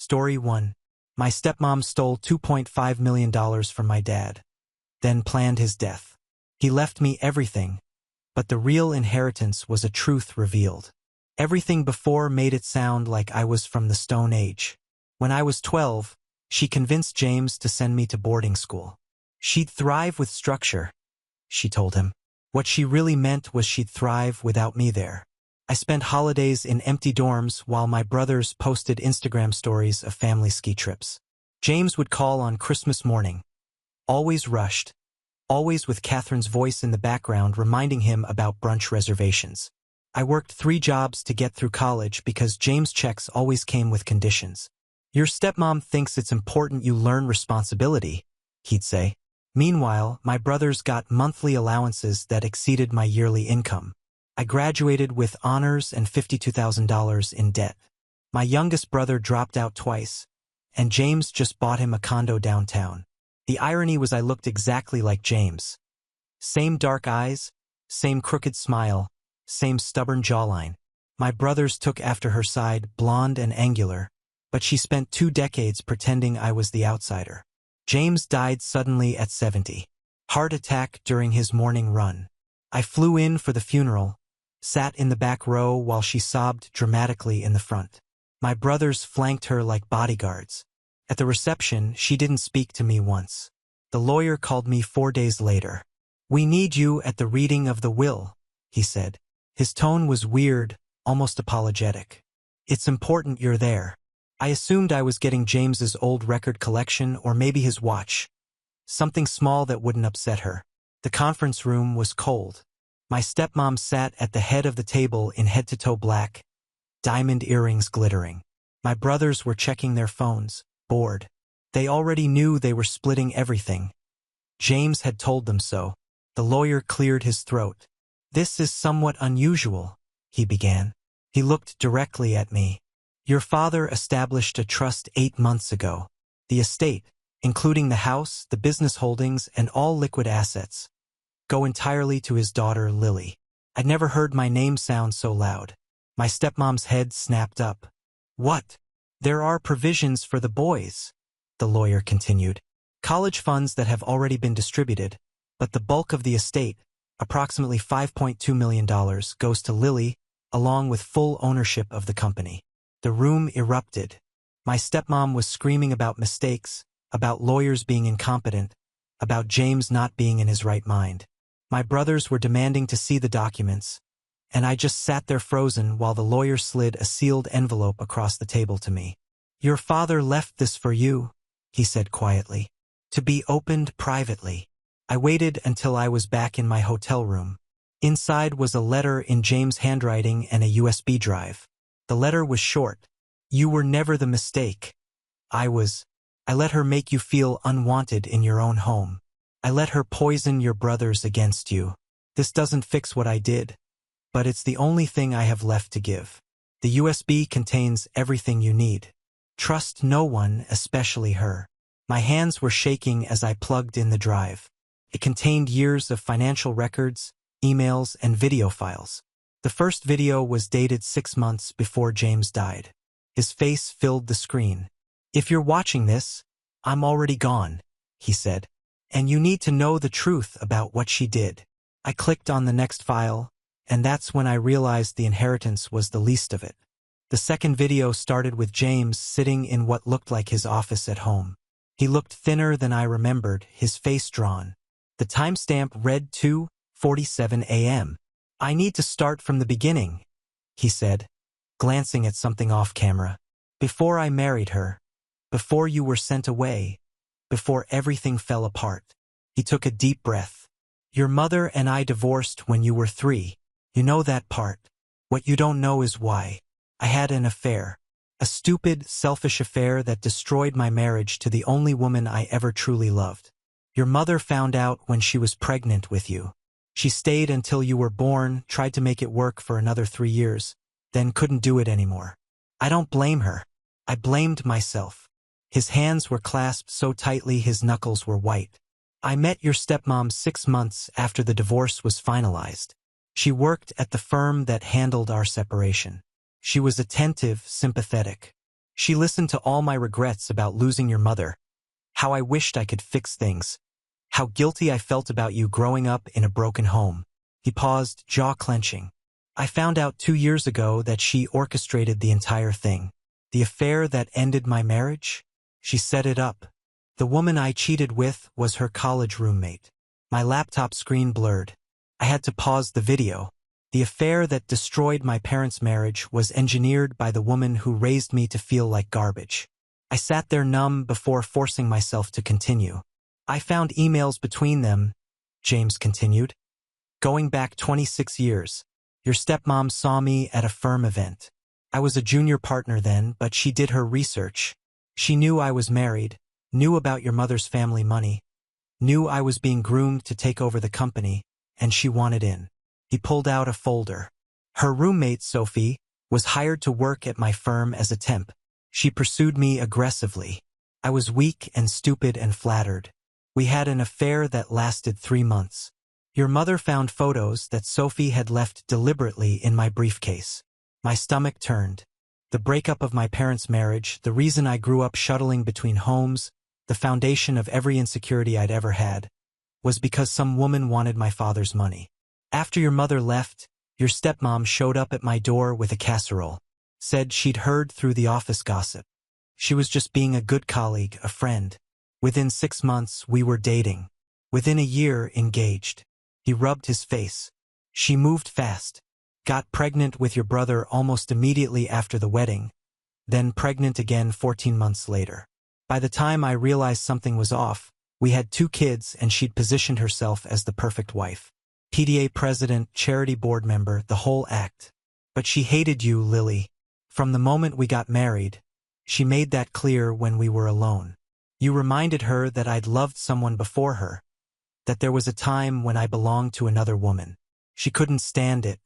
Story 1. My stepmom stole $2.5 million from my dad, then planned his death. He left me everything, but the real inheritance was a truth revealed. Everything before made it sound like I was from the Stone Age. When I was 12, she convinced James to send me to boarding school. She'd thrive with structure, she told him. What she really meant was she'd thrive without me there. I spent holidays in empty dorms while my brothers posted Instagram stories of family ski trips. James would call on Christmas morning, always rushed, always with Catherine's voice in the background reminding him about brunch reservations. I worked 3 jobs to get through college because James' checks always came with conditions. Your stepmom thinks it's important you learn responsibility, he'd say. Meanwhile, my brothers got monthly allowances that exceeded my yearly income. I graduated with honors and $52,000 in debt. My youngest brother dropped out twice, and James just bought him a condo downtown. The irony was I looked exactly like James. Same dark eyes, same crooked smile, same stubborn jawline. My brothers took after her side, blonde and angular, but she spent 2 decades pretending I was the outsider. James died suddenly at 70. Heart attack during his morning run. I flew in for the funeral, sat in the back row while she sobbed dramatically in the front. My brothers flanked her like bodyguards. At the reception, she didn't speak to me once. The lawyer called me 4 days later. "We need you at the reading of the will," he said. His tone was weird, almost apologetic. "It's important you're there." I assumed I was getting James's old record collection or maybe his watch. Something small that wouldn't upset her. The conference room was cold. My stepmom sat at the head of the table in head-to-toe black, diamond earrings glittering. My brothers were checking their phones, bored. They already knew they were splitting everything. James had told them so. The lawyer cleared his throat. "This is somewhat unusual," he began. He looked directly at me. "Your father established a trust 8 months ago. The estate, including the house, the business holdings, and all liquid assets, go entirely to his daughter, Lily." I'd never heard my name sound so loud. My stepmom's head snapped up. "What?" "There are provisions for the boys," the lawyer continued. "College funds that have already been distributed, but the bulk of the estate, approximately $5.2 million, goes to Lily, along with full ownership of the company." The room erupted. My stepmom was screaming about mistakes, about lawyers being incompetent, about James not being in his right mind. My brothers were demanding to see the documents, and I just sat there frozen while the lawyer slid a sealed envelope across the table to me. "Your father left this for you," he said quietly, "to be opened privately." I waited until I was back in my hotel room. Inside was a letter in James' handwriting and a USB drive. The letter was short. "You were never the mistake. I let her make you feel unwanted in your own home. I let her poison your brothers against you. This doesn't fix what I did, but it's the only thing I have left to give. The USB contains everything you need. Trust no one, especially her." My hands were shaking as I plugged in the drive. It contained years of financial records, emails, and video files. The first video was dated 6 months before James died. His face filled the screen. "If you're watching this, I'm already gone," he said. "And you need to know the truth about what she did." I clicked on the next file, and that's when I realized the inheritance was the least of it. The second video started with James sitting in what looked like his office at home. He looked thinner than I remembered, his face drawn. The timestamp read 2:47 a.m. "I need to start from the beginning," he said, glancing at something off camera. "Before I married her, before you were sent away, before everything fell apart." He took a deep breath. "Your mother and I divorced when you were 3. You know that part. What you don't know is why. I had an affair. A stupid, selfish affair that destroyed my marriage to the only woman I ever truly loved. Your mother found out when she was pregnant with you. She stayed until you were born, tried to make it work for another 3 years, then couldn't do it anymore. I don't blame her. I blamed myself." His hands were clasped so tightly his knuckles were white. "I met your stepmom 6 months after the divorce was finalized. She worked at the firm that handled our separation. She was attentive, sympathetic. She listened to all my regrets about losing your mother, how I wished I could fix things, how guilty I felt about you growing up in a broken home. He paused, jaw clenching. I found out 2 years ago that she orchestrated the entire thing. The affair that ended my marriage? She set it up. The woman I cheated with was her college roommate. My laptop screen blurred. I had to pause the video. The affair that destroyed my parents' marriage was engineered by the woman who raised me to feel like garbage. I sat there numb before forcing myself to continue. I found emails between them, James continued. Going back 26 years. Your stepmom saw me at a firm event. I was a junior partner then, but she did her research. She knew I was married, knew about your mother's family money, knew I was being groomed to take over the company, and she wanted in. He pulled out a folder. Her roommate, Sophie, was hired to work at my firm as a temp. She pursued me aggressively. I was weak and stupid and flattered. We had an affair that lasted 3 months. Your mother found photos that Sophie had left deliberately in my briefcase. My stomach turned. The breakup of my parents' marriage, the reason I grew up shuttling between homes, the foundation of every insecurity I'd ever had, was because some woman wanted my father's money. After your mother left, your stepmom showed up at my door with a casserole. Said she'd heard through the office gossip. She was just being a good colleague, a friend. Within 6 months, we were dating. Within a year, engaged. He rubbed his face. She moved fast. Got pregnant with your brother almost immediately after the wedding, then pregnant again 14 months later. By the time I realized something was off, we had 2 kids and she'd positioned herself as the perfect wife. PDA president, charity board member, the whole act. But she hated you, Lily. From the moment we got married, she made that clear when we were alone. You reminded her that I'd loved someone before her, that there was a time when I belonged to another woman. She couldn't stand it.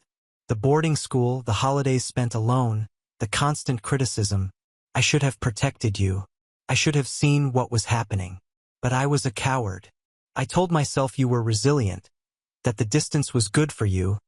The boarding school, the holidays spent alone, the constant criticism. I should have protected you. I should have seen what was happening. But I was a coward. I told myself you were resilient, that the distance was good for you,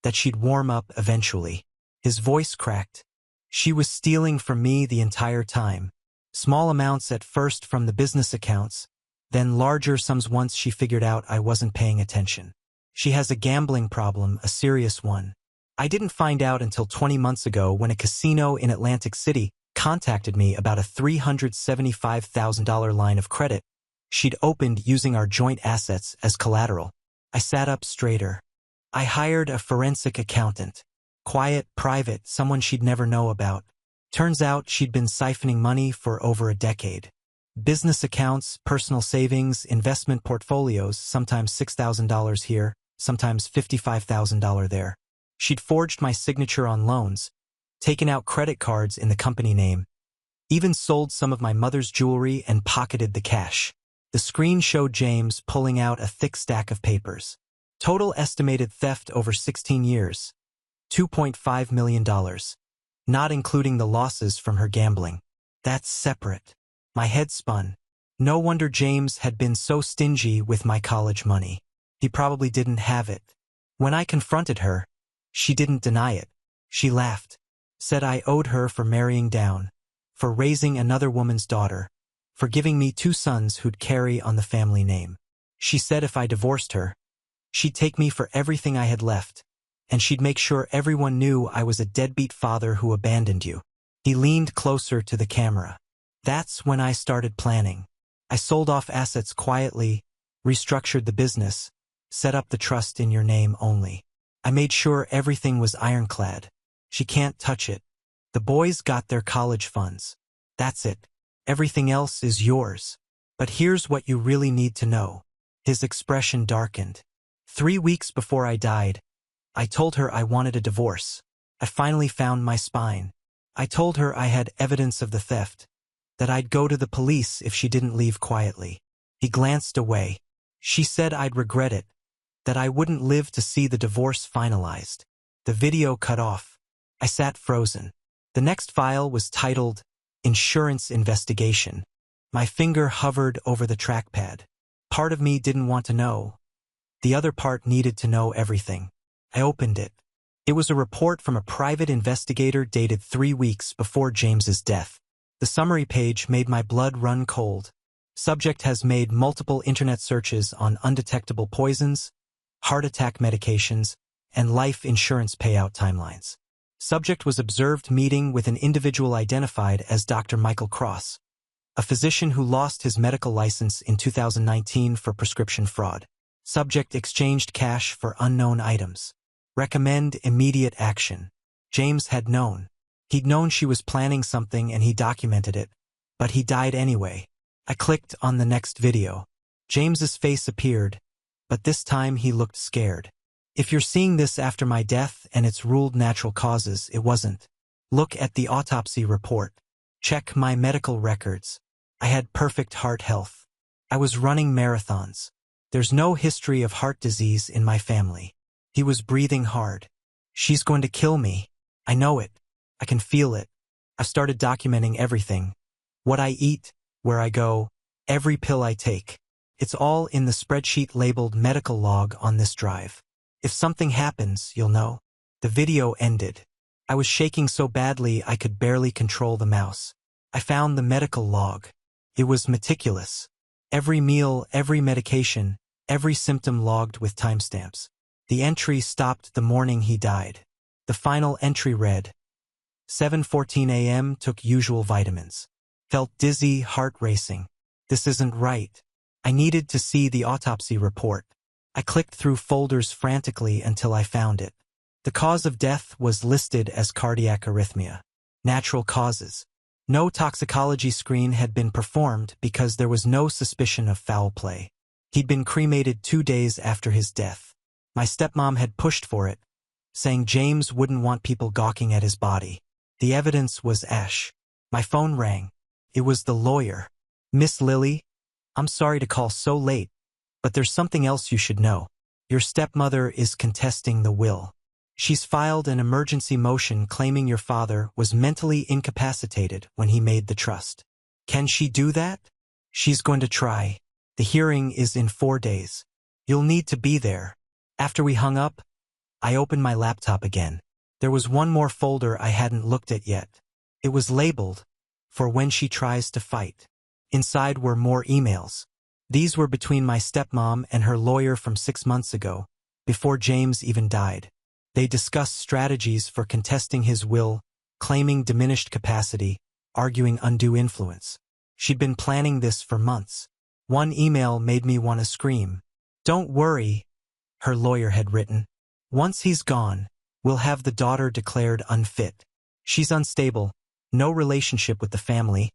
that she'd warm up eventually. His voice cracked. She was stealing from me the entire time. Small amounts at first from the business accounts, then larger sums once she figured out I wasn't paying attention. She has a gambling problem, a serious one. I didn't find out until 20 months ago when a casino in Atlantic City contacted me about a $375,000 line of credit she'd opened using our joint assets as collateral. I sat up straighter. I hired a forensic accountant. Quiet, private, someone she'd never know about. Turns out she'd been siphoning money for over a decade. Business accounts, personal savings, investment portfolios, sometimes $6,000 here, sometimes $55,000 there. She'd forged my signature on loans, taken out credit cards in the company name, even sold some of my mother's jewelry and pocketed the cash. The screen showed James pulling out a thick stack of papers. Total estimated theft over 16 years. $2.5 million. Not including the losses from her gambling. That's separate. My head spun. No wonder James had been so stingy with my college money. He probably didn't have it. When I confronted her, she didn't deny it. She laughed. Said I owed her for marrying down, for raising another woman's daughter, for giving me 2 sons who'd carry on the family name. She said if I divorced her, she'd take me for everything I had left, and she'd make sure everyone knew I was a deadbeat father who abandoned you. He leaned closer to the camera. That's when I started planning. I sold off assets quietly, restructured the business, set up the trust in your name only. I made sure everything was ironclad. She can't touch it. The boys got their college funds. That's it. Everything else is yours. But here's what you really need to know. His expression darkened. 3 weeks before I died, I told her I wanted a divorce. I finally found my spine. I told her I had evidence of the theft, that I'd go to the police if she didn't leave quietly. He glanced away. She said I'd regret it, that I wouldn't live to see the divorce finalized. The video cut off. I sat frozen. The next file was titled, Insurance Investigation. My finger hovered over the trackpad. Part of me didn't want to know. The other part needed to know everything. I opened it. It was a report from a private investigator dated 3 weeks before James's death. The summary page made my blood run cold. Subject has made multiple internet searches on undetectable poisons, heart attack medications, and life insurance payout timelines. Subject was observed meeting with an individual identified as Dr. Michael Cross, a physician who lost his medical license in 2019 for prescription fraud. Subject exchanged cash for unknown items. Recommend immediate action. James had known. He'd known she was planning something and he documented it, but he died anyway. I clicked on the next video. James's face appeared, but this time he looked scared. If you're seeing this after my death and it's ruled natural causes, it wasn't. Look at the autopsy report. Check my medical records. I had perfect heart health. I was running marathons. There's no history of heart disease in my family. He was breathing hard. She's going to kill me. I know it. I can feel it. I've started documenting everything. What I eat, where I go, every pill I take. It's all in the spreadsheet labeled medical log on this drive. If something happens, you'll know. The video ended. I was shaking so badly I could barely control the mouse. I found the medical log. It was meticulous. Every meal, every medication, every symptom logged with timestamps. The entry stopped the morning he died. The final entry read, 7:14 a.m. took usual vitamins. Felt dizzy, heart racing. This isn't right. I needed to see the autopsy report. I clicked through folders frantically until I found it. The cause of death was listed as cardiac arrhythmia. Natural causes. No toxicology screen had been performed because there was no suspicion of foul play. He'd been cremated 2 days after his death. My stepmom had pushed for it, saying James wouldn't want people gawking at his body. The evidence was ash. My phone rang. It was the lawyer. Miss Lily, I'm sorry to call so late, but there's something else you should know. Your stepmother is contesting the will. She's filed an emergency motion claiming your father was mentally incapacitated when he made the trust. Can she do that? She's going to try. The hearing is in 4 days. You'll need to be there. After we hung up, I opened my laptop again. There was one more folder I hadn't looked at yet. It was labeled, for when she tries to fight. Inside were more emails. These were between my stepmom and her lawyer from 6 months ago, before James even died. They discussed strategies for contesting his will, claiming diminished capacity, arguing undue influence. She'd been planning this for months. One email made me want to scream. Don't worry, her lawyer had written. Once he's gone, we'll have the daughter declared unfit. She's unstable, no relationship with the family,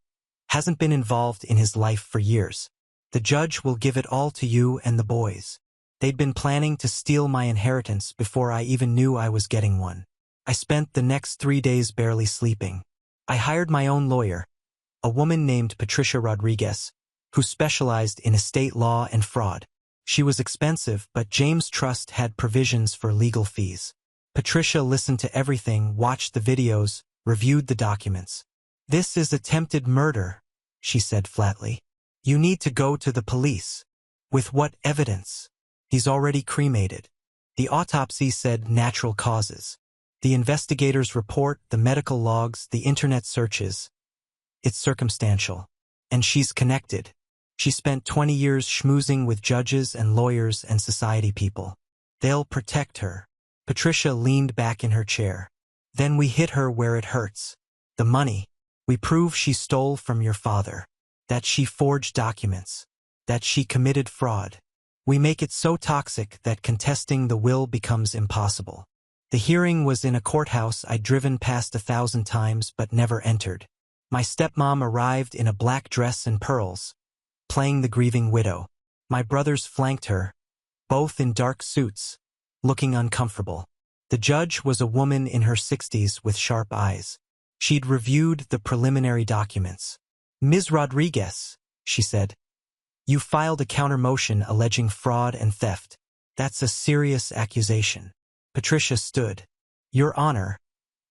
hasn't been involved in his life for years. The judge will give it all to you and the boys. They'd been planning to steal my inheritance before I even knew I was getting one. I spent the next 3 days barely sleeping. I hired my own lawyer, a woman named Patricia Rodriguez, who specialized in estate law and fraud. She was expensive, but James' trust had provisions for legal fees. Patricia listened to everything, watched the videos, reviewed the documents. This is attempted murder, she said flatly. You need to go to the police. With what evidence? He's already cremated. The autopsy said natural causes. The investigator's report, the medical logs, the internet searches. It's circumstantial. And she's connected. She spent 20 years schmoozing with judges and lawyers and society people. They'll protect her. Patricia leaned back in her chair. Then we hit her where it hurts. The money. We prove she stole from your father. That she forged documents. That she committed fraud. We make it so toxic that contesting the will becomes impossible. The hearing was in a courthouse I'd driven past 1,000 times but never entered. My stepmom arrived in a black dress and pearls, playing the grieving widow. My brothers flanked her, both in dark suits, looking uncomfortable. The judge was a woman in her 60s with sharp eyes. She'd reviewed the preliminary documents. Ms. Rodriguez, she said, you filed a counter-motion alleging fraud and theft. That's a serious accusation. Patricia stood. Your Honor,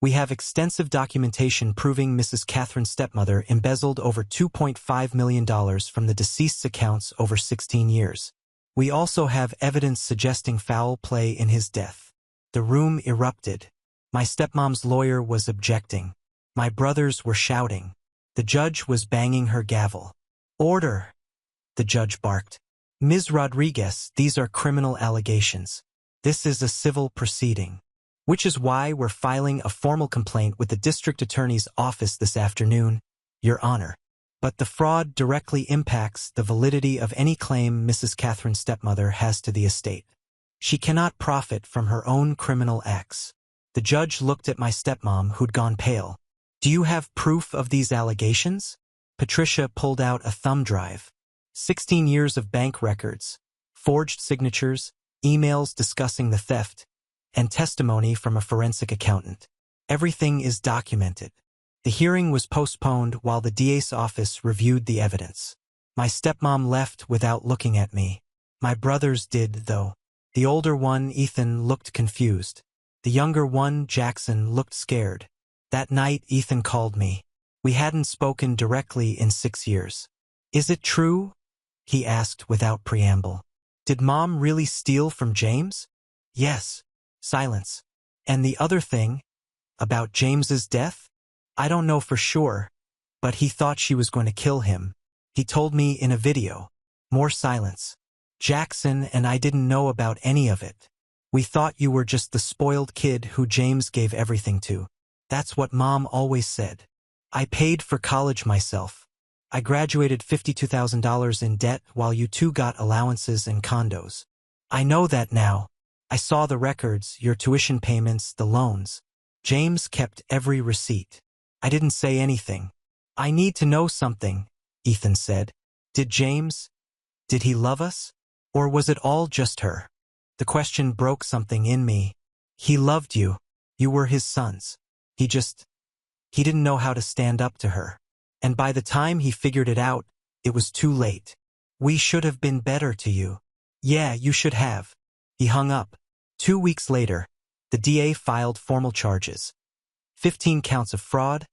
we have extensive documentation proving Mrs. Catherine's stepmother embezzled over $2.5 million from the deceased's accounts over 16 years. We also have evidence suggesting foul play in his death. The room erupted. My stepmom's lawyer was objecting. My brothers were shouting. The judge was banging her gavel. "Order!" the judge barked. "Ms. Rodriguez, these are criminal allegations. This is a civil proceeding. Which is why we're filing a formal complaint with the district attorney's office this afternoon, Your Honor. But the fraud directly impacts the validity of any claim Mrs. Catherine's stepmother has to the estate. She cannot profit from her own criminal acts." The judge looked at my stepmom, who'd gone pale. "Do you have proof of these allegations?" Patricia pulled out a thumb drive. 16 years of bank records, forged signatures, emails discussing the theft, and testimony from a forensic accountant. Everything is documented. The hearing was postponed while the DA's office reviewed the evidence. My stepmom left without looking at me. My brothers did, though. The older one, Ethan, looked confused. The younger one, Jackson, looked scared. That night, Ethan called me. We hadn't spoken directly in 6 years. "Is it true?" he asked without preamble. "Did Mom really steal from James?" "Yes." Silence. "And the other thing? About James's death?" "I don't know for sure, but he thought she was going to kill him. He told me in a video." More silence. "Jackson and I didn't know about any of it. We thought you were just the spoiled kid who James gave everything to. That's what Mom always said. I paid for college myself. I graduated $52,000 in debt while you two got allowances and condos. I know that now. I saw the records, your tuition payments, the loans. James kept every receipt. I didn't say anything." "I need to know something," Ethan said. Did he love us? Or was it all just her?" The question broke something in me. "He loved you. You were his sons. He didn't know how to stand up to her. And by the time he figured it out, it was too late. We should have been better to you." "Yeah, you should have." He hung up. 2 weeks later, the DA filed formal charges. 15 counts of fraud,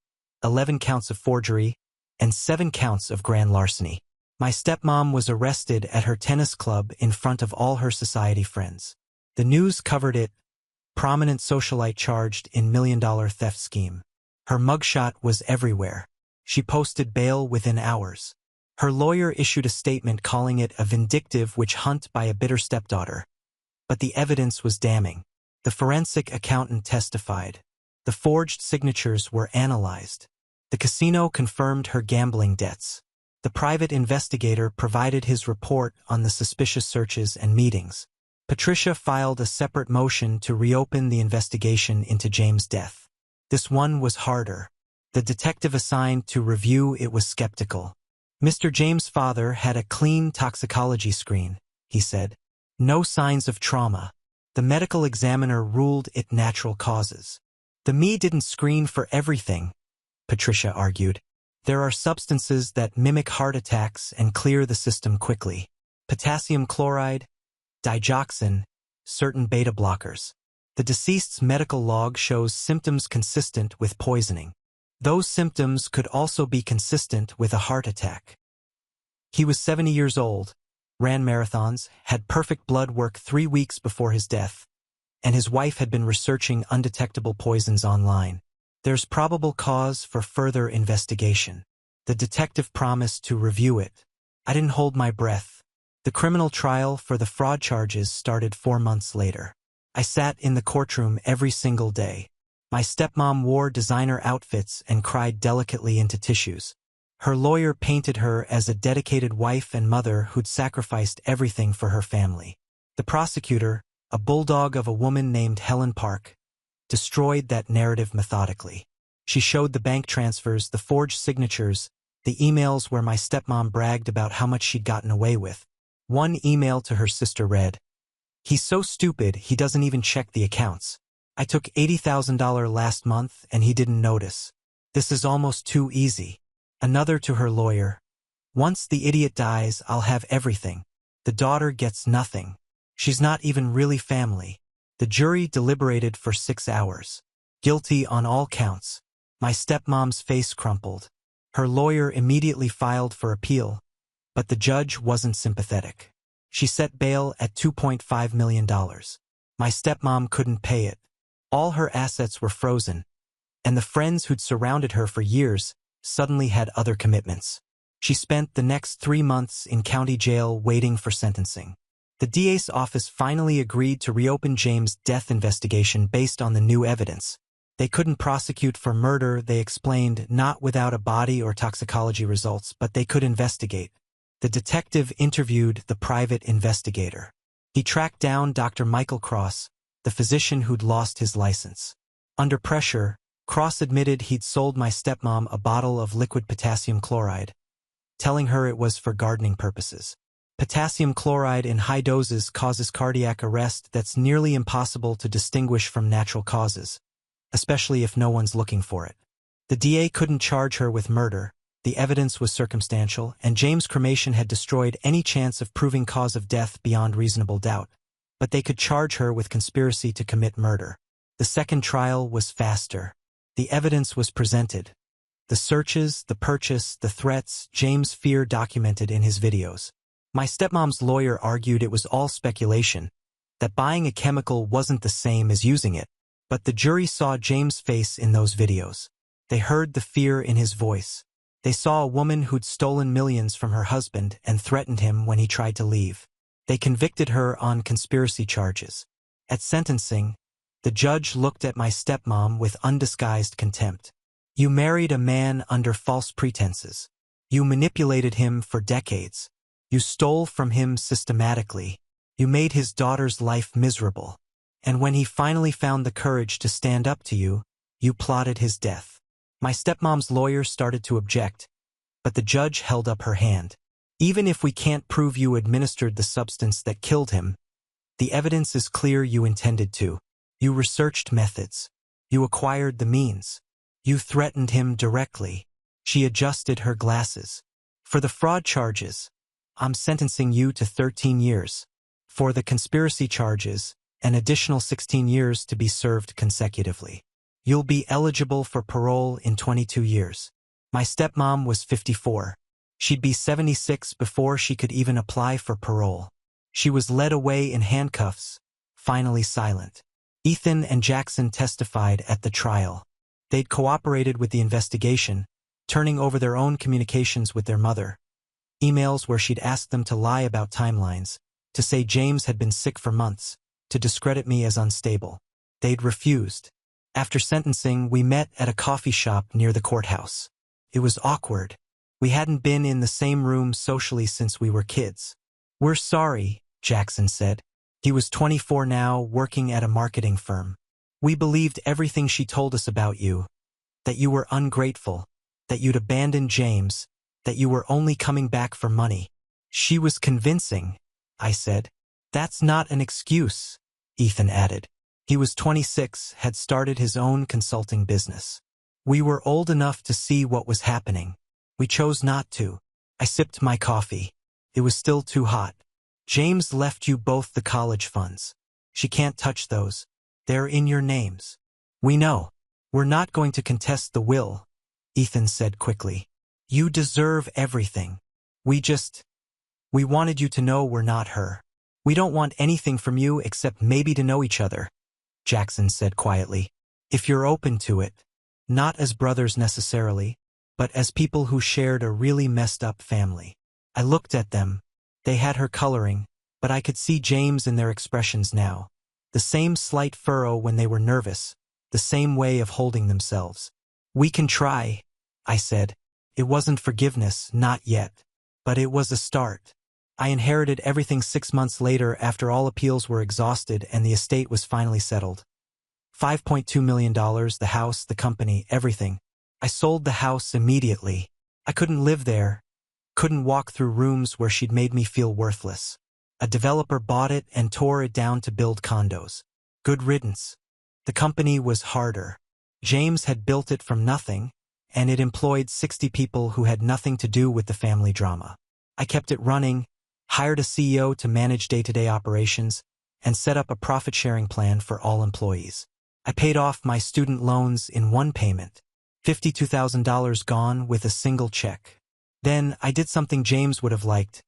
11 counts of forgery, and 7 counts of grand larceny. My stepmom was arrested at her tennis club in front of all her society friends. The news covered it, prominent socialite charged in million-dollar theft scheme. Her mugshot was everywhere. She posted bail within hours. Her lawyer issued a statement calling it a vindictive witch hunt by a bitter stepdaughter. But the evidence was damning. The forensic accountant testified. The forged signatures were analyzed. The casino confirmed her gambling debts. The private investigator provided his report on the suspicious searches and meetings. Patricia filed a separate motion to reopen the investigation into James' death. This one was harder. The detective assigned to review it was skeptical. "Mr. James' father had a clean toxicology screen," he said. "No signs of trauma. The medical examiner ruled it natural causes." "The me didn't screen for everything," Patricia argued. "There are substances that mimic heart attacks and clear the system quickly. Potassium chloride, digoxin, certain beta blockers. The deceased's medical log shows symptoms consistent with poisoning. Those symptoms could also be consistent with a heart attack. He was 70 years old, ran marathons, had perfect blood work 3 weeks before his death, and his wife had been researching undetectable poisons online. There's probable cause for further investigation." The detective promised to review it. I didn't hold my breath. The criminal trial for the fraud charges started 4 months later. I sat in the courtroom every single day. My stepmom wore designer outfits and cried delicately into tissues. Her lawyer painted her as a dedicated wife and mother who'd sacrificed everything for her family. The prosecutor, a bulldog of a woman named Helen Park, destroyed that narrative methodically. She showed the bank transfers, the forged signatures, the emails where my stepmom bragged about how much she'd gotten away with. One email to her sister read, "He's so stupid he doesn't even check the accounts. I took $80,000 last month and he didn't notice. This is almost too easy." Another to her lawyer, "Once the idiot dies, I'll have everything. The daughter gets nothing. She's not even really family." The jury deliberated for 6 hours. Guilty on all counts. My stepmom's face crumpled. Her lawyer immediately filed for appeal, but the judge wasn't sympathetic. She set bail at $2.5 million. My stepmom couldn't pay it. All her assets were frozen, and the friends who'd surrounded her for years suddenly had other commitments. She spent the next 3 months in county jail waiting for sentencing. The DA's office finally agreed to reopen James' death investigation based on the new evidence. They couldn't prosecute for murder, they explained, not without a body or toxicology results, but they could investigate. The detective interviewed the private investigator. He tracked down Dr. Michael Cross, the physician who'd lost his license. Under pressure, Cross admitted he'd sold my stepmom a bottle of liquid potassium chloride, telling her it was for gardening purposes. Potassium chloride in high doses causes cardiac arrest that's nearly impossible to distinguish from natural causes, especially if no one's looking for it. The DA couldn't charge her with murder, the evidence was circumstantial, and James' cremation had destroyed any chance of proving cause of death beyond reasonable doubt. But they could charge her with conspiracy to commit murder. The second trial was faster. The evidence was presented. The searches, the purchase, the threats, James' fear documented in his videos. My stepmom's lawyer argued it was all speculation, that buying a chemical wasn't the same as using it. But the jury saw James' face in those videos. They heard the fear in his voice. They saw a woman who'd stolen millions from her husband and threatened him when he tried to leave. They convicted her on conspiracy charges. At sentencing, the judge looked at my stepmom with undisguised contempt. You married a man under false pretenses. You manipulated him for decades. You stole from him systematically. You made his daughter's life miserable. And when he finally found the courage to stand up to you, you plotted his death. My stepmom's lawyer started to object, but the judge held up her hand. Even if we can't prove you administered the substance that killed him, the evidence is clear you intended to. You researched methods. You acquired the means. You threatened him directly. She adjusted her glasses. For the fraud charges, I'm sentencing you to 13 years. For the conspiracy charges, an additional 16 years to be served consecutively. You'll be eligible for parole in 22 years. My stepmom was 54. She'd be 76 before she could even apply for parole. She was led away in handcuffs, finally silent. Ethan and Jackson testified at the trial. They'd cooperated with the investigation, turning over their own communications with their mother. Emails where she'd asked them to lie about timelines, to say James had been sick for months, to discredit me as unstable. They'd refused. After sentencing, we met at a coffee shop near the courthouse. It was awkward. We hadn't been in the same room socially since we were kids. We're sorry, Jackson said. He was 24 now, working at a marketing firm. We believed everything she told us about you. That you were ungrateful. That you'd abandoned James. That you were only coming back for money. She was convincing, I said. That's not an excuse, Ethan added. He was 26, had started his own consulting business. We were old enough to see what was happening. We chose not to. I sipped my coffee. It was still too hot. James left you both the college funds. She can't touch those. They're in your names. We know. We're not going to contest the will, Ethan said quickly. You deserve everything. We wanted you to know we're not her. We don't want anything from you except maybe to know each other, Jackson said quietly. If you're open to it. Not as brothers necessarily, but as people who shared a really messed up family. I looked at them. They had her coloring, but I could see James in their expressions now. The same slight furrow when they were nervous, the same way of holding themselves. We can try, I said. It wasn't forgiveness, not yet. But it was a start. I inherited everything 6 months later after all appeals were exhausted and the estate was finally settled. $5.2 million, the house, the company, everything. I sold the house immediately. I couldn't live there. Couldn't walk through rooms where she'd made me feel worthless. A developer bought it and tore it down to build condos. Good riddance. The company was harder. James had built it from nothing, and it employed 60 people who had nothing to do with the family drama. I kept it running, hired a CEO to manage day-to-day operations, and set up a profit-sharing plan for all employees. I paid off my student loans in one payment, $52,000 gone with a single check. Then I did something James would have liked.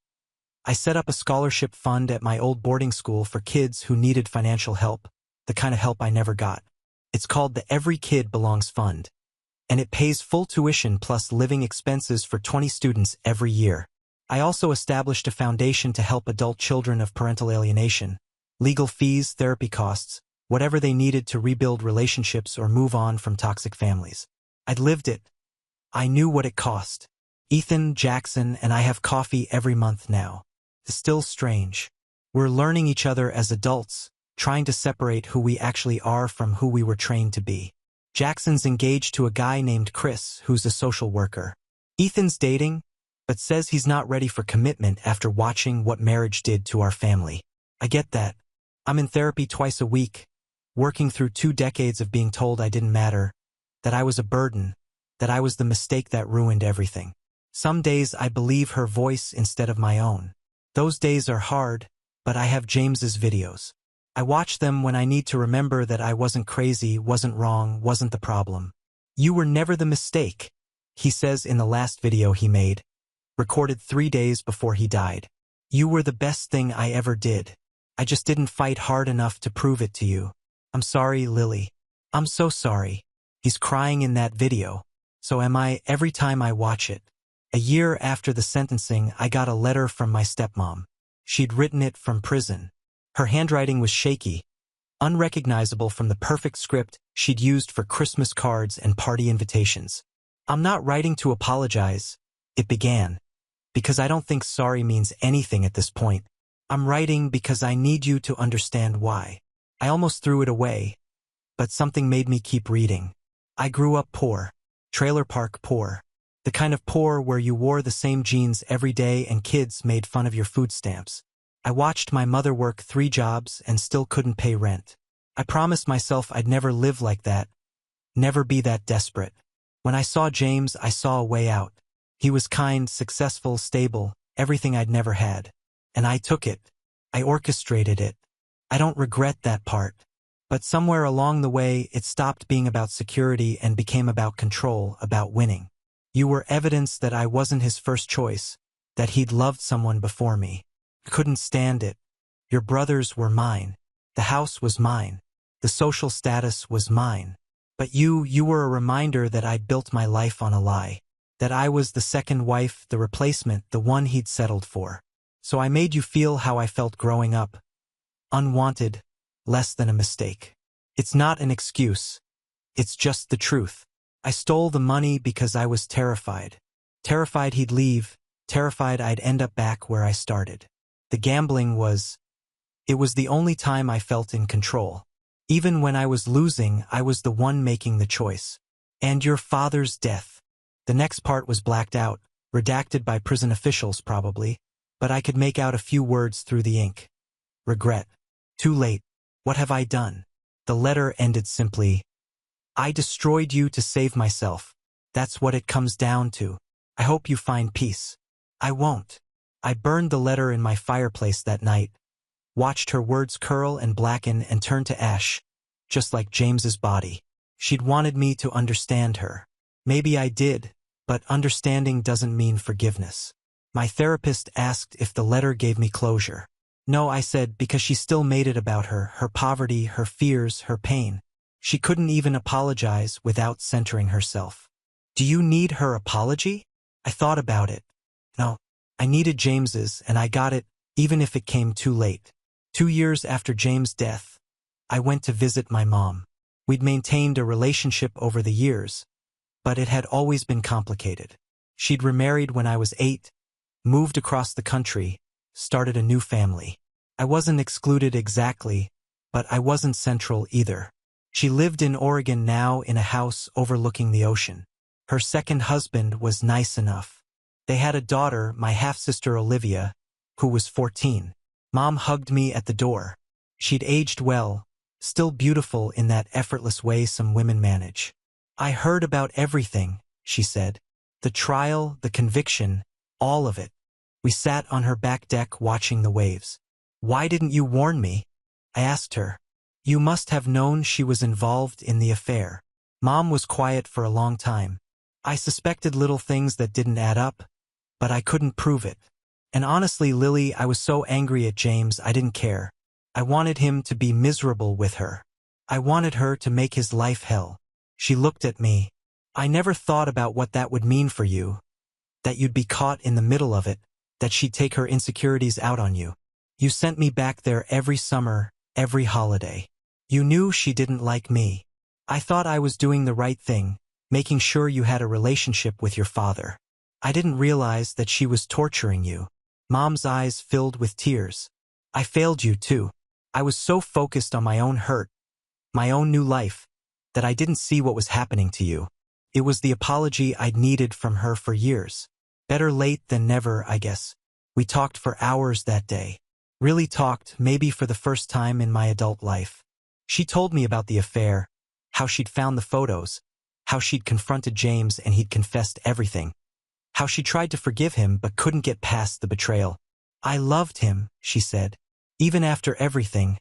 I set up a scholarship fund at my old boarding school for kids who needed financial help, the kind of help I never got. It's called the Every Kid Belongs Fund. and it pays full tuition plus living expenses for 20 students every year. I also established a foundation to help adult children of parental alienation, legal fees, therapy costs, whatever they needed to rebuild relationships or move on from toxic families. I'd lived it. I knew what it cost. Ethan, Jackson, and I have coffee every month now. It's still strange. We're learning each other as adults, trying to separate who we actually are from who we were trained to be. Jackson's engaged to a guy named Chris, who's a social worker. Ethan's dating, but says he's not ready for commitment after watching what marriage did to our family. I get that. I'm in therapy twice a week, working through 2 decades of being told I didn't matter, that I was a burden, that I was the mistake that ruined everything. Some days I believe her voice instead of my own. Those days are hard, but I have James's videos. I watch them when I need to remember that I wasn't crazy, wasn't wrong, wasn't the problem. You were never the mistake, he says in the last video he made, recorded 3 days before he died. You were the best thing I ever did. I just didn't fight hard enough to prove it to you. I'm sorry, Lily. I'm so sorry. He's crying in that video. So am I every time I watch it. A year after the sentencing, I got a letter from my stepmom. She'd written it from prison. Her handwriting was shaky, unrecognizable from the perfect script she'd used for Christmas cards and party invitations. I'm not writing to apologize, it began, because I don't think sorry means anything at this point. I'm writing because I need you to understand why. I almost threw it away, but something made me keep reading. I grew up poor, trailer park poor, the kind of poor where you wore the same jeans every day and kids made fun of your food stamps. I watched my mother work 3 jobs and still couldn't pay rent. I promised myself I'd never live like that, never be that desperate. When I saw James, I saw a way out. He was kind, successful, stable, everything I'd never had. And I took it. I orchestrated it. I don't regret that part. But somewhere along the way, it stopped being about security and became about control, about winning. You were evidence that I wasn't his first choice, that he'd loved someone before me. I couldn't stand it. Your brothers were mine. The house was mine. The social status was mine. But you were a reminder that I'd built my life on a lie. That I was the second wife, the replacement, the one he'd settled for. So I made you feel how I felt growing up. Unwanted, less than a mistake. It's not an excuse. It's just the truth. I stole the money because I was terrified. Terrified he'd leave, terrified I'd end up back where I started. The gambling it was the only time I felt in control. Even when I was losing, I was the one making the choice. And your father's death. The next part was blacked out, redacted by prison officials probably, but I could make out a few words through the ink. Regret. Too late. What have I done? The letter ended simply, I destroyed you to save myself. That's what it comes down to. I hope you find peace. I won't. I burned the letter in my fireplace that night, watched her words curl and blacken and turn to ash, just like James's body. She'd wanted me to understand her. Maybe I did, but understanding doesn't mean forgiveness. My therapist asked if the letter gave me closure. No, I said, because she still made it about her poverty, her fears, her pain. She couldn't even apologize without centering herself. Do you need her apology? I thought about it. No, I needed James's, and I got it, even if it came too late. 2 years after James' death, I went to visit my mom. We'd maintained a relationship over the years, but it had always been complicated. She'd remarried when I was 8, moved across the country, started a new family. I wasn't excluded exactly, but I wasn't central either. She lived in Oregon now in a house overlooking the ocean. Her second husband was nice enough. They had a daughter, my half-sister Olivia, who was 14. Mom hugged me at the door. She'd aged well, still beautiful in that effortless way some women manage. I heard about everything, she said. The trial, the conviction, all of it. We sat on her back deck watching the waves. Why didn't you warn me? I asked her. You must have known she was involved in the affair. Mom was quiet for a long time. I suspected little things that didn't add up, but I couldn't prove it. And honestly, Lily, I was so angry at James I didn't care. I wanted him to be miserable with her. I wanted her to make his life hell. She looked at me. I never thought about what that would mean for you, that you'd be caught in the middle of it, that she'd take her insecurities out on you. You sent me back there every summer, every holiday. You knew she didn't like me. I thought I was doing the right thing, making sure you had a relationship with your father. I didn't realize that she was torturing you. Mom's eyes filled with tears. I failed you too. I was so focused on my own hurt, my own new life, that I didn't see what was happening to you. It was the apology I'd needed from her for years. Better late than never, I guess. We talked for hours that day. Really talked, maybe for the first time in my adult life. She told me about the affair, how she'd found the photos, how she'd confronted James and he'd confessed everything, how she tried to forgive him but couldn't get past the betrayal. I loved him, she said. Even after everything,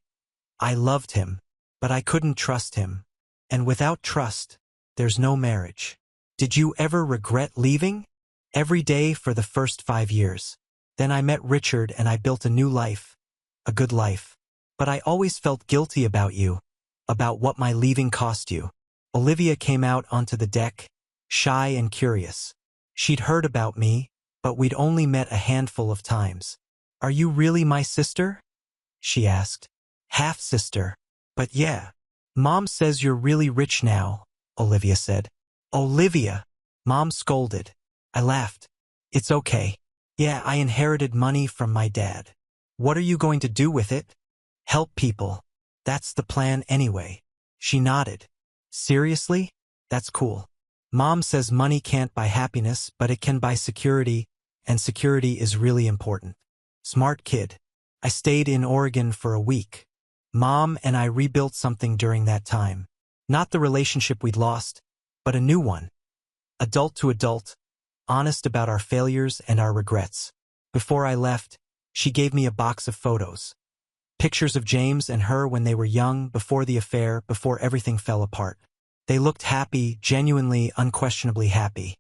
I loved him, but I couldn't trust him. And without trust, there's no marriage. Did you ever regret leaving? Every day for the first 5 years. Then I met Richard and I built a new life, a good life. But I always felt guilty about you, about what my leaving cost you. Olivia came out onto the deck, shy and curious. She'd heard about me, but we'd only met a handful of times. Are you really my sister? She asked. Half-sister. But yeah. Mom says you're really rich now, Olivia said. Olivia! Mom scolded. I laughed. It's okay. Yeah, I inherited money from my dad. What are you going to do with it? Help people. That's the plan anyway. She nodded. Seriously? That's cool. Mom says money can't buy happiness, but it can buy security, and security is really important. Smart kid. I stayed in Oregon for a week. Mom and I rebuilt something during that time. Not the relationship we'd lost, but a new one. Adult to adult, honest about our failures and our regrets. Before I left, she gave me a box of photos. Pictures of James and her when they were young, before the affair, before everything fell apart. They looked happy, genuinely, unquestionably happy.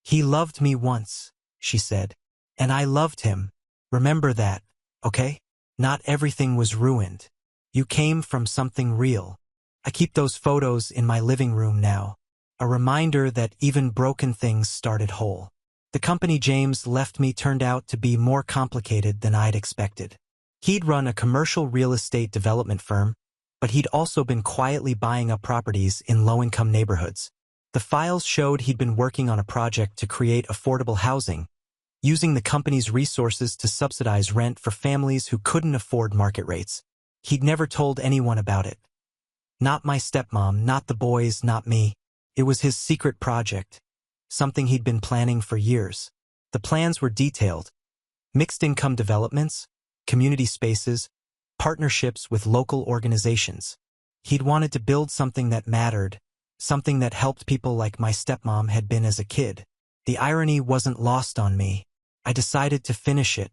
He loved me once, she said. And I loved him. Remember that, okay? Not everything was ruined. You came from something real. I keep those photos in my living room now. A reminder that even broken things started whole. The company James left me turned out to be more complicated than I'd expected. He'd run a commercial real estate development firm, but he'd also been quietly buying up properties in low-income neighborhoods. The files showed he'd been working on a project to create affordable housing, using the company's resources to subsidize rent for families who couldn't afford market rates. He'd never told anyone about it. Not my stepmom, not the boys, not me. It was his secret project, something he'd been planning for years. The plans were detailed. Mixed-income developments, community spaces, partnerships with local organizations. He'd wanted to build something that mattered, something that helped people like my stepmom had been as a kid. The irony wasn't lost on me. I decided to finish it.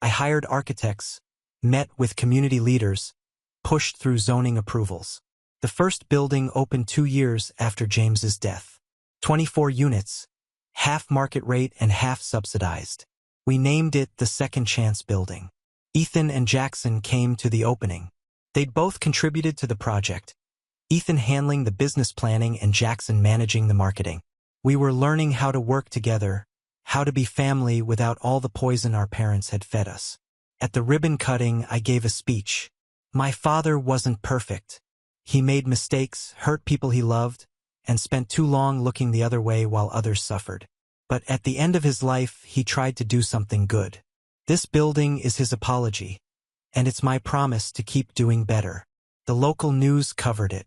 I hired architects, met with community leaders, pushed through zoning approvals. The first building opened 2 years after James's death. 24 units, half market rate and half subsidized. We named it the Second Chance Building. Ethan and Jackson came to the opening. They'd both contributed to the project, Ethan handling the business planning and Jackson managing the marketing. We were learning how to work together, how to be family without all the poison our parents had fed us. At the ribbon cutting, I gave a speech. My father wasn't perfect. He made mistakes, hurt people he loved, and spent too long looking the other way while others suffered. But at the end of his life, he tried to do something good. This building is his apology, and it's my promise to keep doing better. The local news covered it.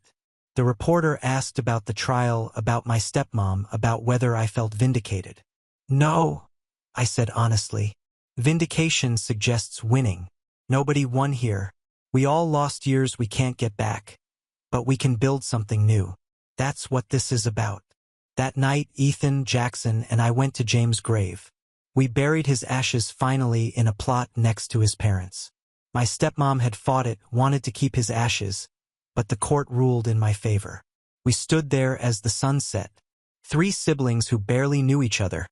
The reporter asked about the trial, about my stepmom, about whether I felt vindicated. No, I said honestly. Vindication suggests winning. Nobody won here. We all lost years we can't get back. But we can build something new. That's what this is about. That night, Ethan, Jackson, and I went to James' grave. We buried his ashes finally in a plot next to his parents'. My stepmom had fought it, wanted to keep his ashes, but the court ruled in my favor. We stood there as the sun set. 3 siblings who barely knew each other,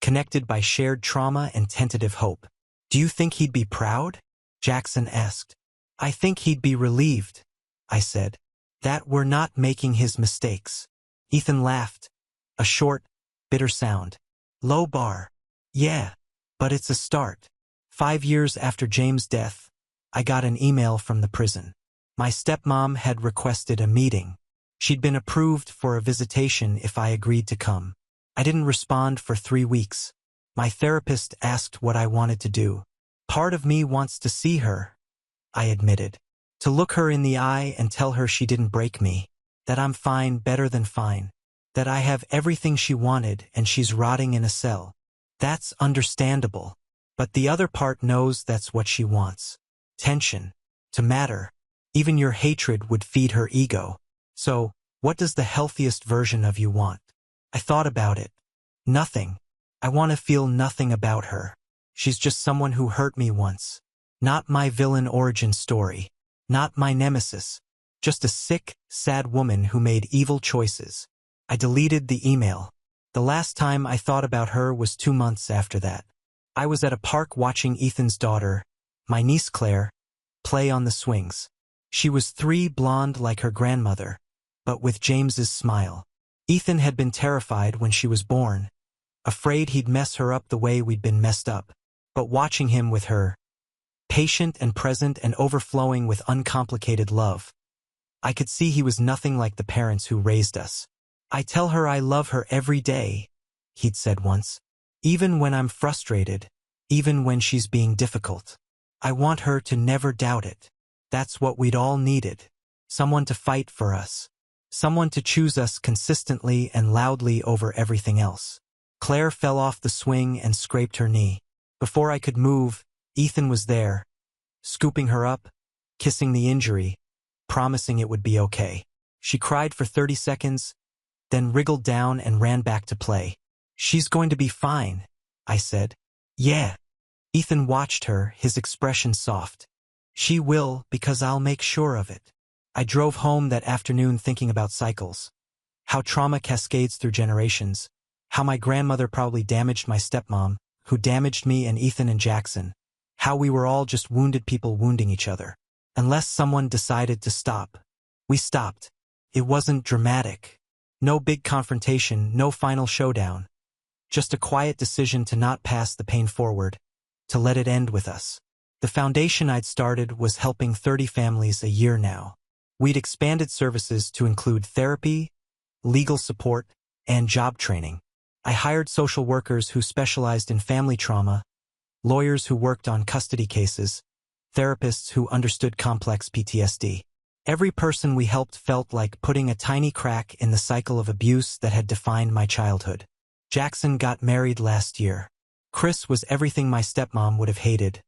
connected by shared trauma and tentative hope. Do you think he'd be proud? Jackson asked. I think he'd be relieved, I said. That we're not making his mistakes. Ethan laughed. A short, bitter sound. Low bar. Yeah, but it's a start. 5 years after James' death, I got an email from the prison. My stepmom had requested a meeting. She'd been approved for a visitation if I agreed to come. I didn't respond for 3 weeks. My therapist asked what I wanted to do. Part of me wants to see her, I admitted. To look her in the eye and tell her she didn't break me, that I'm fine, better than fine, that I have everything she wanted and she's rotting in a cell. That's understandable. But the other part knows that's what she wants. Tension. To matter. Even your hatred would feed her ego. So, what does the healthiest version of you want? I thought about it. Nothing. I want to feel nothing about her. She's just someone who hurt me once. Not my villain origin story. Not my nemesis. Just a sick, sad woman who made evil choices. I deleted the email. The last time I thought about her was 2 months after that. I was at a park watching Ethan's daughter, my niece Claire, play on the swings. She was 3, blonde like her grandmother, but with James's smile. Ethan had been terrified when she was born, afraid he'd mess her up the way we'd been messed up. But watching him with her, patient and present and overflowing with uncomplicated love, I could see he was nothing like the parents who raised us. I tell her I love her every day, he'd said once. Even when I'm frustrated, even when she's being difficult. I want her to never doubt it. That's what we'd all needed. Someone to fight for us. Someone to choose us consistently and loudly over everything else. Claire fell off the swing and scraped her knee. Before I could move, Ethan was there, scooping her up, kissing the injury, promising it would be okay. She cried for 30 seconds, then wriggled down and ran back to play. She's going to be fine, I said. Yeah. Ethan watched her, his expression soft. She will, because I'll make sure of it. I drove home that afternoon thinking about cycles. How trauma cascades through generations. How my grandmother probably damaged my stepmom, who damaged me and Ethan and Jackson. How we were all just wounded people wounding each other. Unless someone decided to stop. We stopped. It wasn't dramatic. No big confrontation, no final showdown. Just a quiet decision to not pass the pain forward, to let it end with us. The foundation I'd started was helping 30 families a year now. We'd expanded services to include therapy, legal support, and job training. I hired social workers who specialized in family trauma, lawyers who worked on custody cases, therapists who understood complex PTSD. Every person we helped felt like putting a tiny crack in the cycle of abuse that had defined my childhood. Jackson got married last year. Chris was everything my stepmom would have hated.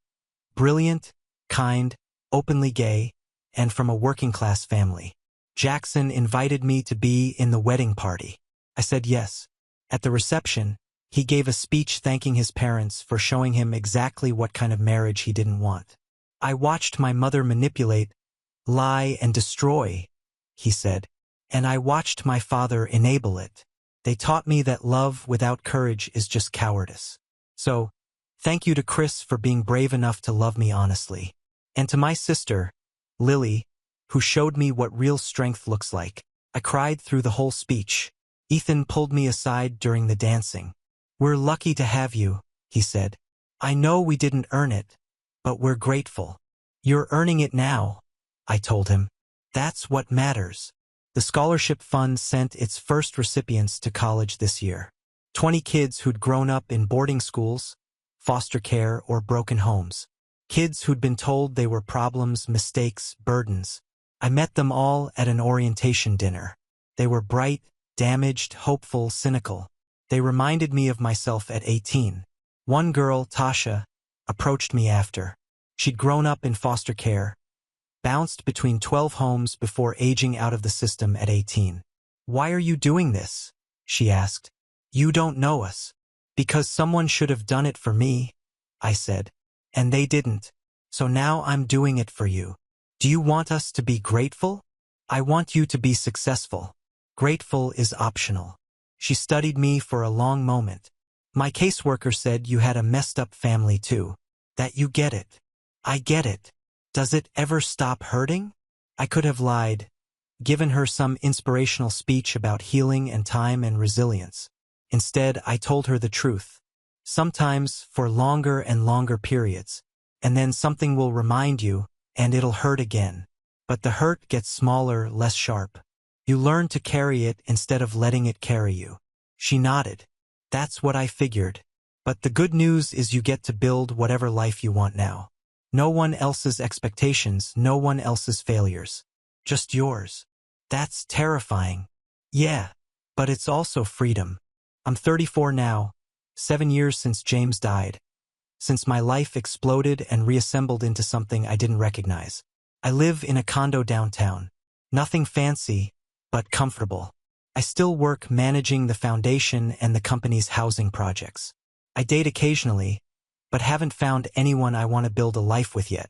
Brilliant, kind, openly gay, and from a working-class family. Jackson invited me to be in the wedding party. I said yes. At the reception, he gave a speech thanking his parents for showing him exactly what kind of marriage he didn't want. I watched my mother manipulate, lie, and destroy, he said, and I watched my father enable it. They taught me that love without courage is just cowardice. So, thank you to Chris for being brave enough to love me honestly. And to my sister, Lily, who showed me what real strength looks like. I cried through the whole speech. Ethan pulled me aside during the dancing. We're lucky to have you, he said. I know we didn't earn it, but we're grateful. You're earning it now, I told him. That's what matters. The scholarship fund sent its first recipients to college this year. 20 kids who'd grown up in boarding schools, foster care, or broken homes. Kids who'd been told they were problems, mistakes, burdens. I met them all at an orientation dinner. They were bright, damaged, hopeful, cynical. They reminded me of myself at 18. One girl, Tasha, approached me after. She'd grown up in foster care, bounced between 12 homes before aging out of the system at 18. Why are you doing this? She asked. You don't know us. Because someone should have done it for me, I said. And they didn't. So now I'm doing it for you. Do you want us to be grateful? I want you to be successful. Grateful is optional. She studied me for a long moment. My caseworker said you had a messed up family too. That you get it. I get it. Does it ever stop hurting? I could have lied. given her some inspirational speech about healing and time and resilience. Instead, I told her the truth. Sometimes for longer and longer periods. And then something will remind you, and it'll hurt again. But the hurt gets smaller, less sharp. You learn to carry it instead of letting it carry you. She nodded. That's what I figured. But the good news is you get to build whatever life you want now. No one else's expectations, no one else's failures. Just yours. That's terrifying. Yeah, but it's also freedom. I'm 34 now, 7 years since James died. Since my life exploded and reassembled into something I didn't recognize. I live in a condo downtown. Nothing fancy, but comfortable. I still work managing the foundation and the company's housing projects. I date occasionally, but haven't found anyone I want to build a life with yet.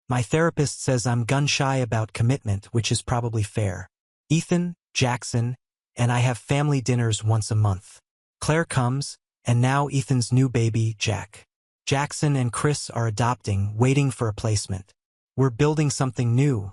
My therapist says I'm gun-shy about commitment, which is probably fair. Ethan, Jackson, and I have family dinners once a month. Claire comes, and now Ethan's new baby, Jack. Jackson and Chris are adopting, waiting for a placement. We're building something new.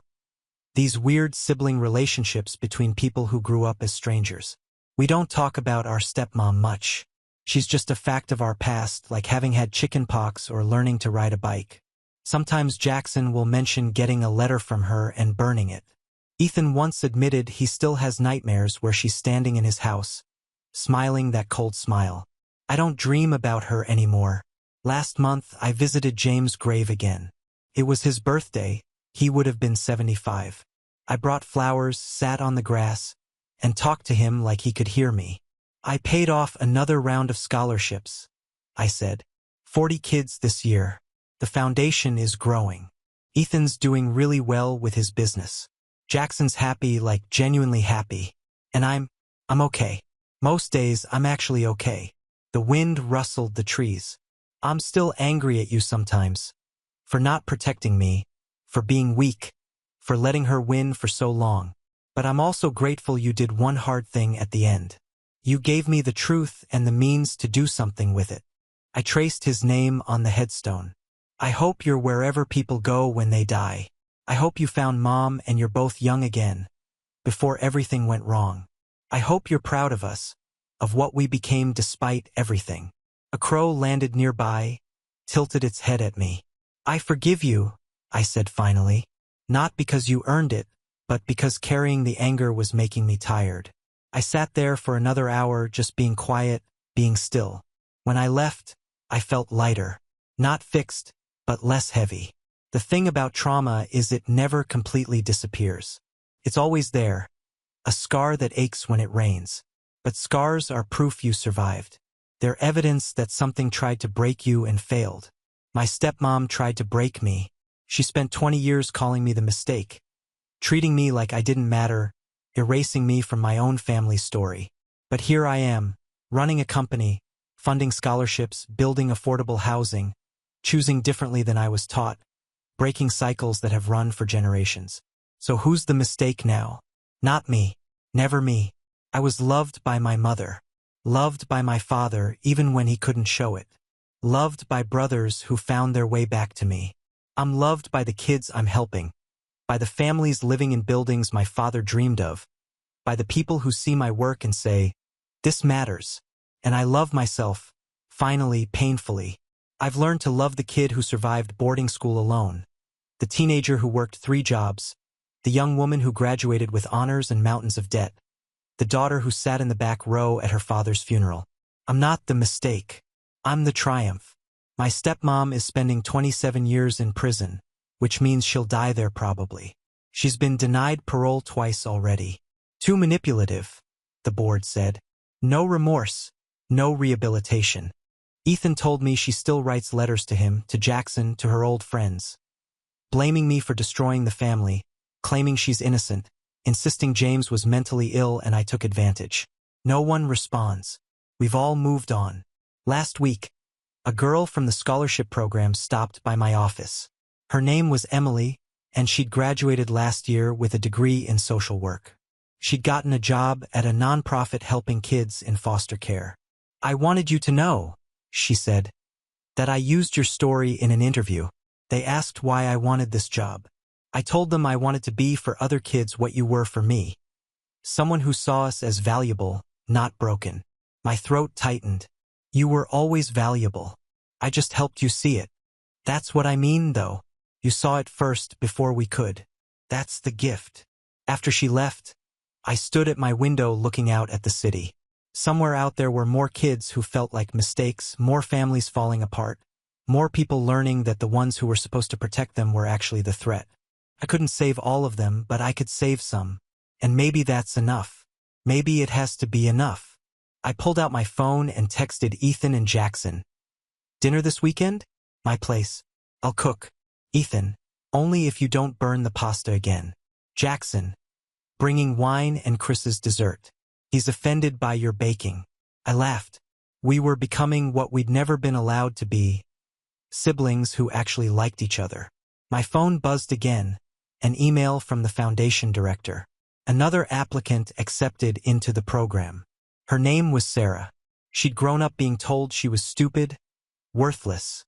These weird sibling relationships between people who grew up as strangers. We don't talk about our stepmom much. She's just a fact of our past, like having had chickenpox or learning to ride a bike. Sometimes Jackson will mention getting a letter from her and burning it. Ethan once admitted he still has nightmares where she's standing in his house, smiling that cold smile. I don't dream about her anymore. Last month, I visited James' grave again. It was his birthday. He would have been 75. I brought flowers, sat on the grass, and talked to him like he could hear me. I paid off another round of scholarships, I said. 40 kids this year. The foundation is growing. Ethan's doing really well with his business. Jackson's happy, like genuinely happy. And I'm okay. Most days, I'm actually okay. The wind rustled the trees. I'm still angry at you sometimes. For not protecting me. For being weak. For letting her win for so long. But I'm also grateful you did one hard thing at the end. You gave me the truth and the means to do something with it. I traced his name on the headstone. I hope you're wherever people go when they die. I hope you found Mom and you're both young again, before everything went wrong. I hope you're proud of us, of what we became despite everything. A crow landed nearby, tilted its head at me. I forgive you, I said finally. Not because you earned it, but because carrying the anger was making me tired. I sat there for another hour just being quiet, being still. When I left, I felt lighter. Not fixed, but less heavy. The thing about trauma is it never completely disappears. It's always there. A scar that aches when it rains. But scars are proof you survived. They're evidence that something tried to break you and failed. My stepmom tried to break me. She spent 20 years calling me the mistake, treating me like I didn't matter, erasing me from my own family story. But here I am, running a company, funding scholarships, building affordable housing, choosing differently than I was taught, breaking cycles that have run for generations. So who's the mistake now? Not me. Never me. I was loved by my mother. Loved by my father even when he couldn't show it. Loved by brothers who found their way back to me. I'm loved by the kids I'm helping. By the families living in buildings my father dreamed of. By the people who see my work and say, this matters. And I love myself, finally, painfully. I've learned to love the kid who survived boarding school alone. The teenager who worked 3 jobs. The young woman who graduated with honors and mountains of debt. The daughter who sat in the back row at her father's funeral. I'm not the mistake. I'm the triumph. My stepmom is spending 27 years in prison, which means she'll die there probably. She's been denied parole twice already. Too manipulative, the board said. No remorse, no rehabilitation. Ethan told me she still writes letters to him, to Jackson, to her old friends. Blaming me for destroying the family, claiming she's innocent, insisting James was mentally ill and I took advantage. No one responds. We've all moved on. Last week, a girl from the scholarship program stopped by my office. Her name was Emily, and she'd graduated last year with a degree in social work. She'd gotten a job at a nonprofit helping kids in foster care. I wanted you to know, she said, that I used your story in an interview. They asked why I wanted this job. I told them I wanted to be for other kids what you were for me. Someone who saw us as valuable, not broken. My throat tightened. You were always valuable. I just helped you see it. That's what I mean, though. You saw it first before we could. That's the gift. After she left, I stood at my window looking out at the city. Somewhere out there were more kids who felt like mistakes, more families falling apart, more people learning that the ones who were supposed to protect them were actually the threat. I couldn't save all of them, but I could save some. And maybe that's enough. Maybe it has to be enough. I pulled out my phone and texted Ethan and Jackson. Dinner this weekend? My place. I'll cook. Ethan, only if you don't burn the pasta again. Jackson, bringing wine and Chris's dessert. He's offended by your baking. I laughed. We were becoming what we'd never been allowed to be. Siblings who actually liked each other. My phone buzzed again. An email from the foundation director. Another applicant accepted into the program. Her name was Sarah. She'd grown up being told she was stupid, worthless,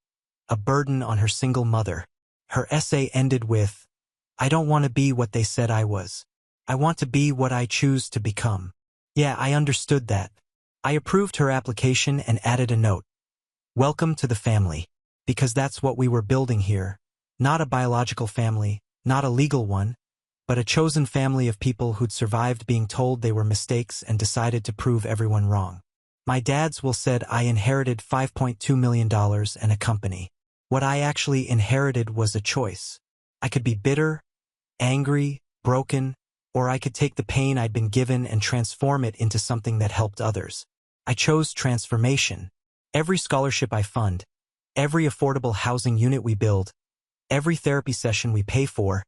a burden on her single mother. Her essay ended with, I don't want to be what they said I was. I want to be what I choose to become. Yeah, I understood that. I approved her application and added a note. Welcome to the family. Because that's what we were building here. Not a biological family, not a legal one, but a chosen family of people who'd survived being told they were mistakes and decided to prove everyone wrong. My dad's will said I inherited $5.2 million and a company. What I actually inherited was a choice. I could be bitter, angry, broken, or I could take the pain I'd been given and transform it into something that helped others. I chose transformation. Every scholarship I fund, every affordable housing unit we build, every therapy session we pay for,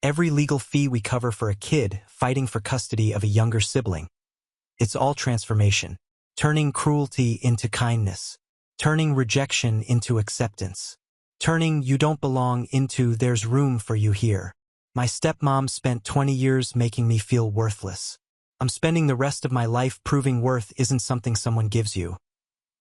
every legal fee we cover for a kid fighting for custody of a younger sibling. It's all transformation. Turning cruelty into kindness. Turning rejection into acceptance. Turning you don't belong into there's room for you here. My stepmom spent 20 years making me feel worthless. I'm spending the rest of my life proving worth isn't something someone gives you.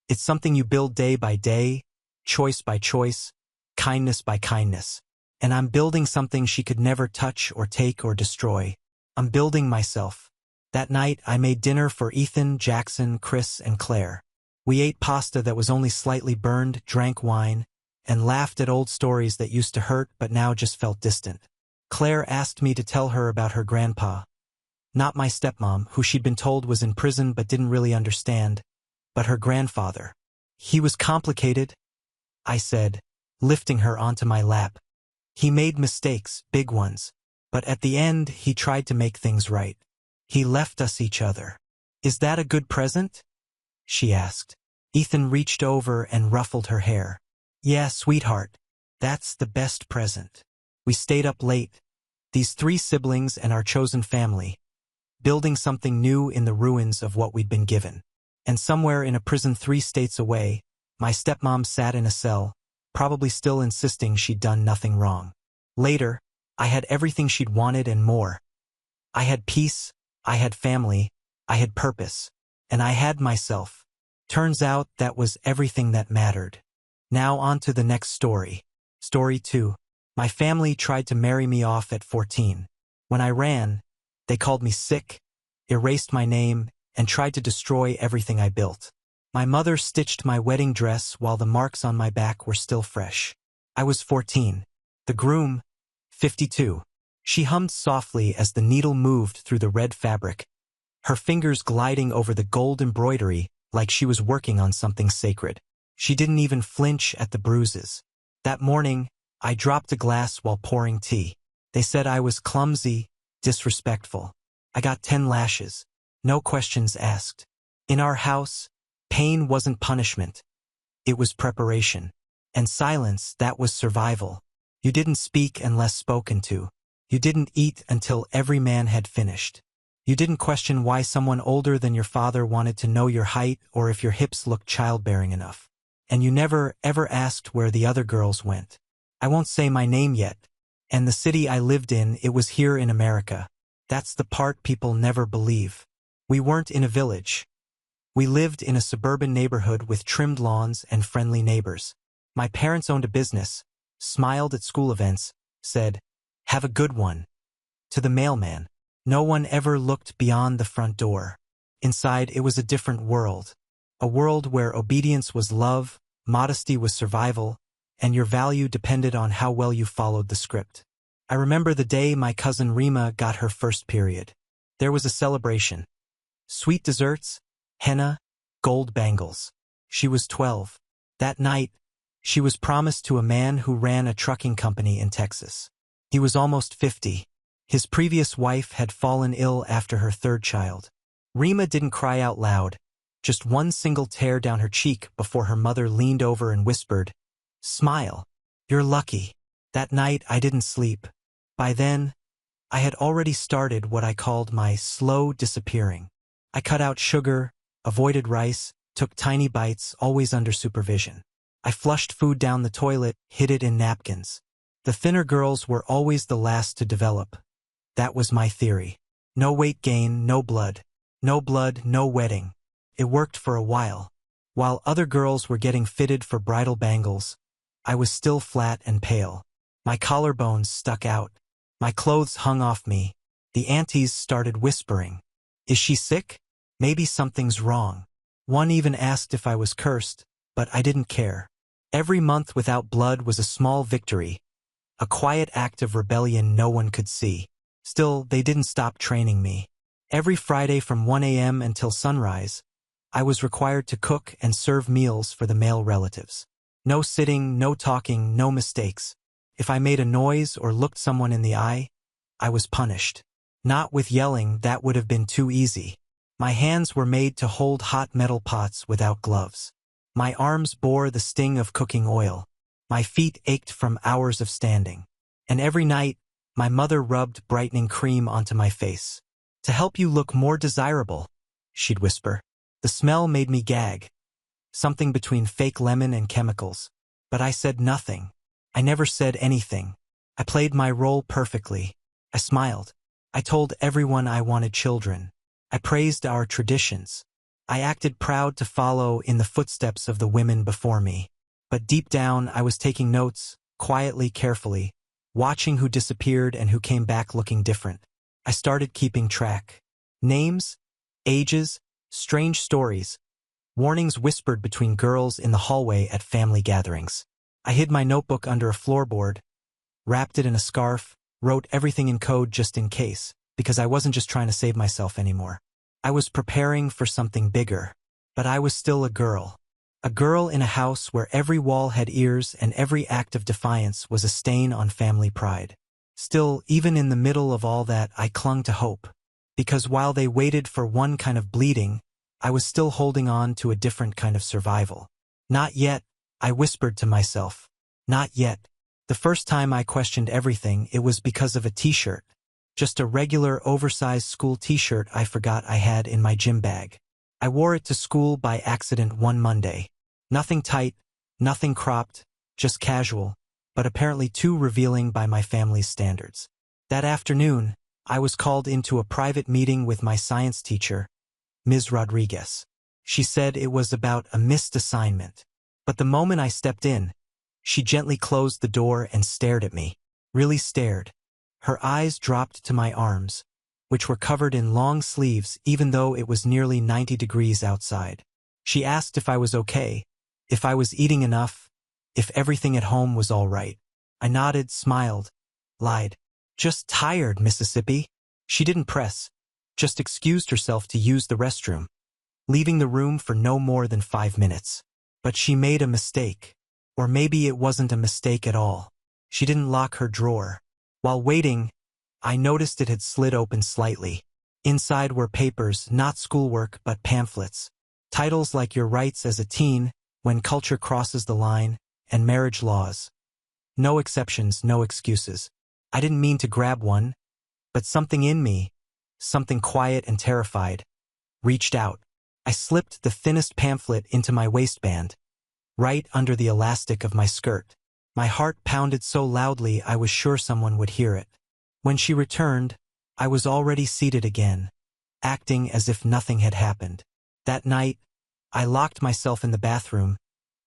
It's something you build day by day, choice by choice, kindness by kindness. And I'm building something she could never touch or take or destroy. I'm building myself. That night, I made dinner for Ethan, Jackson, Chris, and Claire. We ate pasta that was only slightly burned, drank wine, and laughed at old stories that used to hurt but now just felt distant. Claire asked me to tell her about her grandpa. Not my stepmom, who she'd been told was in prison but didn't really understand, but her grandfather. He was complicated, I said, lifting her onto my lap. He made mistakes, big ones, but at the end he tried to make things right. He left us each other. Is that a good present? She asked. Ethan reached over and ruffled her hair. Yeah, sweetheart. That's the best present. We stayed up late, these 3 siblings and our chosen family, building something new in the ruins of what we'd been given. And somewhere in a prison 3 states away, my stepmom sat in a cell, probably still insisting she'd done nothing wrong. Later, I had everything she'd wanted and more. I had peace, I had family, I had purpose, and I had myself. Turns out that was everything that mattered. Now on to the next story. Story 2. My family tried to marry me off at 14. When I ran, they called me sick, erased my name, and tried to destroy everything I built. My mother stitched my wedding dress while the marks on my back were still fresh. I was 14. The groom, 52. She hummed softly as the needle moved through the red fabric, her fingers gliding over the gold embroidery like she was working on something sacred. She didn't even flinch at the bruises. That morning, I dropped a glass while pouring tea. They said I was clumsy, disrespectful. I got 10 lashes. No questions asked. In our house, pain wasn't punishment. It was preparation. And silence, that was survival. You didn't speak unless spoken to. You didn't eat until every man had finished. You didn't question why someone older than your father wanted to know your height or if your hips looked childbearing enough. And you never, ever asked where the other girls went. I won't say my name yet. And the city I lived in, it was here in America. That's the part people never believe. We weren't in a village. We lived in a suburban neighborhood with trimmed lawns and friendly neighbors. My parents owned a business, smiled at school events, said, "Have a good one." To the mailman. No one ever looked beyond the front door. Inside, it was a different world. A world where obedience was love, modesty was survival, and your value depended on how well you followed the script. I remember the day my cousin Rima got her first period. There was a celebration. Sweet desserts, henna, gold bangles. She was 12. That night, she was promised to a man who ran a trucking company in Texas. He was almost 50. His previous wife had fallen ill after her third child. Rima didn't cry out loud, just one single tear down her cheek before her mother leaned over and whispered, "Smile. You're lucky." That night I didn't sleep. By then, I had already started what I called my slow disappearing. I cut out sugar, avoided rice, took tiny bites, always under supervision. I flushed food down the toilet, hid it in napkins. The thinner girls were always the last to develop. That was my theory. No weight gain, no blood. No blood, no wedding. It worked for a while. While other girls were getting fitted for bridal bangles, I was still flat and pale. My collarbones stuck out. My clothes hung off me. The aunties started whispering. "Is she sick? Maybe something's wrong." One even asked if I was cursed, but I didn't care. Every month without blood was a small victory, a quiet act of rebellion no one could see. Still, they didn't stop training me. Every Friday from 1 a.m. until sunrise, I was required to cook and serve meals for the male relatives. No sitting, no talking, no mistakes. If I made a noise or looked someone in the eye, I was punished. Not with yelling, that would have been too easy. My hands were made to hold hot metal pots without gloves. My arms bore the sting of cooking oil. My feet ached from hours of standing. And every night, my mother rubbed brightening cream onto my face. "To help you look more desirable," she'd whisper. The smell made me gag. Something between fake lemon and chemicals. But I said nothing. I never said anything. I played my role perfectly. I smiled. I told everyone I wanted children. I praised our traditions. I acted proud to follow in the footsteps of the women before me. But deep down, I was taking notes, quietly, carefully, watching who disappeared and who came back looking different. I started keeping track. Names, ages, strange stories, warnings whispered between girls in the hallway at family gatherings. I hid my notebook under a floorboard, wrapped it in a scarf, wrote everything in code just in case, because I wasn't just trying to save myself anymore. I was preparing for something bigger. But I was still a girl. A girl in a house where every wall had ears and every act of defiance was a stain on family pride. Still, even in the middle of all that, I clung to hope. Because while they waited for one kind of bleeding, I was still holding on to a different kind of survival. Not yet, I whispered to myself. Not yet. The first time I questioned everything, it was because of a t-shirt. Just a regular oversized school t-shirt I forgot I had in my gym bag. I wore it to school by accident one Monday. Nothing tight, nothing cropped, just casual, but apparently too revealing by my family's standards. That afternoon, I was called into a private meeting with my science teacher, Ms. Rodriguez. She said it was about a missed assignment. But the moment I stepped in, she gently closed the door and stared at me. Really stared. Her eyes dropped to my arms, which were covered in long sleeves even though it was nearly 90 degrees outside. She asked if I was okay, if I was eating enough, if everything at home was all right. I nodded, smiled, lied. "Just tired, Mississippi." She didn't press, just excused herself to use the restroom, leaving the room for no more than 5 minutes. But she made a mistake. Or maybe it wasn't a mistake at all. She didn't lock her drawer. While waiting, I noticed it had slid open slightly. Inside were papers, not schoolwork, but pamphlets. Titles like Your Rights as a Teen, When Culture Crosses the Line, and Marriage Laws. No exceptions, no excuses. I didn't mean to grab one, but something in me, something quiet and terrified, reached out. I slipped the thinnest pamphlet into my waistband, right under the elastic of my skirt. My heart pounded so loudly I was sure someone would hear it. When she returned, I was already seated again, acting as if nothing had happened. That night, I locked myself in the bathroom,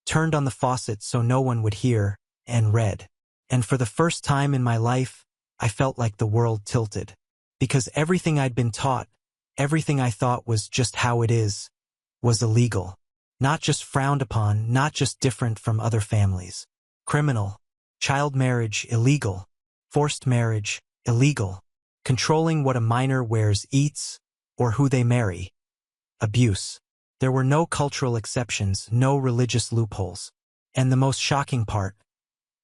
turned on the faucet so no one would hear, and read. And for the first time in my life, I felt like the world tilted. Because everything I'd been taught, everything I thought was just how it is, was illegal. Not just frowned upon, not just different from other families. Criminal. Child marriage, illegal. Forced marriage, illegal. Controlling what a minor wears, eats, or who they marry. Abuse. There were no cultural exceptions, no religious loopholes. And the most shocking part,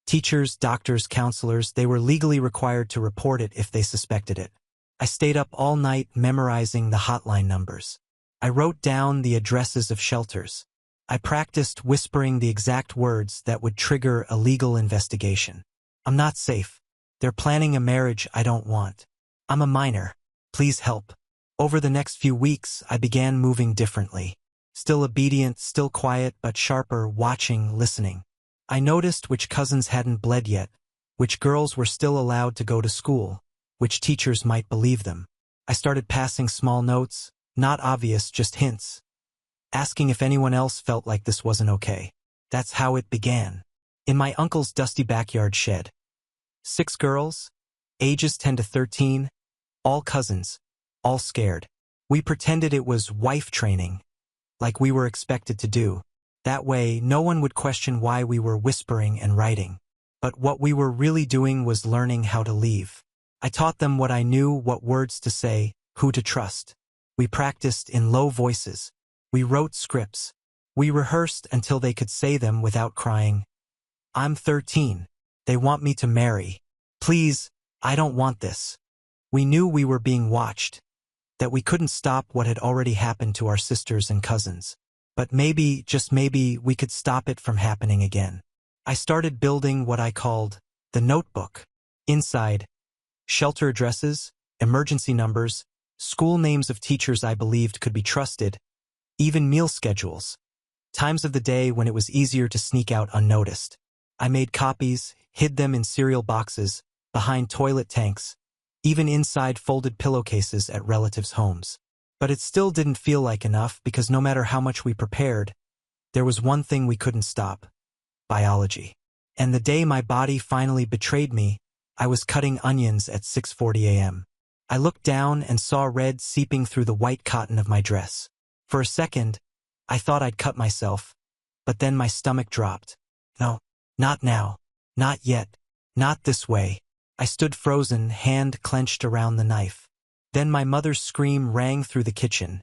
teachers, doctors, counselors, they were legally required to report it if they suspected it. I stayed up all night memorizing the hotline numbers. I wrote down the addresses of shelters. I practiced whispering the exact words that would trigger a legal investigation. I'm not safe. They're planning a marriage I don't want. I'm a minor. Please help. Over the next few weeks, I began moving differently. Still obedient, still quiet, but sharper, watching, listening. I noticed which cousins hadn't bled yet, which girls were still allowed to go to school, which teachers might believe them. I started passing small notes, not obvious, just hints, asking if anyone else felt like this wasn't okay. That's how it began. In my uncle's dusty backyard shed. 6 girls, ages 10 to 13, all cousins, all scared. We pretended it was wife training, like we were expected to do. That way, no one would question why we were whispering and writing. But what we were really doing was learning how to leave. I taught them what I knew, what words to say, who to trust. We practiced in low voices. We wrote scripts. We rehearsed until they could say them without crying. I'm 13. They want me to marry. Please, I don't want this. We knew we were being watched, that we couldn't stop what had already happened to our sisters and cousins. But maybe, just maybe, we could stop it from happening again. I started building what I called the notebook. Inside, shelter addresses, emergency numbers, school names of teachers I believed could be trusted, even meal schedules, times of the day when it was easier to sneak out unnoticed. I made copies, hid them in cereal boxes, behind toilet tanks, even inside folded pillowcases at relatives' homes. But it still didn't feel like enough because no matter how much we prepared, there was one thing we couldn't stop: biology. And the day my body finally betrayed me, I was cutting onions at 6:40 a.m. I looked down and saw red seeping through the white cotton of my dress. For a second, I thought I'd cut myself, but then my stomach dropped. No, not now. Not yet. Not this way. I stood frozen, hand clenched around the knife. Then my mother's scream rang through the kitchen.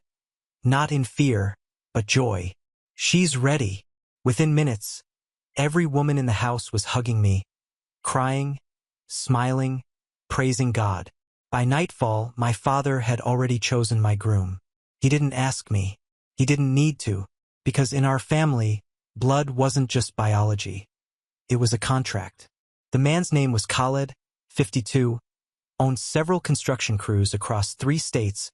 Not in fear, but joy. She's ready. Within minutes, every woman in the house was hugging me, crying, smiling, praising God. By nightfall, my father had already chosen my groom. He didn't ask me. He didn't need to, because in our family, blood wasn't just biology. It was a contract. The man's name was Khaled, 52, owned several construction crews across 3 states,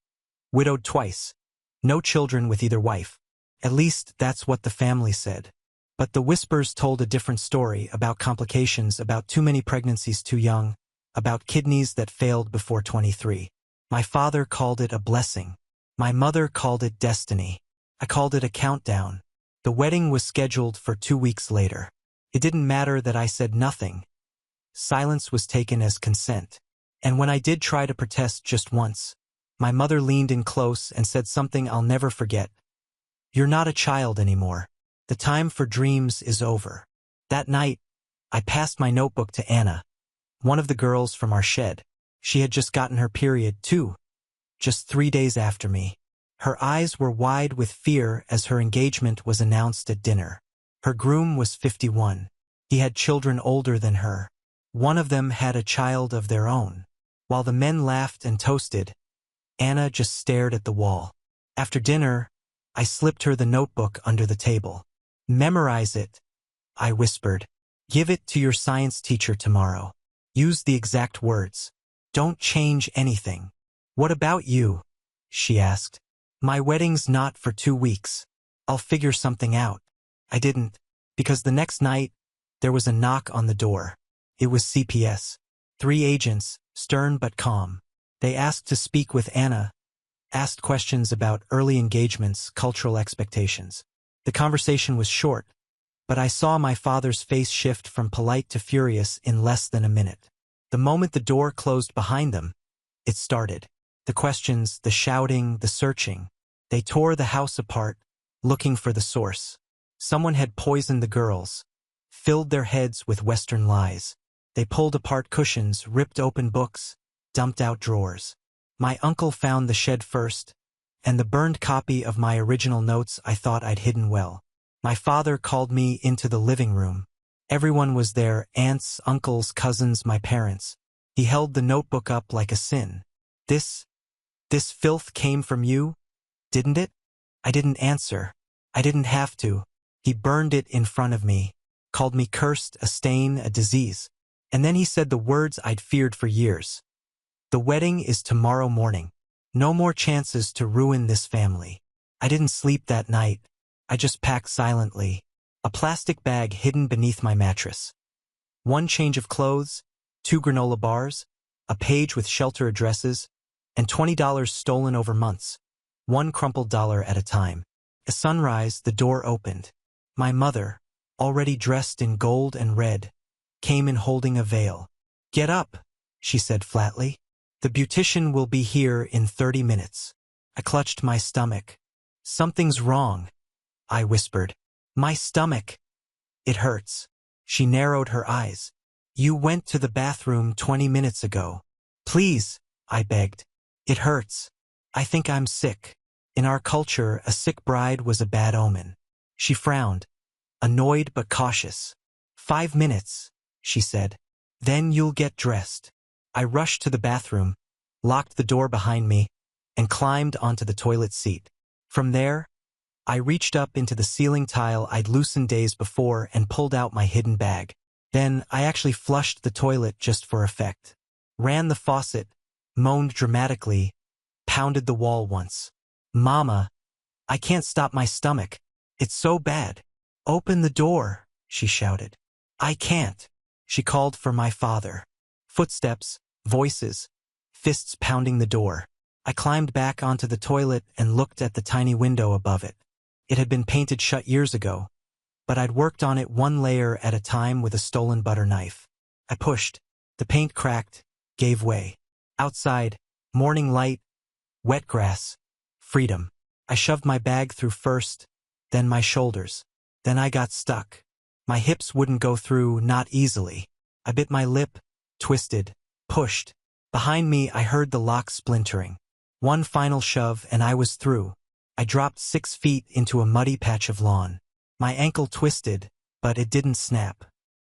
widowed twice, no children with either wife. At least that's what the family said. But the whispers told a different story about complications, about too many pregnancies too young, about kidneys that failed before 23. My father called it a blessing. My mother called it destiny. I called it a countdown. The wedding was scheduled for 2 weeks later. It didn't matter that I said nothing. Silence was taken as consent. And when I did try to protest just once, my mother leaned in close and said something I'll never forget. You're not a child anymore. The time for dreams is over. That night, I passed my notebook to Anna, one of the girls from our shed. She had just gotten her period, too, just 3 days after me. Her eyes were wide with fear as her engagement was announced at dinner. Her groom was 51. He had children older than her. One of them had a child of their own. While the men laughed and toasted, Anna just stared at the wall. After dinner, I slipped her the notebook under the table. Memorize it, I whispered. Give it to your science teacher tomorrow. Use the exact words. Don't change anything. What about you? She asked. My wedding's not for 2 weeks. I'll figure something out. I didn't, because the next night, there was a knock on the door. It was CPS. 3 agents, stern but calm. They asked to speak with Anna, asked questions about early engagements, cultural expectations. The conversation was short, but I saw my father's face shift from polite to furious in less than a minute. The moment the door closed behind them, it started. The questions, the shouting, the searching. They tore the house apart, looking for the source. Someone had poisoned the girls, filled their heads with Western lies. They pulled apart cushions, ripped open books, dumped out drawers. My uncle found the shed first, and the burned copy of my original notes I thought I'd hidden well. My father called me into the living room. Everyone was there, aunts, uncles, cousins, my parents. He held the notebook up like a sin. This filth came from you, didn't it? I didn't answer. I didn't have to. He burned it in front of me, called me cursed, a stain, a disease. And then he said the words I'd feared for years. The wedding is tomorrow morning. No more chances to ruin this family. I didn't sleep that night. I just packed silently, a plastic bag hidden beneath my mattress. One change of clothes, 2 granola bars, a page with shelter addresses, and $20 stolen over months, one crumpled dollar at a time. At sunrise, the door opened. My mother, already dressed in gold and red, came in holding a veil. "Get up," she said flatly. "The beautician will be here in 30 minutes. I clutched my stomach. "Something's wrong," I whispered. "My stomach. It hurts." She narrowed her eyes. "You went to the bathroom 20 minutes ago." "Please," I begged. "It hurts. I think I'm sick." In our culture, a sick bride was a bad omen. She frowned, annoyed but cautious. "5 minutes," she said. "Then you'll get dressed." I rushed to the bathroom, locked the door behind me, and climbed onto the toilet seat. From there, I reached up into the ceiling tile I'd loosened days before and pulled out my hidden bag. Then I actually flushed the toilet just for effect. Ran the faucet, moaned dramatically, pounded the wall once. "Mama, I can't stop my stomach. It's so bad." "Open the door," she shouted. "I can't." She called for my father. Footsteps, voices, fists pounding the door. I climbed back onto the toilet and looked at the tiny window above it. It had been painted shut years ago, but I'd worked on it one layer at a time with a stolen butter knife. I pushed. The paint cracked, gave way. Outside, morning light, wet grass, freedom. I shoved my bag through first, then my shoulders. Then I got stuck. My hips wouldn't go through, not easily. I bit my lip, twisted, pushed. Behind me, I heard the lock splintering. One final shove, and I was through. I dropped 6 feet into a muddy patch of lawn. My ankle twisted, but it didn't snap.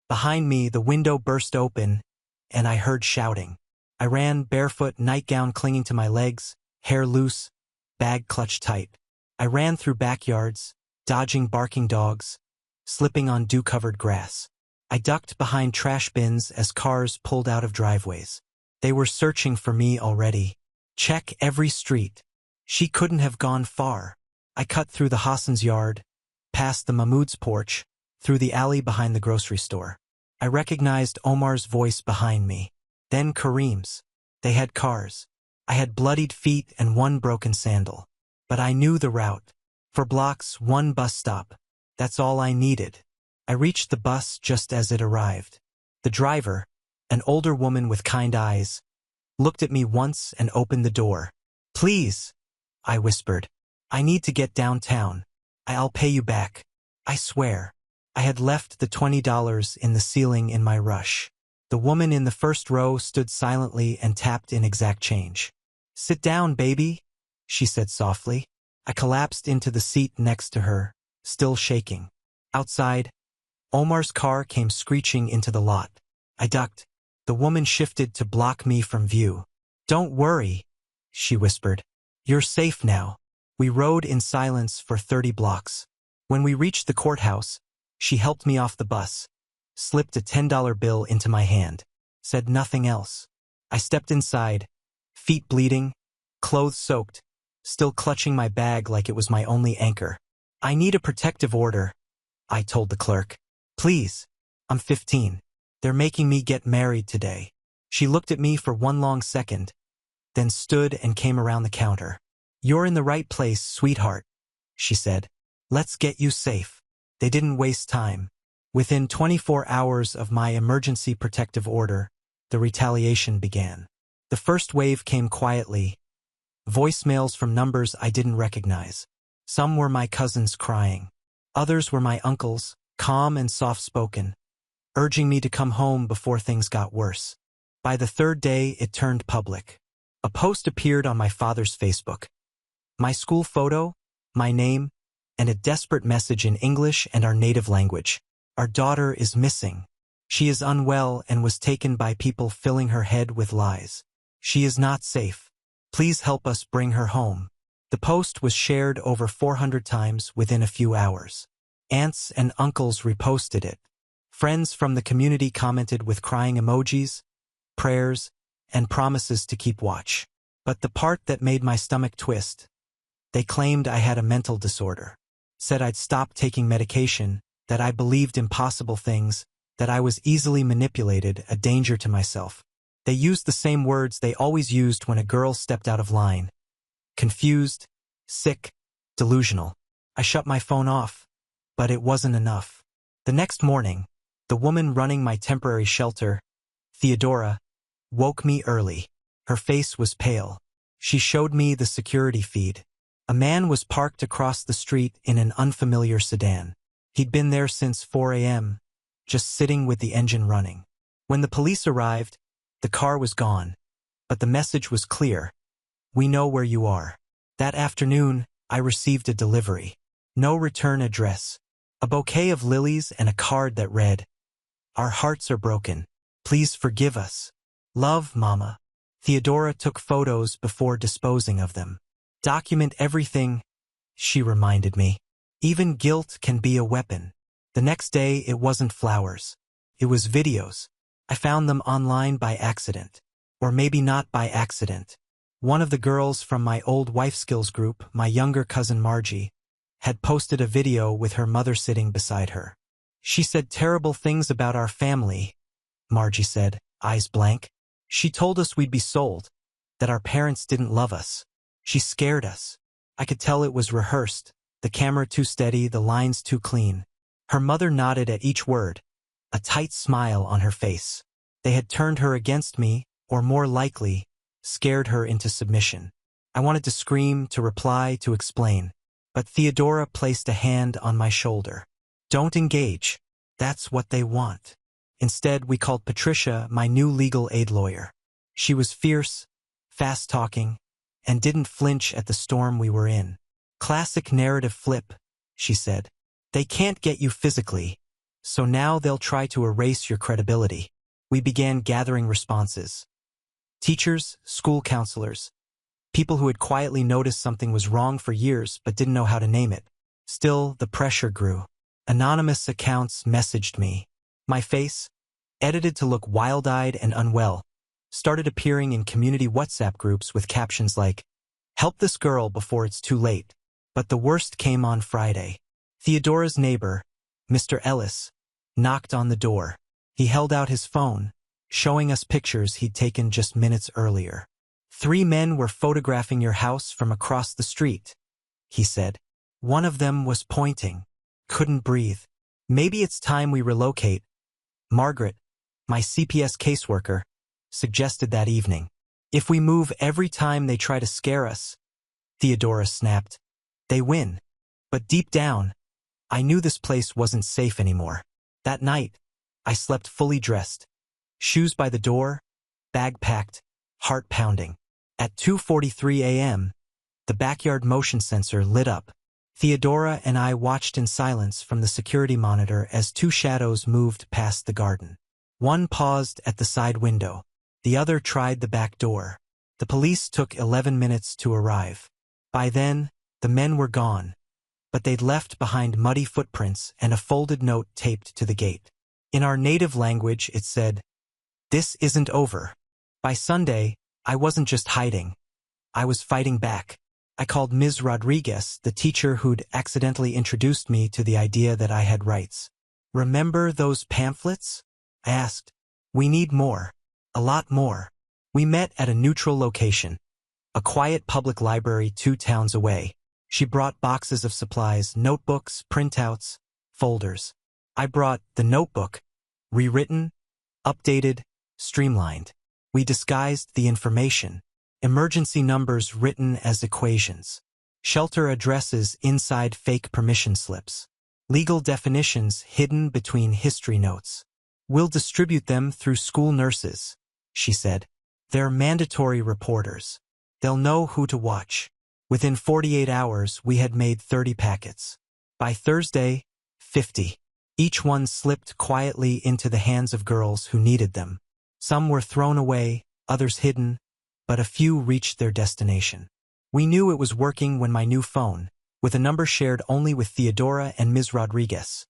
Behind me, the window burst open, and I heard shouting. I ran barefoot, nightgown clinging to my legs, hair loose, bag clutched tight. I ran through backyards, dodging barking dogs, slipping on dew-covered grass. I ducked behind trash bins as cars pulled out of driveways. They were searching for me already. Check every street. She couldn't have gone far. I cut through the Hassan's yard, past the Mahmoud's porch, through the alley behind the grocery store. I recognized Omar's voice behind me. Then Kareem's. They had cars. I had bloodied feet and one broken sandal. But I knew the route. For blocks, one bus stop. That's all I needed. I reached the bus just as it arrived. The driver, an older woman with kind eyes, looked at me once and opened the door. "Please," I whispered. "I need to get downtown. I'll pay you back. I swear." I had left the $20 in the ceiling in my rush. The woman in the first row stood silently and tapped in exact change. "Sit down, baby," she said softly. I collapsed into the seat next to her, still shaking. Outside, Omar's car came screeching into the lot. I ducked. The woman shifted to block me from view. "Don't worry," she whispered. "You're safe now." We rode in silence for 30 blocks. When we reached the courthouse, she helped me off the bus, slipped a $10 bill into my hand, said nothing else. I stepped inside, feet bleeding, clothes soaked, still clutching my bag like it was my only anchor. "I need a protective order," I told the clerk. "Please, I'm 15. They're making me get married today." She looked at me for one long second, then stood and came around the counter. "You're in the right place, sweetheart," she said. "Let's get you safe." They didn't waste time. Within 24 hours of my emergency protective order, the retaliation began. The first wave came quietly, voicemails from numbers I didn't recognize. Some were my cousins crying. Others were my uncles, calm and soft-spoken, urging me to come home before things got worse. By the third day, it turned public. A post appeared on my father's Facebook. My school photo, my name, and a desperate message in English and our native language. Our daughter is missing. She is unwell and was taken by people filling her head with lies. She is not safe. Please help us bring her home. The post was shared over 400 times within a few hours. Aunts and uncles reposted it. Friends from the community commented with crying emojis, prayers, and promises to keep watch. But the part that made my stomach twist, they claimed I had a mental disorder, said I'd stopped taking medication, that I believed impossible things, that I was easily manipulated, a danger to myself. They used the same words they always used when a girl stepped out of line. Confused, sick, delusional. I shut my phone off, but it wasn't enough. The next morning, the woman running my temporary shelter, Theodora, woke me early. Her face was pale. She showed me the security feed. A man was parked across the street in an unfamiliar sedan. He'd been there since 4 a.m., just sitting with the engine running. When the police arrived, the car was gone, but the message was clear. We know where you are. That afternoon, I received a delivery. No return address. A bouquet of lilies and a card that read, "Our hearts are broken. Please forgive us. Love, Mama." Theodora took photos before disposing of them. Document everything, she reminded me. Even guilt can be a weapon. The next day, it wasn't flowers. It was videos. I found them online by accident. Or maybe not by accident. One of the girls from my old wife skills group, my younger cousin Margie, had posted a video with her mother sitting beside her. She said terrible things about our family, Margie said, eyes blank. She told us we'd be sold, that our parents didn't love us. She scared us. I could tell it was rehearsed, the camera too steady, the lines too clean. Her mother nodded at each word, a tight smile on her face. They had turned her against me, or more likely, scared her into submission. I wanted to scream, to reply, to explain. But Theodora placed a hand on my shoulder. Don't engage. That's what they want. Instead, we called Patricia my new legal aid lawyer. She was fierce, fast-talking, and didn't flinch at the storm we were in. Classic narrative flip, she said. They can't get you physically, so now they'll try to erase your credibility. We began gathering responses. Teachers, school counselors, people who had quietly noticed something was wrong for years but didn't know how to name it. Still, the pressure grew. Anonymous accounts messaged me. My face, edited to look wild-eyed and unwell, started appearing in community WhatsApp groups with captions like, "Help this girl before it's too late." But the worst came on Friday. Theodora's neighbor, Mr. Ellis, knocked on the door. He held out his phone, showing us pictures he'd taken just minutes earlier. "3 men were photographing your house from across the street," he said. "One of them was pointing. Couldn't breathe. Maybe it's time we relocate." Margaret, my CPS caseworker, suggested that evening. "If we move every time they try to scare us," Theodora snapped, "they win." But deep down, I knew this place wasn't safe anymore. That night, I slept fully dressed. Shoes by the door, bag packed, heart pounding. At 2:43 a.m., the backyard motion sensor lit up. Theodora and I watched in silence from the security monitor as 2 shadows moved past the garden. One paused at the side window. The other tried the back door. The police took 11 minutes to arrive. By then, the men were gone, but they'd left behind muddy footprints and a folded note taped to the gate. In our native language, it said, "This isn't over." By Sunday, I wasn't just hiding. I was fighting back. I called Ms. Rodriguez, the teacher who'd accidentally introduced me to the idea that I had rights. "Remember those pamphlets?" I asked. "We need more. A lot more." We met at a neutral location, a quiet public library 2 towns away. She brought boxes of supplies, notebooks, printouts, folders. I brought the notebook, rewritten, updated, streamlined. We disguised the information. Emergency numbers written as equations. Shelter addresses inside fake permission slips. Legal definitions hidden between history notes. We'll distribute them through school nurses, she said. They're mandatory reporters. They'll know who to watch. Within 48 hours, we had made 30 packets. By Thursday, 50. Each one slipped quietly into the hands of girls who needed them. Some were thrown away, others hidden, but a few reached their destination. We knew it was working when my new phone, with a number shared only with Theodora and Ms. Rodriguez,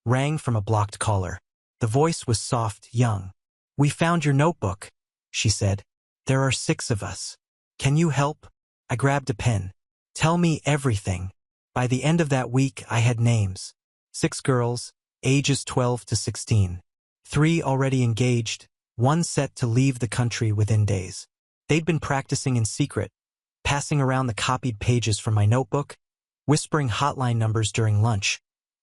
rang from a blocked caller. The voice was soft, young. "We found your notebook," she said. "There are 6 of us. Can you help?" I grabbed a pen. "Tell me everything." By the end of that week, I had names. 6 girls, ages 12 to 16. 3 already engaged, 1 set to leave the country within days. They'd been practicing in secret, passing around the copied pages from my notebook, whispering hotline numbers during lunch,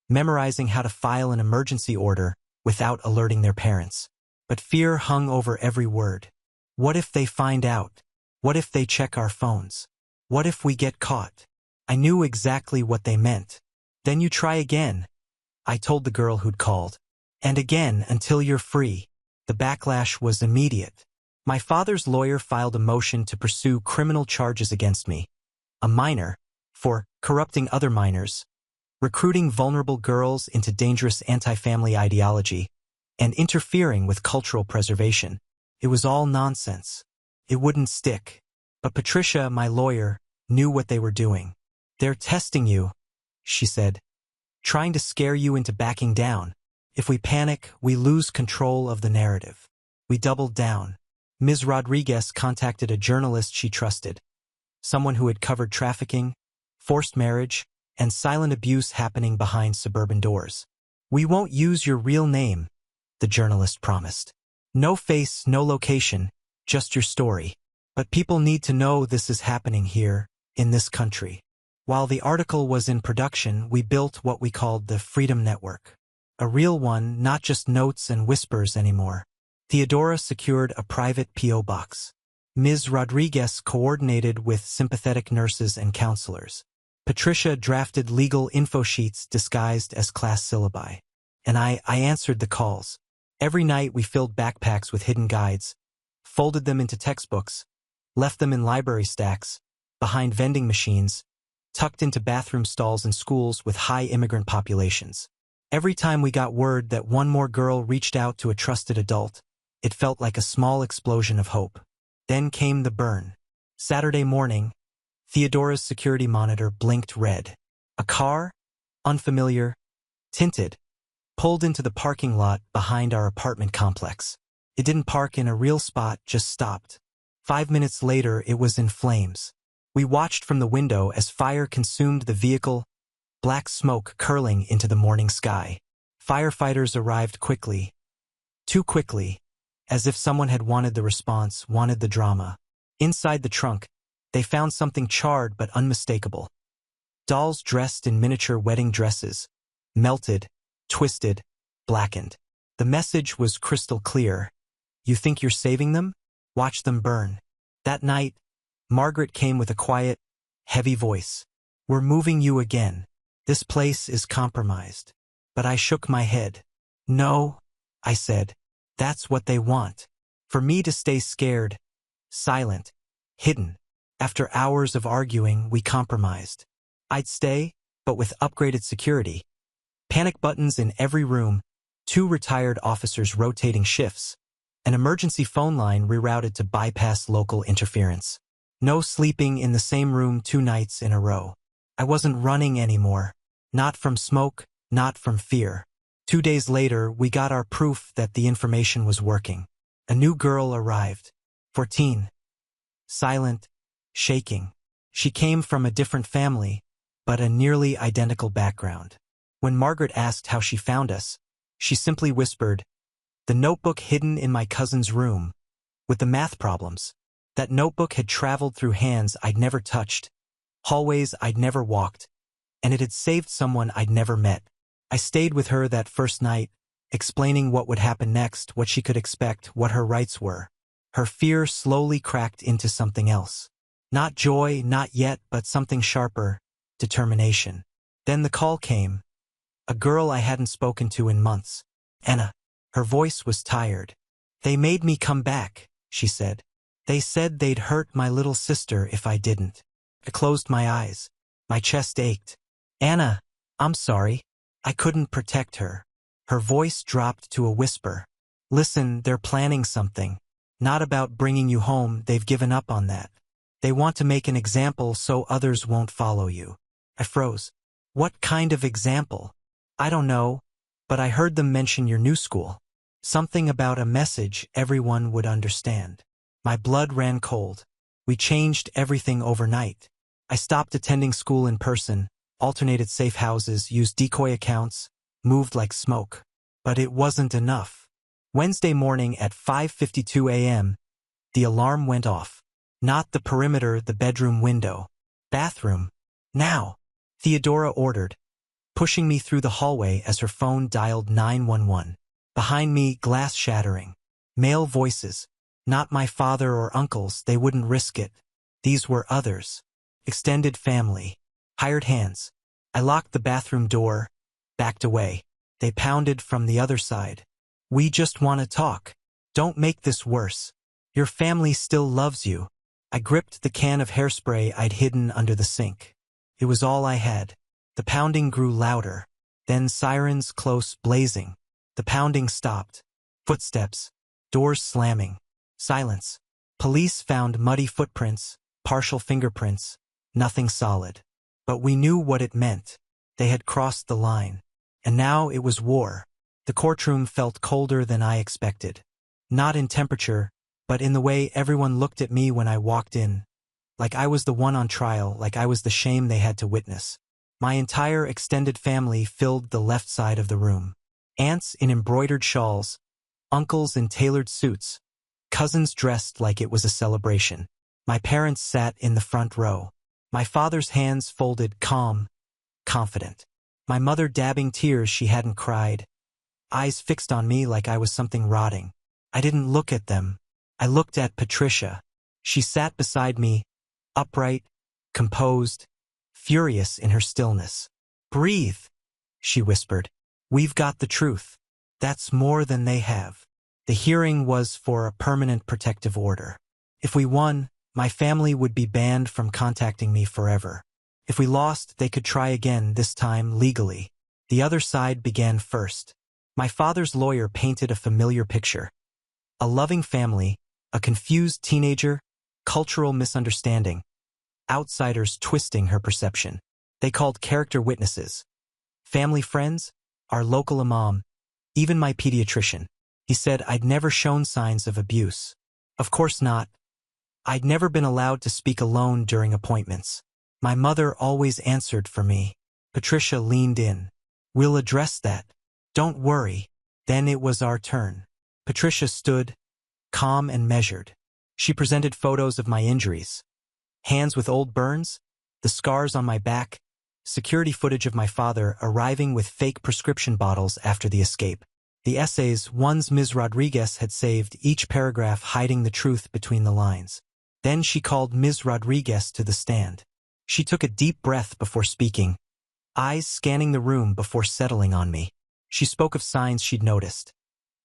memorizing how to file an emergency order without alerting their parents. But fear hung over every word. What if they find out? What if they check our phones? What if we get caught? I knew exactly what they meant. "Then you try again," I told the girl who'd called. "And again until you're free." The backlash was immediate. My father's lawyer filed a motion to pursue criminal charges against me, a minor, for corrupting other minors, recruiting vulnerable girls into dangerous anti-family ideology, and interfering with cultural preservation. It was all nonsense. It wouldn't stick. But Patricia, my lawyer, knew what they were doing. "They're testing you," she said, "trying to scare you into backing down. If we panic, we lose control of the narrative." We doubled down. Ms. Rodriguez contacted a journalist she trusted, someone who had covered trafficking, forced marriage, and silent abuse happening behind suburban doors. "We won't use your real name," the journalist promised. "No face, no location, just your story. But people need to know this is happening here, in this country." While the article was in production, we built what we called the Freedom Network. A real one, not just notes and whispers anymore. Theodora secured a private P.O. box. Ms. Rodriguez coordinated with sympathetic nurses and counselors. Patricia drafted legal info sheets disguised as class syllabi. And I answered the calls. Every night we filled backpacks with hidden guides, folded them into textbooks, left them in library stacks, behind vending machines, tucked into bathroom stalls in schools with high immigrant populations. Every time we got word that one more girl reached out to a trusted adult, it felt like a small explosion of hope. Then came the burn. Saturday morning, Theodora's security monitor blinked red. A car, unfamiliar, tinted, pulled into the parking lot behind our apartment complex. It didn't park in a real spot, just stopped. 5 minutes later, it was in flames. We watched from the window as fire consumed the vehicle, black smoke curling into the morning sky. Firefighters arrived quickly. Too quickly, as if someone had wanted the response, wanted the drama. Inside the trunk, they found something charred but unmistakable. Dolls dressed in miniature wedding dresses, melted, twisted, blackened. The message was crystal clear. You think you're saving them? Watch them burn. That night, Margaret came with a quiet, heavy voice. We're moving you again. This place is compromised. But I shook my head. No, I said. That's what they want. For me to stay scared, silent, hidden. After hours of arguing, we compromised. I'd stay, but with upgraded security. Panic buttons in every room, 2 retired officers rotating shifts, an emergency phone line rerouted to bypass local interference. No sleeping in the same room 2 nights in a row. I wasn't running anymore. Not from smoke, not from fear. 2 days later, we got our proof that the information was working. A new girl arrived. 14. Silent, shaking. She came from a different family, but a nearly identical background. When Margaret asked how she found us, she simply whispered, "The notebook hidden in my cousin's room, with the math problems." That notebook had traveled through hands I'd never touched, hallways I'd never walked, and it had saved someone I'd never met. I stayed with her that first night, explaining what would happen next, what she could expect, what her rights were. Her fear slowly cracked into something else. Not joy, not yet, but something sharper, determination. Then the call came. A girl I hadn't spoken to in months. Anna. Her voice was tired. They made me come back, she said. They said they'd hurt my little sister if I didn't. I closed my eyes. My chest ached. Anna, I'm sorry. I couldn't protect her. Her voice dropped to a whisper. Listen, they're planning something. Not about bringing you home, they've given up on that. They want to make an example so others won't follow you. I froze. What kind of example? I don't know, but I heard them mention your new school. Something about a message everyone would understand. My blood ran cold. We changed everything overnight. I stopped attending school in person, alternated safe houses, used decoy accounts, moved like smoke. But it wasn't enough. Wednesday morning at 5:52 a.m., the alarm went off. Not the perimeter, the bedroom window. Bathroom. Now, Theodora ordered, pushing me through the hallway as her phone dialed 911. Behind me, glass shattering. Male voices. Not my father or uncles, they wouldn't risk it. These were others. Extended family. Hired hands. I locked the bathroom door, backed away. They pounded from the other side. We just want to talk. Don't make this worse. Your family still loves you. I gripped the can of hairspray I'd hidden under the sink. It was all I had. The pounding grew louder. Then sirens close, blazing. The pounding stopped. Footsteps. Doors slamming. Silence. Police found muddy footprints, partial fingerprints, nothing solid. But we knew what it meant. They had crossed the line. And now it was war. The courtroom felt colder than I expected. Not in temperature, but in the way everyone looked at me when I walked in. Like I was the one on trial, like I was the shame they had to witness. My entire extended family filled the left side of the room. Aunts in embroidered shawls, uncles in tailored suits, cousins dressed like it was a celebration. My parents sat in the front row. My father's hands folded, calm, confident. My mother dabbing tears she hadn't cried. Eyes fixed on me like I was something rotting. I didn't look at them. I looked at Patricia. She sat beside me, upright, composed, furious in her stillness. Breathe, she whispered. We've got the truth. That's more than they have. The hearing was for a permanent protective order. If we won, my family would be banned from contacting me forever. If we lost, they could try again, this time legally. The other side began first. My father's lawyer painted a familiar picture. A loving family, a confused teenager, cultural misunderstanding. Outsiders twisting her perception. They called character witnesses. Family friends, our local imam, even my pediatrician. He said I'd never shown signs of abuse. Of course not. I'd never been allowed to speak alone during appointments. My mother always answered for me. Patricia leaned in. We'll address that. Don't worry. Then it was our turn. Patricia stood, calm and measured. She presented photos of my injuries. Hands with old burns, the scars on my back, security footage of my father arriving with fake prescription bottles after the escape. The essays, ones Ms. Rodriguez had saved, each paragraph hiding the truth between the lines. Then she called Ms. Rodriguez to the stand. She took a deep breath before speaking, eyes scanning the room before settling on me. She spoke of signs she'd noticed.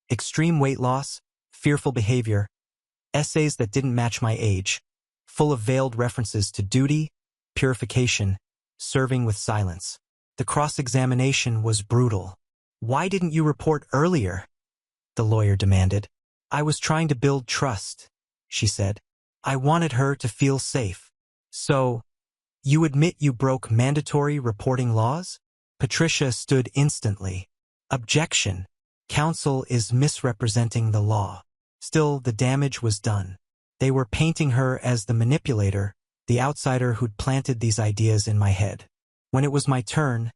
Extreme weight loss, fearful behavior, essays that didn't match my age, full of veiled references to duty, purification, serving with silence. The cross-examination was brutal. Why didn't you report earlier? The lawyer demanded. I was trying to build trust, she said. I wanted her to feel safe. So, you admit you broke mandatory reporting laws? Patricia stood instantly. Objection. Counsel is misrepresenting the law. Still, the damage was done. They were painting her as the manipulator, the outsider who'd planted these ideas in my head. When it was my turn,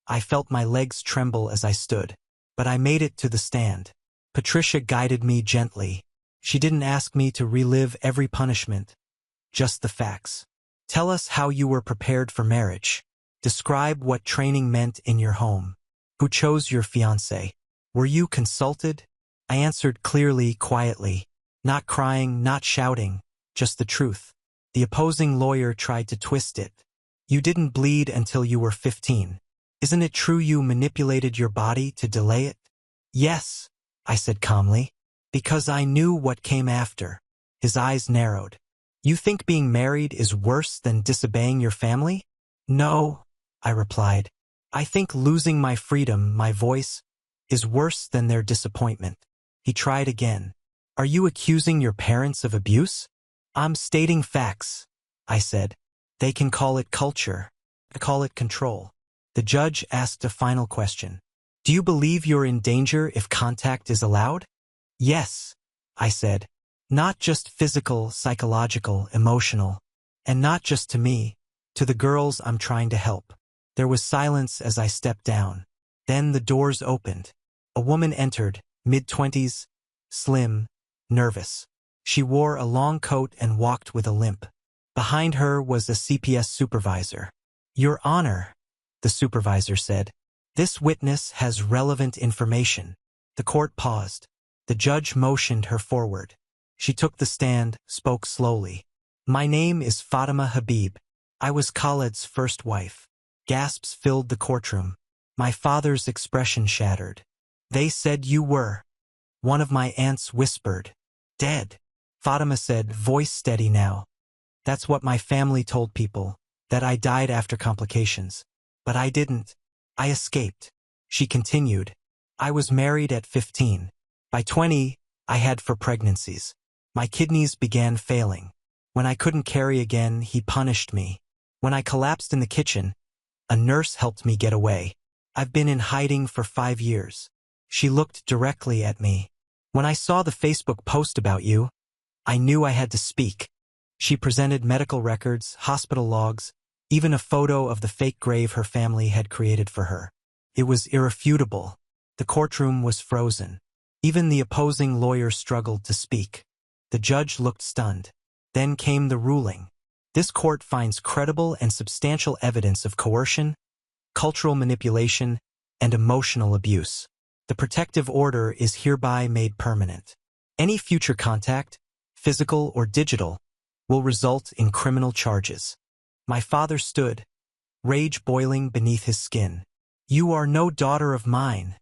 I felt my legs tremble as I stood. But I made it to the stand. Patricia guided me gently. She didn't ask me to relive every punishment, just the facts. Tell us how you were prepared for marriage. Describe what training meant in your home. Who chose your fiancé? Were you consulted? I answered clearly, quietly. Not crying, not shouting, just the truth. The opposing lawyer tried to twist it. You didn't bleed until you were 15. Isn't it true you manipulated your body to delay it? Yes, I said calmly. Because I knew what came after. His eyes narrowed. You think being married is worse than disobeying your family? No, I replied. I think losing my freedom, my voice, is worse than their disappointment. He tried again. Are you accusing your parents of abuse? I'm stating facts, I said. They can call it culture. I call it control. The judge asked a final question. Do you believe you're in danger if contact is allowed? Yes, I said. Not just physical, psychological, emotional. And not just to me, to the girls I'm trying to help. There was silence as I stepped down. Then the doors opened. A woman entered, mid-20s, slim, nervous. She wore a long coat and walked with a limp. Behind her was a CPS supervisor. Your Honor, the supervisor said, this witness has relevant information. The court paused. The judge motioned her forward. She took the stand, spoke slowly. My name is Fatima Habib. I was Khaled's first wife. Gasps filled the courtroom. My father's expression shattered. They said you were. One of my aunts whispered. Dead. Fatima said, voice steady now. That's what my family told people, that I died after complications. But I didn't. I escaped. She continued. I was married at 15. By 20, I had 4 pregnancies. My kidneys began failing. When I couldn't carry again, he punished me. When I collapsed in the kitchen, a nurse helped me get away. I've been in hiding for 5 years. She looked directly at me. When I saw the Facebook post about you, I knew I had to speak. She presented medical records, hospital logs, even a photo of the fake grave her family had created for her. It was irrefutable. The courtroom was frozen. Even the opposing lawyer struggled to speak. The judge looked stunned. Then came the ruling. This court finds credible and substantial evidence of coercion, cultural manipulation, and emotional abuse. The protective order is hereby made permanent. Any future contact, physical or digital, will result in criminal charges. My father stood, rage boiling beneath his skin. You are no daughter of mine,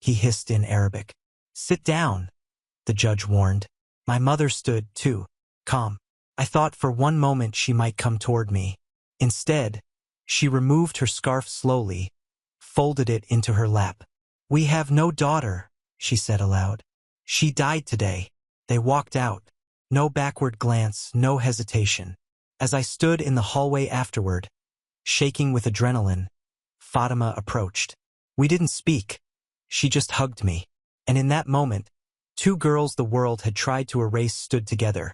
he hissed in Arabic. Sit down, the judge warned. My mother stood, too, calm. I thought for one moment she might come toward me. Instead, she removed her scarf slowly, folded it into her lap. We have no daughter, she said aloud. She died today. They walked out. No backward glance, no hesitation. As I stood in the hallway afterward, shaking with adrenaline, Fatima approached. We didn't speak. She just hugged me. And in that moment, 2 girls the world had tried to erase stood together.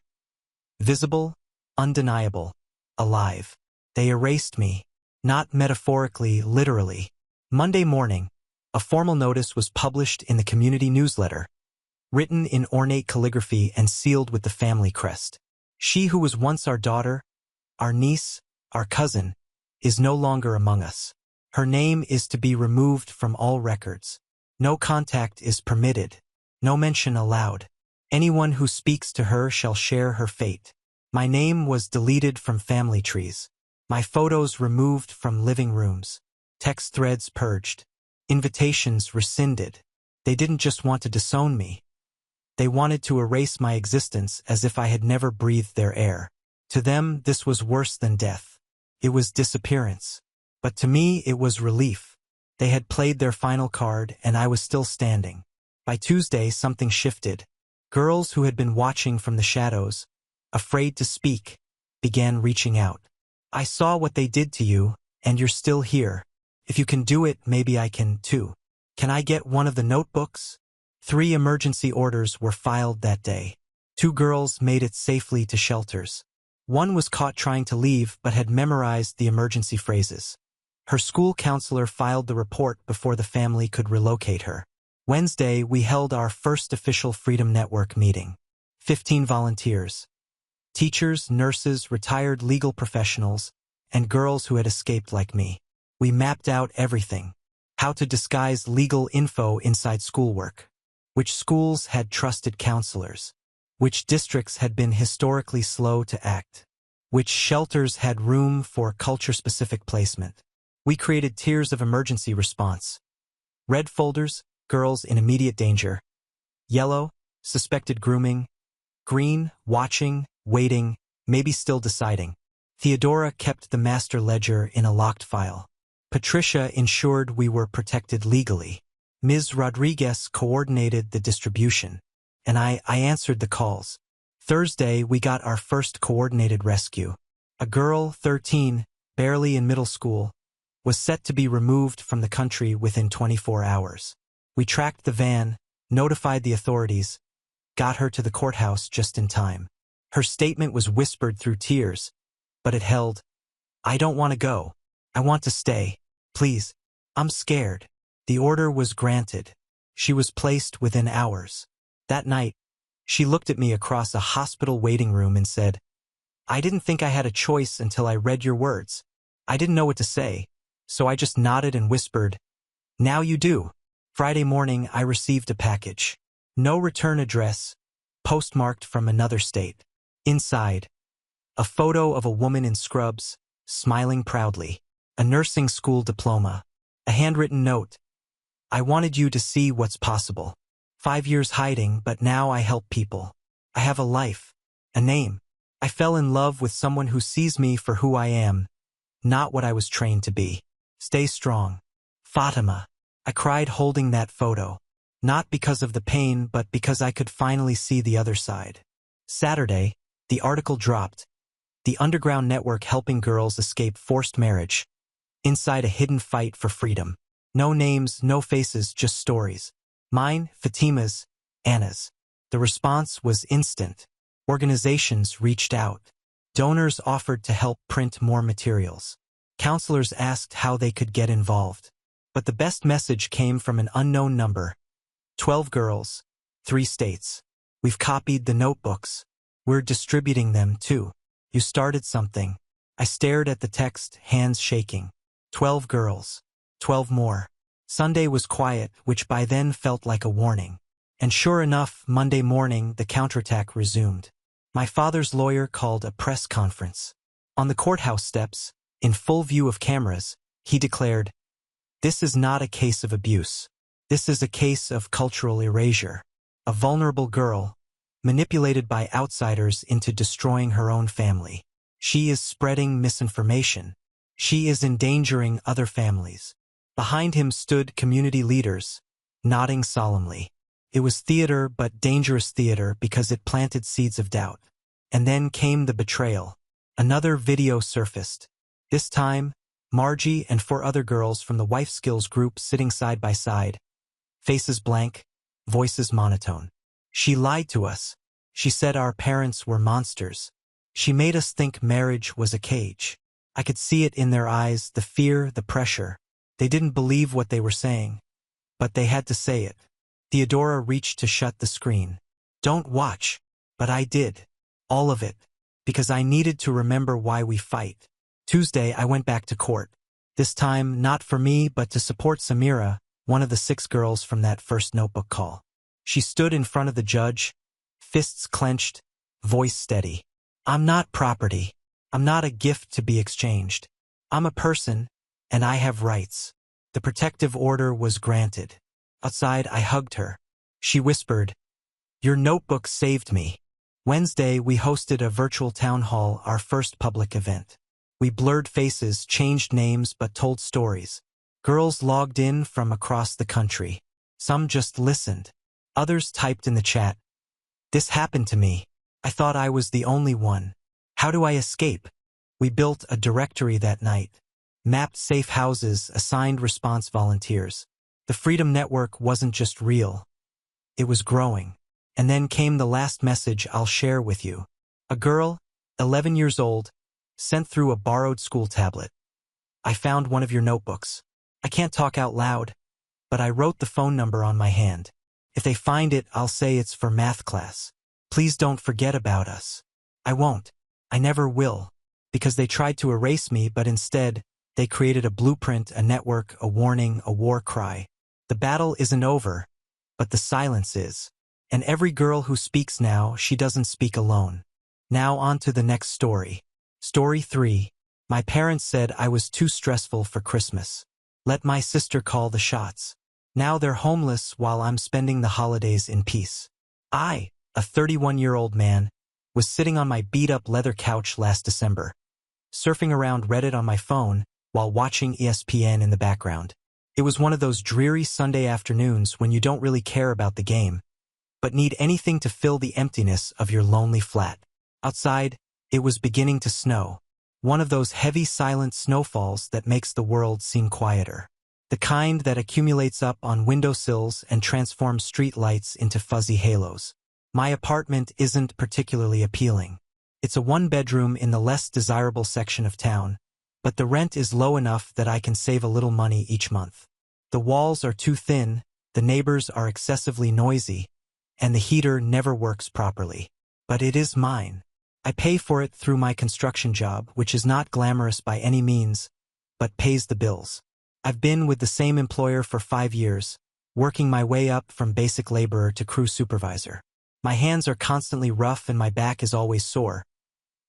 Visible, undeniable, alive. They erased me, not metaphorically, literally. Monday morning, a formal notice was published in the community newsletter, written in ornate calligraphy and sealed with the family crest. She who was once our daughter, our niece, our cousin, is no longer among us. Her name is to be removed from all records. No contact is permitted. No mention allowed. Anyone who speaks to her shall share her fate. My name was deleted from family trees. My photos removed from living rooms. Text threads purged. Invitations rescinded. They didn't just want to disown me. They wanted to erase my existence as if I had never breathed their air. To them, this was worse than death. It was disappearance. But to me, it was relief. They had played their final card, and I was still standing. By Tuesday, something shifted. Girls who had been watching from the shadows, afraid to speak, began reaching out. I saw what they did to you, and you're still here. If you can do it, maybe I can, too. Can I get one of the notebooks? 3 emergency orders were filed that day. 2 girls made it safely to shelters. One was caught trying to leave but had memorized the emergency phrases. Her school counselor filed the report before the family could relocate her. Wednesday, we held our first official Freedom Network meeting. 15 volunteers. Teachers, nurses, retired legal professionals, and girls who had escaped like me. We mapped out everything. How to disguise legal info inside schoolwork. Which schools had trusted counselors. Which districts had been historically slow to act. Which shelters had room for culture-specific placement. We created tiers of emergency response. Red folders, girls in immediate danger. Yellow, suspected grooming. Green, watching, waiting, maybe still deciding. Theodora kept the master ledger in a locked file. Patricia ensured we were protected legally. Ms. Rodriguez coordinated the distribution, and I answered the calls. Thursday, we got our first coordinated rescue. A girl, 13, barely in middle school, was set to be removed from the country within 24 hours. We tracked the van, notified the authorities, got her to the courthouse just in time. Her statement was whispered through tears, but it held, "I don't want to go. I want to stay. Please. I'm scared." The order was granted. She was placed within hours. That night, she looked at me across a hospital waiting room and said, "I didn't think I had a choice until I read your words. I didn't know what to say, so I just nodded and whispered, 'Now you do.'" Friday morning, I received a package. No return address, postmarked from another state. Inside, a photo of a woman in scrubs, smiling proudly. A nursing school diploma. A handwritten note. "I wanted you to see what's possible. 5 years hiding, but now I help people. I have a life, a name. I fell in love with someone who sees me for who I am, not what I was trained to be. Stay strong. Fatima." I cried holding that photo. Not because of the pain, but because I could finally see the other side. Saturday, the article dropped. The underground network helping girls escape forced marriage. Inside a hidden fight for freedom. No names, no faces, just stories. Mine, Fatima's, Anna's. The response was instant. Organizations reached out. Donors offered to help print more materials. Counselors asked how they could get involved. But the best message came from an unknown number. 12 girls, 3 states. We've copied the notebooks. We're distributing them too. You started something. I stared at the text, hands shaking. 12 girls. 12 more. Sunday was quiet, which by then felt like a warning. And sure enough, Monday morning, the counterattack resumed. My father's lawyer called a press conference. On the courthouse steps, in full view of cameras, he declared, "This is not a case of abuse. This is a case of cultural erasure. A vulnerable girl, manipulated by outsiders into destroying her own family. She is spreading misinformation. She is endangering other families." Behind him stood community leaders, nodding solemnly. It was theater, but dangerous theater because it planted seeds of doubt. And then came the betrayal. Another video surfaced. This time, Margie and 4 other girls from the Wife Skills group sitting side by side. Faces blank, voices monotone. She lied to us. She said our parents were monsters. She made us think marriage was a cage. I could see it in their eyes, the fear, the pressure. They didn't believe what they were saying, but they had to say it. Theodora reached to shut the screen. "Don't watch." But I did. All of it. Because I needed to remember why we fight. Tuesday, I went back to court. This time, not for me, but to support Samira, one of the 6 girls from that first notebook call. She stood in front of the judge, fists clenched, voice steady. "I'm not property. I'm not a gift to be exchanged. I'm a person, and I have rights." The protective order was granted. Outside, I hugged her. She whispered, "Your notebook saved me." Wednesday, we hosted a virtual town hall, our first public event. We blurred faces, changed names, but told stories. Girls logged in from across the country. Some just listened. Others typed in the chat, "This happened to me. I thought I was the only one. How do I escape?" We built a directory that night. Mapped safe houses, assigned response volunteers. The Freedom Network wasn't just real. It was growing. And then came the last message I'll share with you. A girl, 11 years old, sent through a borrowed school tablet. "I found one of your notebooks. I can't talk out loud, but I wrote the phone number on my hand. If they find it, I'll say it's for math class. Please don't forget about us." I won't. I never will. Because they tried to erase me, but instead, They created a blueprint, a network, a warning, a war cry. The battle isn't over, but the silence is. And every girl who speaks now, she doesn't speak alone. Now on to the next story. Story 3. My parents said I was too stressful for Christmas. Let my sister call the shots. Now they're homeless while I'm spending the holidays in peace. I, a 31-year-old man, was sitting on my beat-up leather couch last December, surfing around Reddit on my phone while watching ESPN in the background. It was one of those dreary Sunday afternoons when you don't really care about the game, but need anything to fill the emptiness of your lonely flat. Outside, it was beginning to snow. One of those heavy, silent snowfalls that makes the world seem quieter. The kind that accumulates up on windowsills and transforms street lights into fuzzy halos. My apartment isn't particularly appealing. It's a one-bedroom in the less desirable section of town, but the rent is low enough that I can save a little money each month. The walls are too thin, the neighbors are excessively noisy, and the heater never works properly. But it is mine. I pay for it through my construction job, which is not glamorous by any means, but pays the bills. I've been with the same employer for 5 years, working my way up from basic laborer to crew supervisor. My hands are constantly rough and my back is always sore.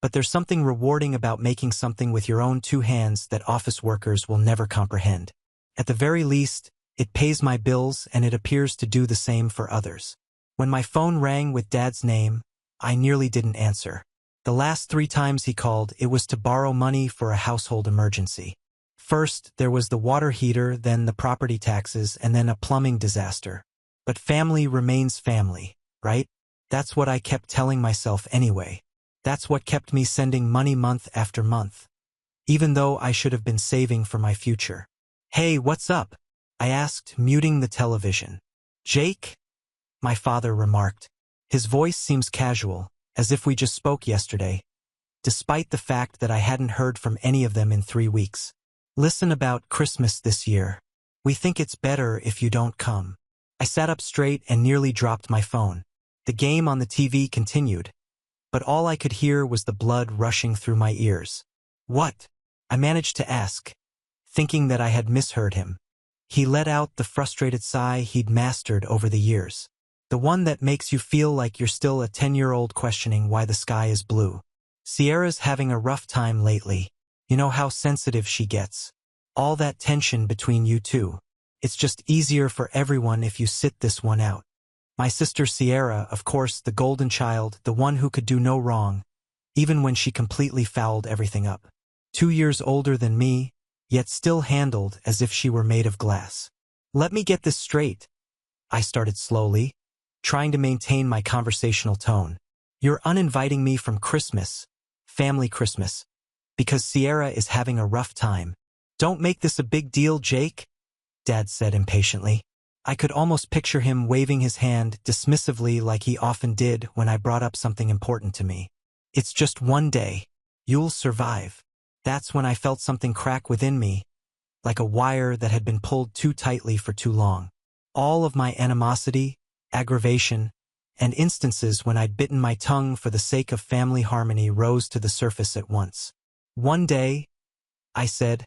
But there's something rewarding about making something with your own 2 hands that office workers will never comprehend. At the very least, it pays my bills and it appears to do the same for others. When my phone rang with Dad's name, I nearly didn't answer. The last 3 times he called, it was to borrow money for a household emergency. First, there was the water heater, then the property taxes, and then a plumbing disaster. But family remains family, right? That's what I kept telling myself anyway. That's what kept me sending money month after month, even though I should have been saving for my future. Hey, what's up? I asked, muting the television. Jake? My father remarked. His voice seems casual, as if we just spoke yesterday, despite the fact that I hadn't heard from any of them in 3 weeks. Listen, about Christmas this year. We think it's better if you don't come. I sat up straight and nearly dropped my phone. The game on the TV continued, but all I could hear was the blood rushing through my ears. What? I managed to ask, thinking that I had misheard him. He let out the frustrated sigh he'd mastered over the years. The one that makes you feel like you're still a 10-year-old questioning why the sky is blue. Sierra's having a rough time lately. You know how sensitive she gets. All that tension between you two. It's just easier for everyone if you sit this one out. My sister Sierra, of course, the golden child, the one who could do no wrong, even when she completely fouled everything up. 2 years older than me, yet still handled as if she were made of glass. Let me get this straight. I started slowly, trying to maintain my conversational tone. You're uninviting me from Christmas, family Christmas, because Sierra is having a rough time. Don't make this a big deal, Jake, Dad said impatiently. I could almost picture him waving his hand dismissively like he often did when I brought up something important to me. It's just one day. You'll survive. That's when I felt something crack within me, like a wire that had been pulled too tightly for too long. All of my animosity, aggravation, and instances when I'd bitten my tongue for the sake of family harmony rose to the surface at once. One day, I said,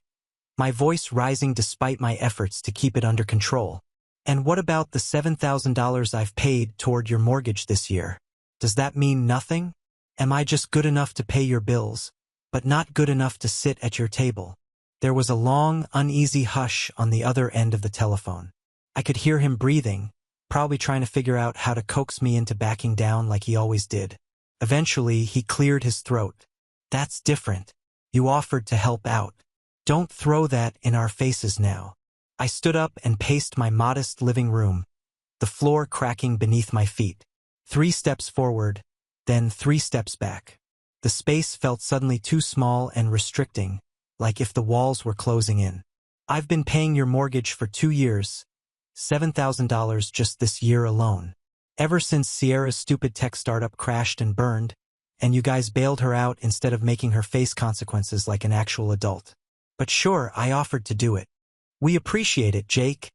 my voice rising despite my efforts to keep it under control. And what about the $7,000 I've paid toward your mortgage this year? Does that mean nothing? Am I just good enough to pay your bills, but not good enough to sit at your table? There was a long, uneasy hush on the other end of the telephone. I could hear him breathing, probably trying to figure out how to coax me into backing down like he always did. Eventually, he cleared his throat. That's different. You offered to help out. Don't throw that in our faces now. I stood up and paced my modest living room, the floor cracking beneath my feet. 3 steps forward, then 3 steps back. The space felt suddenly too small and restricting, like if the walls were closing in. I've been paying your mortgage for 2 years, $7,000 just this year alone. Ever since Sierra's stupid tech startup crashed and burned, and you guys bailed her out instead of making her face consequences like an actual adult. But sure, I offered to do it. We appreciate it, Jake,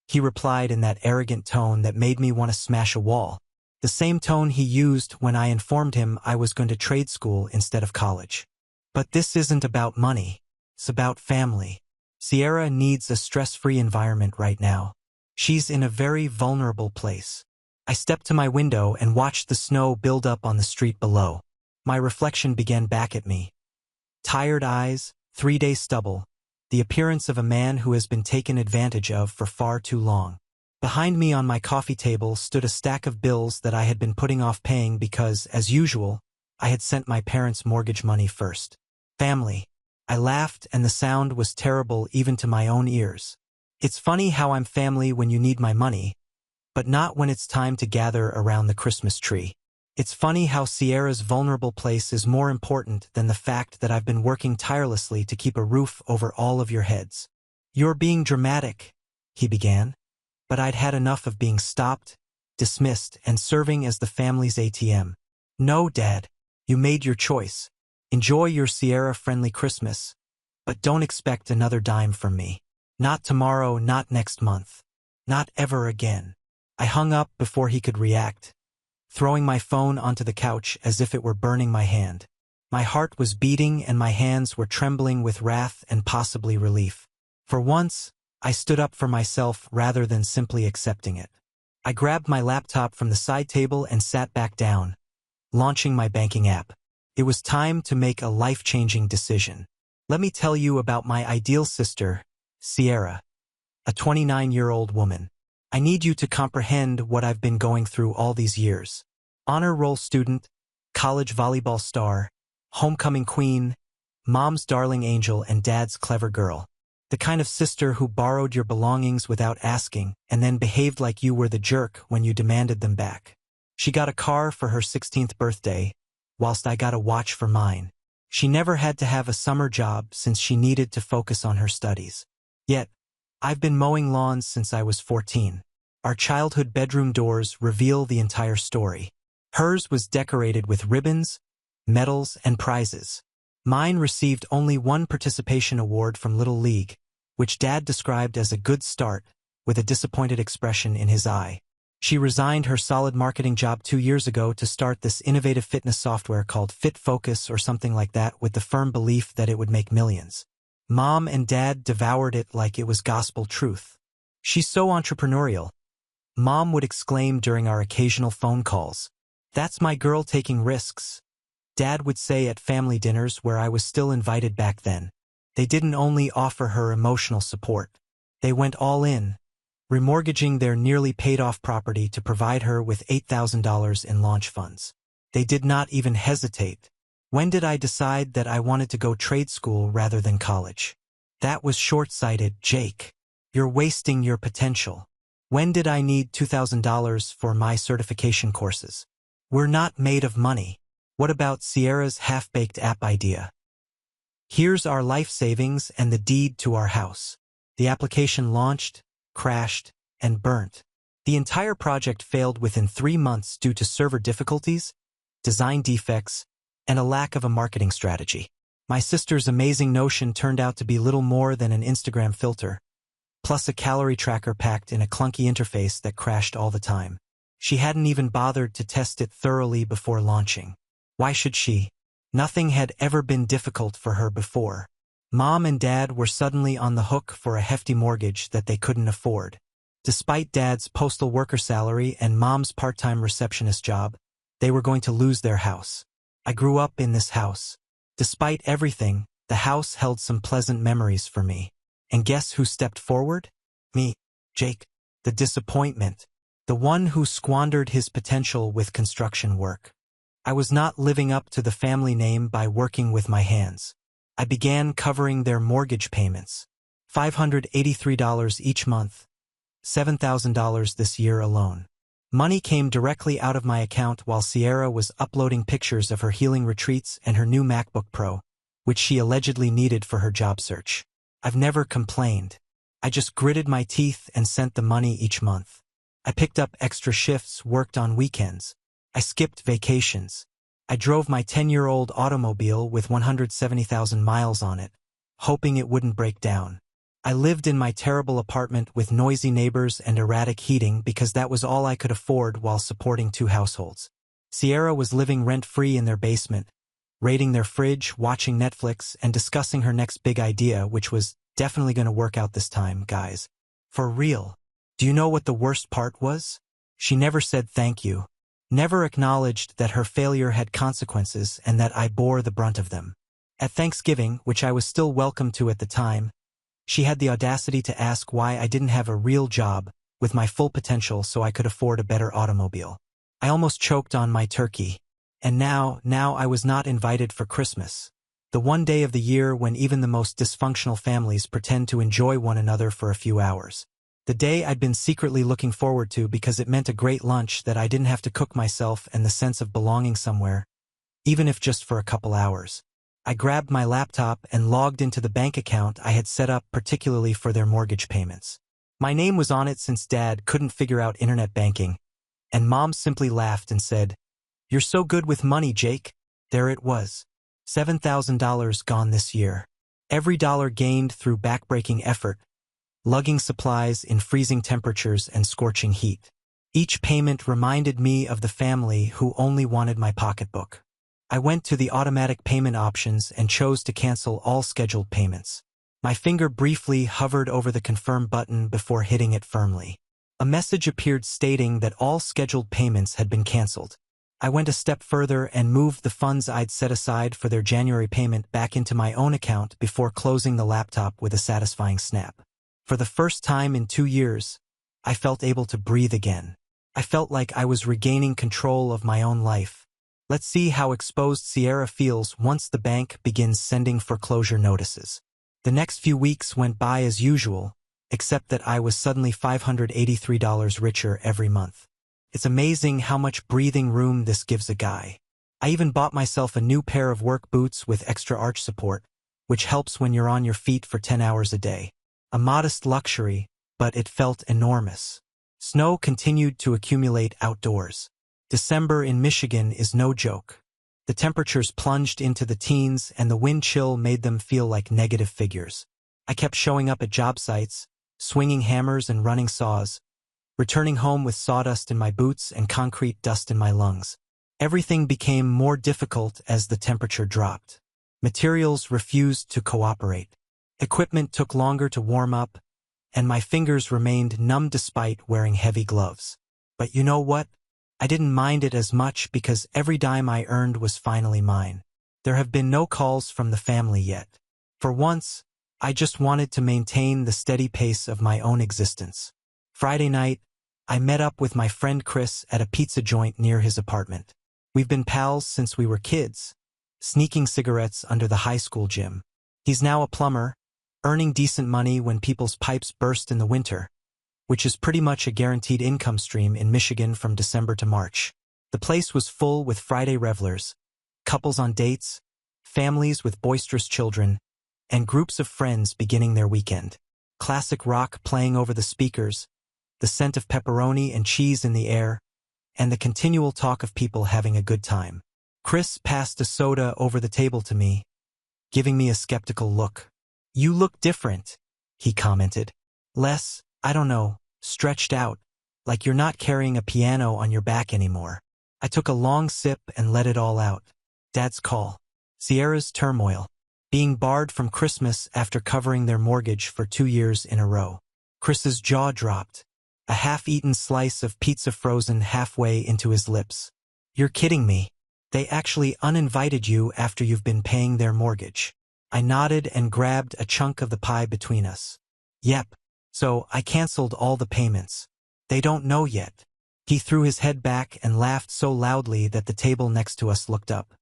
he replied in that arrogant tone that made me want to smash a wall. The same tone he used when I informed him I was going to trade school instead of college. But this isn't about money. It's about family. Sierra needs a stress-free environment right now. She's in a very vulnerable place. I stepped to my window and watched the snow build up on the street below. My reflection began back at me. Tired eyes, 3-day stubble, the appearance of a man who has been taken advantage of for far too long. Behind me on my coffee table stood a stack of bills that I had been putting off paying because, as usual, I had sent my parents' mortgage money first. Family. I laughed, and the sound was terrible even to my own ears. It's funny how I'm family when you need my money, but not when it's time to gather around the Christmas tree. It's funny how Sierra's vulnerable place is more important than the fact that I've been working tirelessly to keep a roof over all of your heads. You're being dramatic, he began, but I'd had enough of being stopped, dismissed, and serving as the family's ATM. No, Dad, you made your choice. Enjoy your Sierra-friendly Christmas, but don't expect another dime from me. Not tomorrow, not next month. Not ever again. I hung up before he could react, throwing my phone onto the couch as if it were burning my hand. My heart was beating and my hands were trembling with wrath and possibly relief. For once, I stood up for myself rather than simply accepting it. I grabbed my laptop from the side table and sat back down, launching my banking app. It was time to make a life-changing decision. Let me tell you about my ideal sister, Sierra, a 29-year-old woman. I need you to comprehend what I've been going through all these years. Honor roll student, college volleyball star, homecoming queen, mom's darling angel and dad's clever girl. The kind of sister who borrowed your belongings without asking and then behaved like you were the jerk when you demanded them back. She got a car for her 16th birthday, whilst I got a watch for mine. She never had to have a summer job since she needed to focus on her studies. Yet, I've been mowing lawns since I was 14. Our childhood bedroom doors reveal the entire story. Hers was decorated with ribbons, medals, and prizes. Mine received only one participation award from Little League, which Dad described as a good start, with a disappointed expression in his eye. She resigned her solid marketing job 2 years ago to start this innovative fitness software called Fit Focus or something like that with the firm belief that it would make millions. Mom and Dad devoured it like it was gospel truth. She's so entrepreneurial. Mom would exclaim during our occasional phone calls, "That's my girl taking risks." Dad would say at family dinners where I was still invited back then. They didn't only offer her emotional support. They went all in, remortgaging their nearly paid-off property to provide her with $8,000 in launch funds. They did not even hesitate. When did I decide that I wanted to go trade school rather than college? That was short-sighted, Jake. You're wasting your potential. When did I need $2,000 for my certification courses? We're not made of money. What about Sierra's half-baked app idea? Here's our life savings and the deed to our house. The application launched, crashed, and burnt. The entire project failed within 3 months due to server difficulties, design defects, and a lack of a marketing strategy. My sister's amazing notion turned out to be little more than an Instagram filter, plus a calorie tracker packed in a clunky interface that crashed all the time. She hadn't even bothered to test it thoroughly before launching. Why should she? Nothing had ever been difficult for her before. Mom and Dad were suddenly on the hook for a hefty mortgage that they couldn't afford. Despite Dad's postal worker salary and Mom's part-time receptionist job, they were going to lose their house. I grew up in this house. Despite everything, the house held some pleasant memories for me. And guess who stepped forward? Me, Jake. The disappointment. The one who squandered his potential with construction work. I was not living up to the family name by working with my hands. I began covering their mortgage payments. $583 each month. $7,000 this year alone. Money came directly out of my account while Sierra was uploading pictures of her healing retreats and her new MacBook Pro, which she allegedly needed for her job search. I've never complained. I just gritted my teeth and sent the money each month. I picked up extra shifts, worked on weekends. I skipped vacations. I drove my 10-year-old automobile with 170,000 miles on it, hoping it wouldn't break down. I lived in my terrible apartment with noisy neighbors and erratic heating because that was all I could afford while supporting 2 households. Sierra was living rent-free in their basement, raiding their fridge, watching Netflix, and discussing her next big idea, which was definitely going to work out this time, guys. For real. Do you know what the worst part was? She never said thank you. Never acknowledged that her failure had consequences and that I bore the brunt of them. At Thanksgiving, which I was still welcome to at the time, she had the audacity to ask why I didn't have a real job with my full potential so I could afford a better automobile. I almost choked on my turkey. And now I was not invited for Christmas. The one day of the year when even the most dysfunctional families pretend to enjoy one another for a few hours. The day I'd been secretly looking forward to because it meant a great lunch that I didn't have to cook myself and the sense of belonging somewhere, even if just for a couple hours. I grabbed my laptop and logged into the bank account I had set up particularly for their mortgage payments. My name was on it since Dad couldn't figure out internet banking, and Mom simply laughed and said, "You're so good with money, Jake." There it was. $7,000 gone this year. Every dollar gained through backbreaking effort, lugging supplies in freezing temperatures and scorching heat. Each payment reminded me of the family who only wanted my pocketbook. I went to the automatic payment options and chose to cancel all scheduled payments. My finger briefly hovered over the confirm button before hitting it firmly. A message appeared stating that all scheduled payments had been canceled. I went a step further and moved the funds I'd set aside for their January payment back into my own account before closing the laptop with a satisfying snap. For the first time in 2 years, I felt able to breathe again. I felt like I was regaining control of my own life. Let's see how exposed Sierra feels once the bank begins sending foreclosure notices. The next few weeks went by as usual, except that I was suddenly $583 richer every month. It's amazing how much breathing room this gives a guy. I even bought myself a new pair of work boots with extra arch support, which helps when you're on your feet for 10 hours a day. A modest luxury, but it felt enormous. Snow continued to accumulate outdoors. December in Michigan is no joke. The temperatures plunged into the teens and the wind chill made them feel like negative figures. I kept showing up at job sites, swinging hammers and running saws, returning home with sawdust in my boots and concrete dust in my lungs. Everything became more difficult as the temperature dropped. Materials refused to cooperate. Equipment took longer to warm up, and my fingers remained numb despite wearing heavy gloves. But you know what? I didn't mind it as much because every dime I earned was finally mine. There have been no calls from the family yet. For once, I just wanted to maintain the steady pace of my own existence. Friday night, I met up with my friend Chris at a pizza joint near his apartment. We've been pals since we were kids, sneaking cigarettes under the high school gym. He's now a plumber, earning decent money when people's pipes burst in the winter, which is pretty much a guaranteed income stream in Michigan from December to March. The place was full with Friday revelers, couples on dates, families with boisterous children, and groups of friends beginning their weekend. Classic rock playing over the speakers, the scent of pepperoni and cheese in the air, and the continual talk of people having a good time. Chris passed a soda over the table to me, giving me a skeptical look. "You look different," he commented. "Less, I don't know, stretched out, like you're not carrying a piano on your back anymore." I took a long sip and let it all out. Dad's call. Sierra's turmoil. Being barred from Christmas after covering their mortgage for 2 years in a row. Chris's jaw dropped. A half-eaten slice of pizza frozen halfway into his lips. "You're kidding me. They actually uninvited you after you've been paying their mortgage." I nodded and grabbed a chunk of the pie between us. "Yep. So I canceled all the payments. They don't know yet." He threw his head back and laughed so loudly that the table next to us looked up.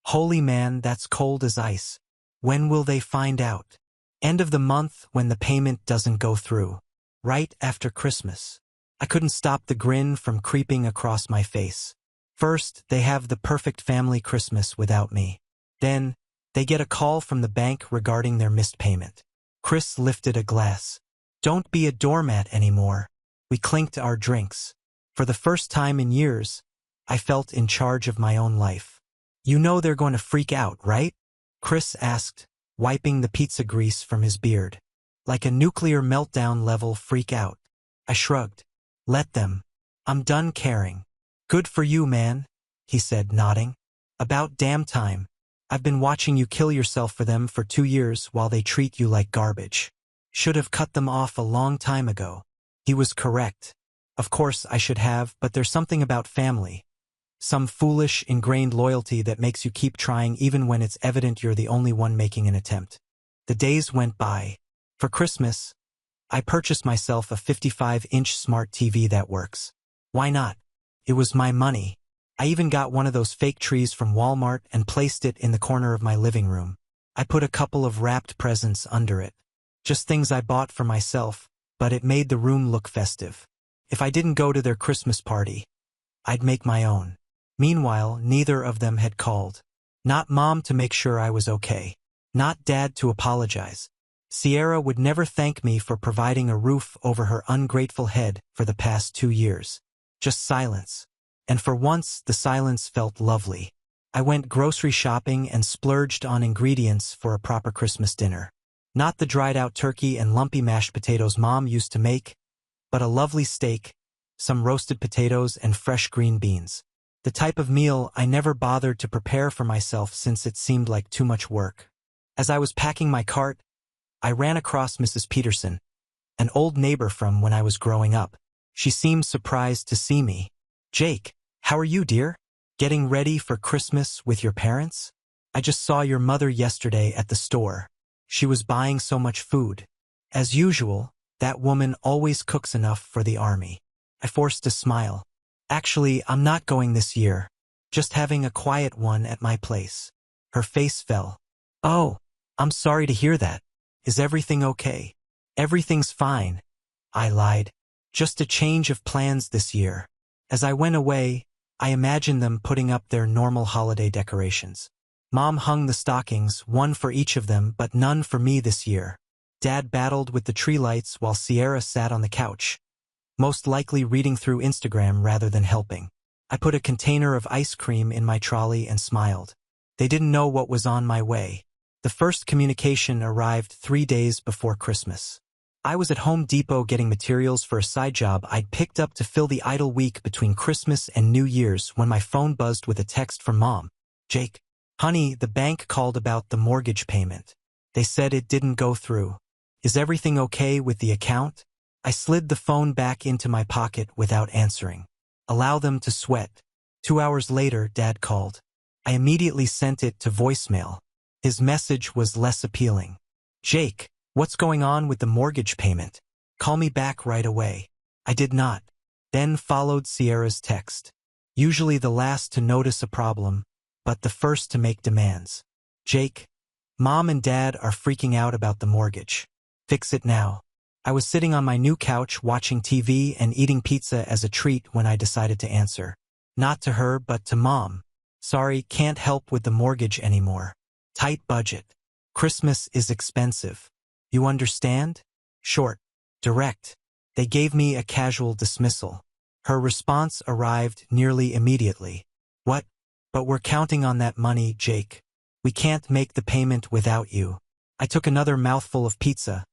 "Holy man, that's cold as ice. When will they find out?" "End of the month when the payment doesn't go through. Right after Christmas." I couldn't stop the grin from creeping across my face. First, they have the perfect family Christmas without me. Then, they get a call from the bank regarding their missed payment. Chris lifted a glass. "Don't be a doormat anymore." We clinked our drinks. For the first time in years, I felt in charge of my own life. "You know they're going to freak out, right?" Chris asked, wiping the pizza grease from his beard. "Like a nuclear meltdown level freak out." I shrugged. "Let them. I'm done caring." "Good for you, man," he said, nodding. "About damn time." I've been watching you kill yourself for them for 2 years while they treat you like garbage. Should have cut them off a long time ago. He was correct. Of course I should have, but there's something about family. Some foolish, ingrained loyalty that makes you keep trying even when it's evident you're the only one making an attempt. The days went by. For Christmas, I purchased myself a 55-inch smart TV that works. Why not? It was my money. I even got one of those fake trees from Walmart and placed it in the corner of my living room. I put a couple of wrapped presents under it. Just things I bought for myself, but it made the room look festive. If I didn't go to their Christmas party, I'd make my own. Meanwhile, neither of them had called. Not Mom to make sure I was okay. Not Dad to apologize. Sierra would never thank me for providing a roof over her ungrateful head for the past 2 years. Just silence. And for once, the silence felt lovely. I went grocery shopping and splurged on ingredients for a proper Christmas dinner. Not the dried-out turkey and lumpy mashed potatoes Mom used to make, but a lovely steak, some roasted potatoes, and fresh green beans. The type of meal I never bothered to prepare for myself since it seemed like too much work. As I was packing my cart, I ran across Mrs. Peterson, an old neighbor from when I was growing up. She seemed surprised to see me. "Jake, how are you, dear? Getting ready for Christmas with your parents? I just saw your mother yesterday at the store. She was buying so much food. As usual, that woman always cooks enough for the army." I forced a smile. "Actually, I'm not going this year. Just having a quiet one at my place." Her face fell. "Oh, I'm sorry to hear that. Is everything okay?" "Everything's fine," I lied. "Just a change of plans this year." As I went away, I imagined them putting up their normal holiday decorations. Mom hung the stockings, one for each of them, but none for me this year. Dad battled with the tree lights while Sierra sat on the couch, most likely reading through Instagram rather than helping. I put a container of ice cream in my trolley and smiled. They didn't know what was on my way. The first communication arrived 3 days before Christmas. I was at Home Depot getting materials for a side job I'd picked up to fill the idle week between Christmas and New Year's when my phone buzzed with a text from Mom. "Jake, honey, the bank called about the mortgage payment. They said it didn't go through. Is everything okay with the account?" I slid the phone back into my pocket without answering. Allow them to sweat. 2 hours later, Dad called. I immediately sent it to voicemail. His message was less appealing. "Jake, what's going on with the mortgage payment? Call me back right away." I did not. Then followed Sierra's text. Usually the last to notice a problem, but the first to make demands. "Jake, Mom and Dad are freaking out about the mortgage. Fix it now." I was sitting on my new couch watching TV and eating pizza as a treat when I decided to answer. Not to her, but to Mom. "Sorry, can't help with the mortgage anymore. Tight budget. Christmas is expensive. You understand?" Short. Direct. They gave me a casual dismissal. Her response arrived nearly immediately. "What? But we're counting on that money, Jake. We can't make the payment without you." I took another mouthful of pizza,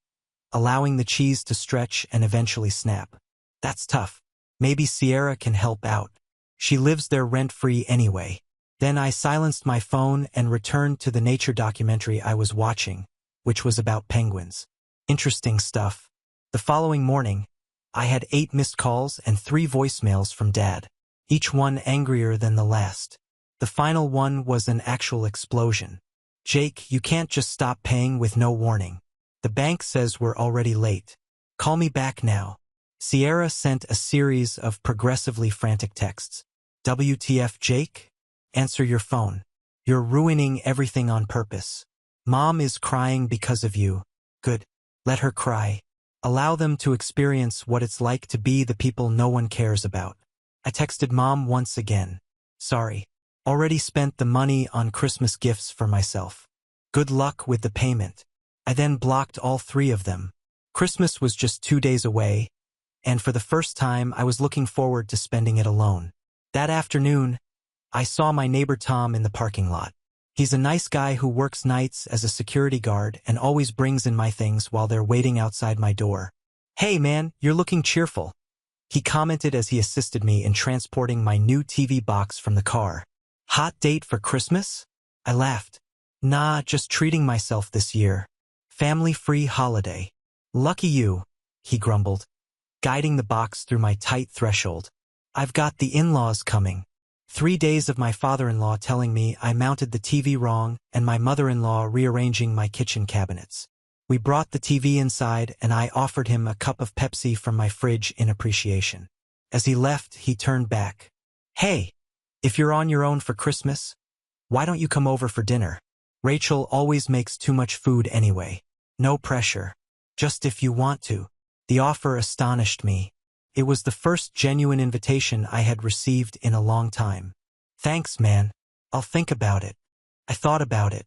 allowing the cheese to stretch and eventually snap. "That's tough. Maybe Sierra can help out. She lives there rent-free anyway." Then I silenced my phone and returned to the nature documentary I was watching, which was about penguins. Interesting stuff. The following morning, I had 8 missed calls and 3 voicemails from Dad, each one angrier than the last. The final one was an actual explosion. "Jake, you can't just stop paying with no warning. The bank says we're already late. Call me back now." Sierra sent a series of progressively frantic texts. "WTF, Jake? Answer your phone. You're ruining everything on purpose. Mom is crying because of you." Good. Let her cry. Allow them to experience what it's like to be the people no one cares about. I texted Mom once again. "Sorry. Already spent the money on Christmas gifts for myself. Good luck with the payment." I then blocked all 3 of them. Christmas was just 2 days away, and for the first time I was looking forward to spending it alone. That afternoon, I saw my neighbor Tom in the parking lot. He's a nice guy who works nights as a security guard and always brings in my things while they're waiting outside my door. "Hey man, you're looking cheerful," he commented as he assisted me in transporting my new TV box from the car. "Hot date for Christmas?" I laughed. Nah, just treating myself this year. Family-free holiday. Lucky you, he grumbled, guiding the box through my tight threshold. I've got the in-laws coming. 3 days of my father-in-law telling me I mounted the TV wrong and my mother-in-law rearranging my kitchen cabinets. We brought the TV inside and I offered him a cup of Pepsi from my fridge in appreciation. As he left, he turned back. Hey, if you're on your own for Christmas, why don't you come over for dinner? Rachel always makes too much food anyway. No pressure. Just if you want to. The offer astonished me. It was the first genuine invitation I had received in a long time. Thanks, man. I'll think about it. I thought about it.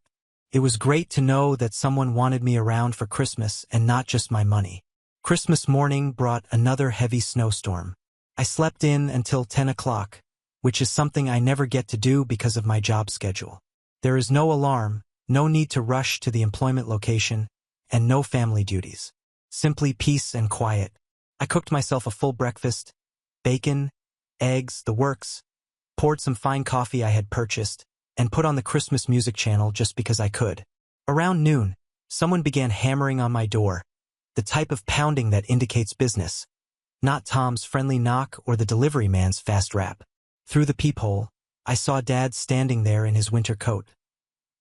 It was great to know that someone wanted me around for Christmas and not just my money. Christmas morning brought another heavy snowstorm. I slept in until 10 o'clock, which is something I never get to do because of my job schedule. There is no alarm, no need to rush to the employment location, and no family duties. Simply peace and quiet. I cooked myself a full breakfast, bacon, eggs, the works, poured some fine coffee I had purchased, and put on the Christmas music channel just because I could. Around noon, someone began hammering on my door, the type of pounding that indicates business, not Tom's friendly knock or the delivery man's fast rap. Through the peephole, I saw Dad standing there in his winter coat.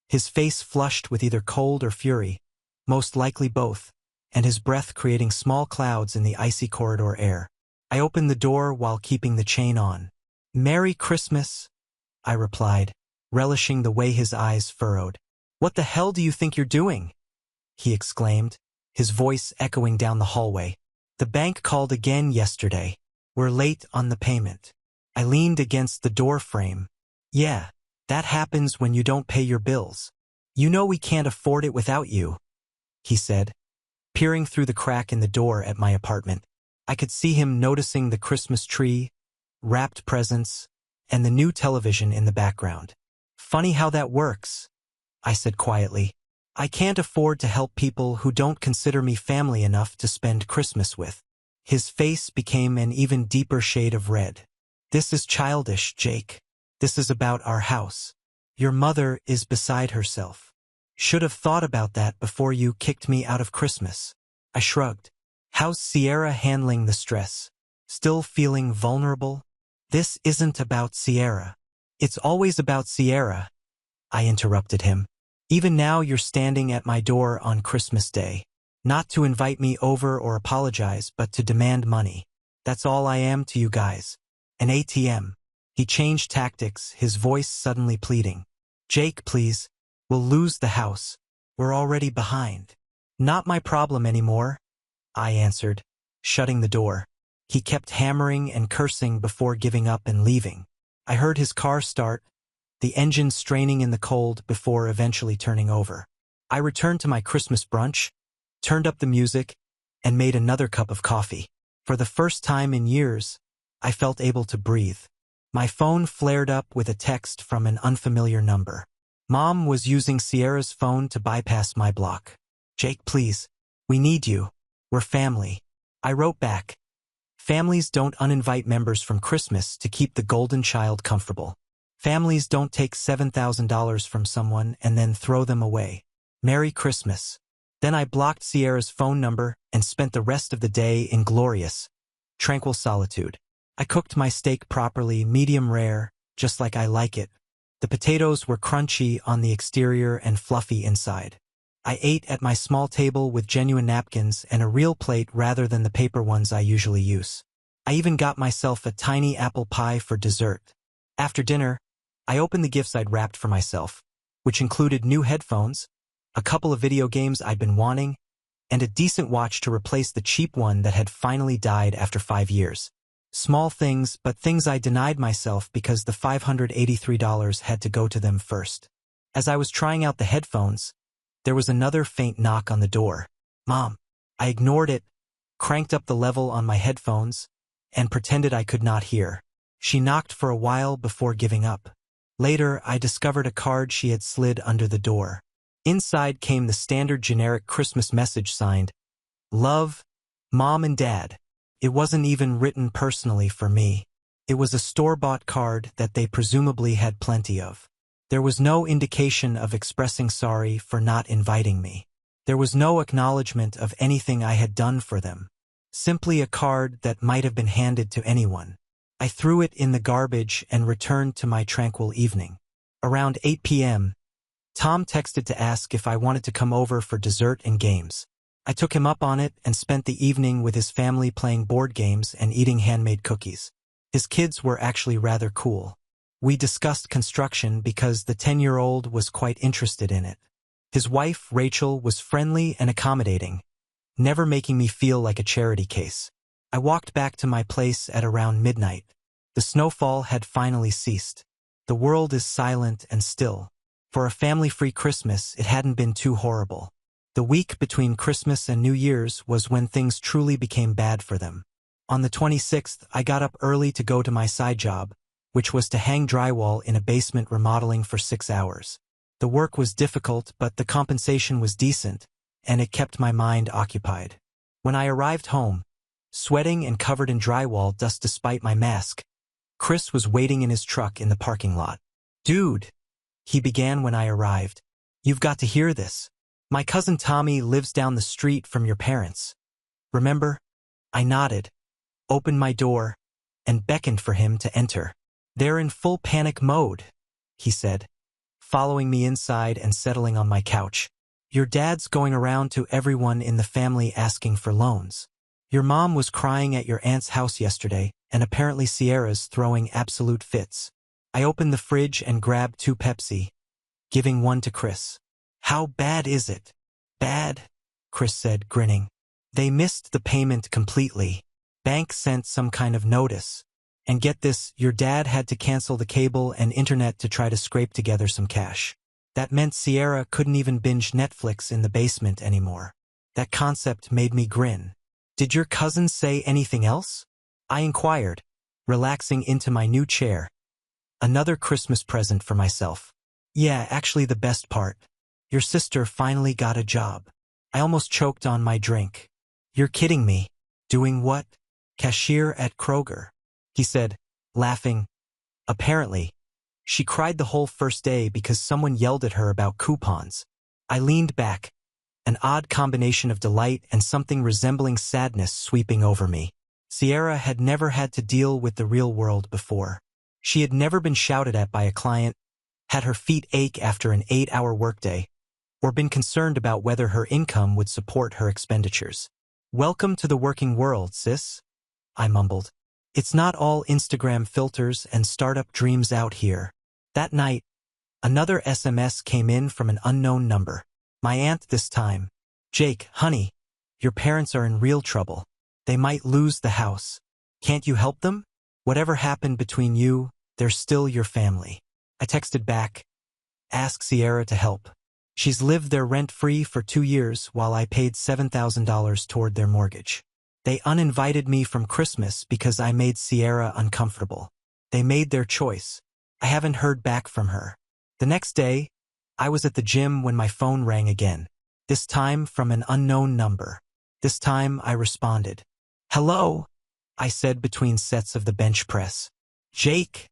His face flushed with either cold or fury, most likely both, and his breath creating small clouds in the icy corridor air. I opened the door while keeping the chain on. "Merry Christmas," I replied, relishing the way his eyes furrowed. "What the hell do you think you're doing?" he exclaimed, his voice echoing down the hallway. "The bank called again yesterday. We're late on the payment." I leaned against the door frame. "Yeah, that happens when you don't pay your bills. You know we can't afford it without you," he said, peering through the crack in the door at my apartment. I could see him noticing the Christmas tree, wrapped presents, and the new television in the background. "Funny how that works," I said quietly. "I can't afford to help people who don't consider me family enough to spend Christmas with." His face became an even deeper shade of red. "This is childish, Jake. This is about our house. Your mother is beside herself. Should have thought about that before you kicked me out of Christmas." I shrugged. "How's Sierra handling the stress? Still feeling vulnerable?" "This isn't about Sierra. It's always about Sierra," I interrupted him. "Even now you're standing at my door on Christmas Day. Not to invite me over or apologize, but to demand money. That's all I am to you guys. An ATM." He changed tactics, his voice suddenly pleading. "Jake, please. We'll lose the house. We're already behind." "Not my problem anymore," I answered, shutting the door. He kept hammering and cursing before giving up and leaving. I heard his car start, the engine straining in the cold before eventually turning over. I returned to my Christmas brunch, turned up the music, and made another cup of coffee. For the first time in years, I felt able to breathe. My phone flared up with a text from an unfamiliar number. Mom was using Sierra's phone to bypass my block. "Jake, please. We need you. We're family." I wrote back. "Families don't uninvite members from Christmas to keep the golden child comfortable. Families don't take $7,000 from someone and then throw them away. Merry Christmas." Then I blocked Sierra's phone number and spent the rest of the day in glorious, tranquil solitude. I cooked my steak properly, medium rare, just like I like it. The potatoes were crunchy on the exterior and fluffy inside. I ate at my small table with genuine napkins and a real plate rather than the paper ones I usually use. I even got myself a tiny apple pie for dessert. After dinner, I opened the gifts I'd wrapped for myself, which included new headphones, a couple of video games I'd been wanting, and a decent watch to replace the cheap one that had finally died after 5 years. Small things, but things I denied myself because the $583 had to go to them first. As I was trying out the headphones, there was another faint knock on the door. "Mom." I ignored it, cranked up the level on my headphones, and pretended I could not hear. She knocked for a while before giving up. Later, I discovered a card she had slid under the door. Inside came the standard generic Christmas message signed, "Love, Mom and Dad." It wasn't even written personally for me. It was a store-bought card that they presumably had plenty of. There was no indication of expressing sorry for not inviting me. There was no acknowledgement of anything I had done for them. Simply a card that might have been handed to anyone. I threw it in the garbage and returned to my tranquil evening. Around 8 p.m., Tom texted to ask if I wanted to come over for dessert and games. I took him up on it and spent the evening with his family playing board games and eating handmade cookies. His kids were actually rather cool. We discussed construction because the 10-year-old was quite interested in it. His wife, Rachel, was friendly and accommodating, never making me feel like a charity case. I walked back to my place at around midnight. The snowfall had finally ceased. The world is silent and still. For a family-free Christmas, it hadn't been too horrible. The week between Christmas and New Year's was when things truly became bad for them. On the 26th, I got up early to go to my side job, which was to hang drywall in a basement remodeling for 6 hours. The work was difficult, but the compensation was decent, and it kept my mind occupied. When I arrived home, sweating and covered in drywall dust despite my mask, Chris was waiting in his truck in the parking lot. "Dude," he began when I arrived, "you've got to hear this. My cousin Tommy lives down the street from your parents. Remember?" I nodded, opened my door, and beckoned for him to enter. "They're in full panic mode," he said, following me inside and settling on my couch. "Your dad's going around to everyone in the family asking for loans. Your mom was crying at your aunt's house yesterday, and apparently Sierra's throwing absolute fits." I opened the fridge and grabbed 2 Pepsi, giving one to Chris. "How bad is it?" "Bad," Chris said, grinning. "They missed the payment completely. Bank sent some kind of notice. And get this, your dad had to cancel the cable and internet to try to scrape together some cash. That meant Sierra couldn't even binge Netflix in the basement anymore." That concept made me grin. "Did your cousin say anything else?" I inquired, relaxing into my new chair. Another Christmas present for myself. "Yeah, actually the best part. Your sister finally got a job." I almost choked on my drink. "You're kidding me." "Doing what?" "Cashier at Kroger," he said, laughing. "Apparently, she cried the whole first day because someone yelled at her about coupons." I leaned back, an odd combination of delight and something resembling sadness sweeping over me. Sierra had never had to deal with the real world before. She had never been shouted at by a client, had her feet ache after an 8-hour workday, or been concerned about whether her income would support her expenditures. "Welcome to the working world, sis," I mumbled. "It's not all Instagram filters and startup dreams out here." That night, another SMS came in from an unknown number. My aunt this time. "Jake, honey, your parents are in real trouble. They might lose the house. Can't you help them? Whatever happened between you, they're still your family." I texted back, "Ask Sierra to help. She's lived there rent-free for 2 years while I paid $7,000 toward their mortgage. They uninvited me from Christmas because I made Sierra uncomfortable. They made their choice. I haven't heard back from her." The next day, I was at the gym when my phone rang again, this time from an unknown number. This time I responded. "Hello," I said between sets of the bench press. "Jake,"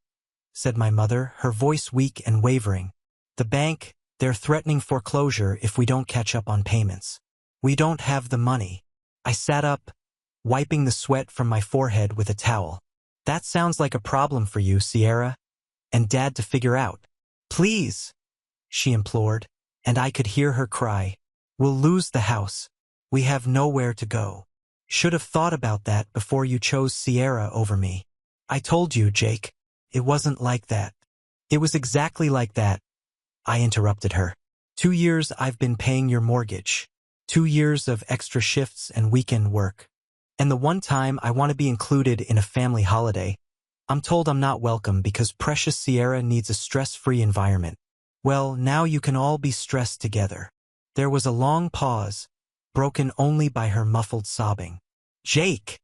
said my mother, her voice weak and wavering. "The bank, they're threatening foreclosure if we don't catch up on payments. We don't have the money." I sat up, wiping the sweat from my forehead with a towel. "That sounds like a problem for you, Sierra, and Dad to figure out. Please," she implored, and I could hear her cry. "We'll lose the house. We have nowhere to go. Should have thought about that before you chose Sierra over me." "I told you, Jake. It wasn't like that." "It was exactly like that," I interrupted her. 2 years I've been paying your mortgage. 2 years of extra shifts and weekend work. And the one time I want to be included in a family holiday, I'm told I'm not welcome because precious Sierra needs a stress-free environment. Well, now you can all be stressed together." There was a long pause, broken only by her muffled sobbing. "Jake,"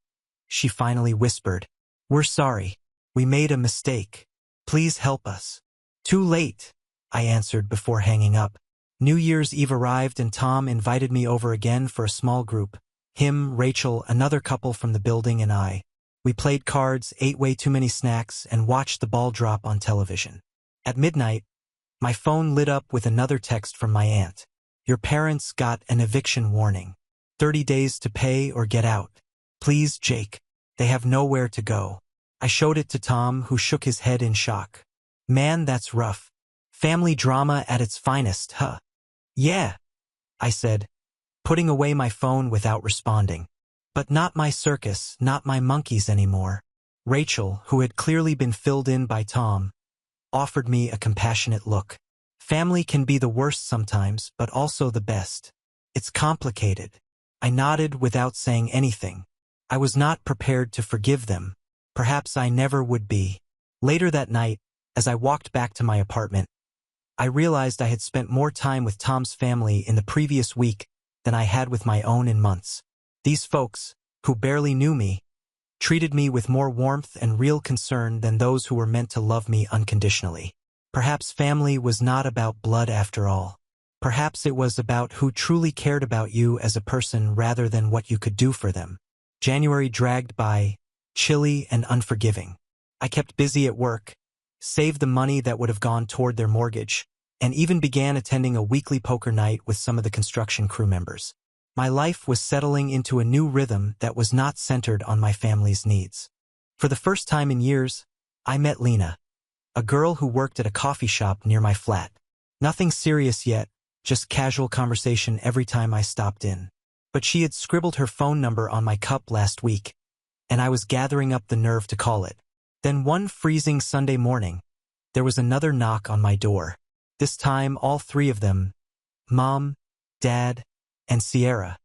she finally whispered, "we're sorry. We made a mistake. Please help us." "Too late," I answered before hanging up. New Year's Eve arrived and Tom invited me over again for a small group. Him, Rachel, another couple from the building, and I. We played cards, ate way too many snacks, and watched the ball drop on television. At midnight, My phone lit up with another text from my aunt. Your parents got an eviction warning. 30 days to pay or get out. Please, Jake. They have nowhere to go. I showed it to Tom, who shook his head in shock. Man, that's rough. Family drama at its finest, huh? Yeah, I said, putting away my phone without responding. But not my circus, not my monkeys anymore. Rachel, who had clearly been filled in by Tom, offered me a compassionate look. Family can be the worst sometimes, but also the best. It's complicated. I nodded without saying anything. I was not prepared to forgive them. Perhaps I never would be. Later that night, as I walked back to my apartment, I realized I had spent more time with Tom's family in the previous week than I had with my own in months. These folks, who barely knew me, treated me with more warmth and real concern than those who were meant to love me unconditionally. Perhaps family was not about blood after all. Perhaps it was about who truly cared about you as a person rather than what you could do for them. January dragged by, chilly and unforgiving. I kept busy at work, saved the money that would have gone toward their mortgage, and even began attending a weekly poker night with some of the construction crew members. My life was settling into a new rhythm that was not centered on my family's needs. For the first time in years, I met Lena, a girl who worked at a coffee shop near my flat. Nothing serious yet, just casual conversation every time I stopped in. But she had scribbled her phone number on my cup last week, and I was gathering up the nerve to call it. Then one freezing Sunday morning, there was another knock on my door. This time all three of them, Mom, Dad, and Sierra,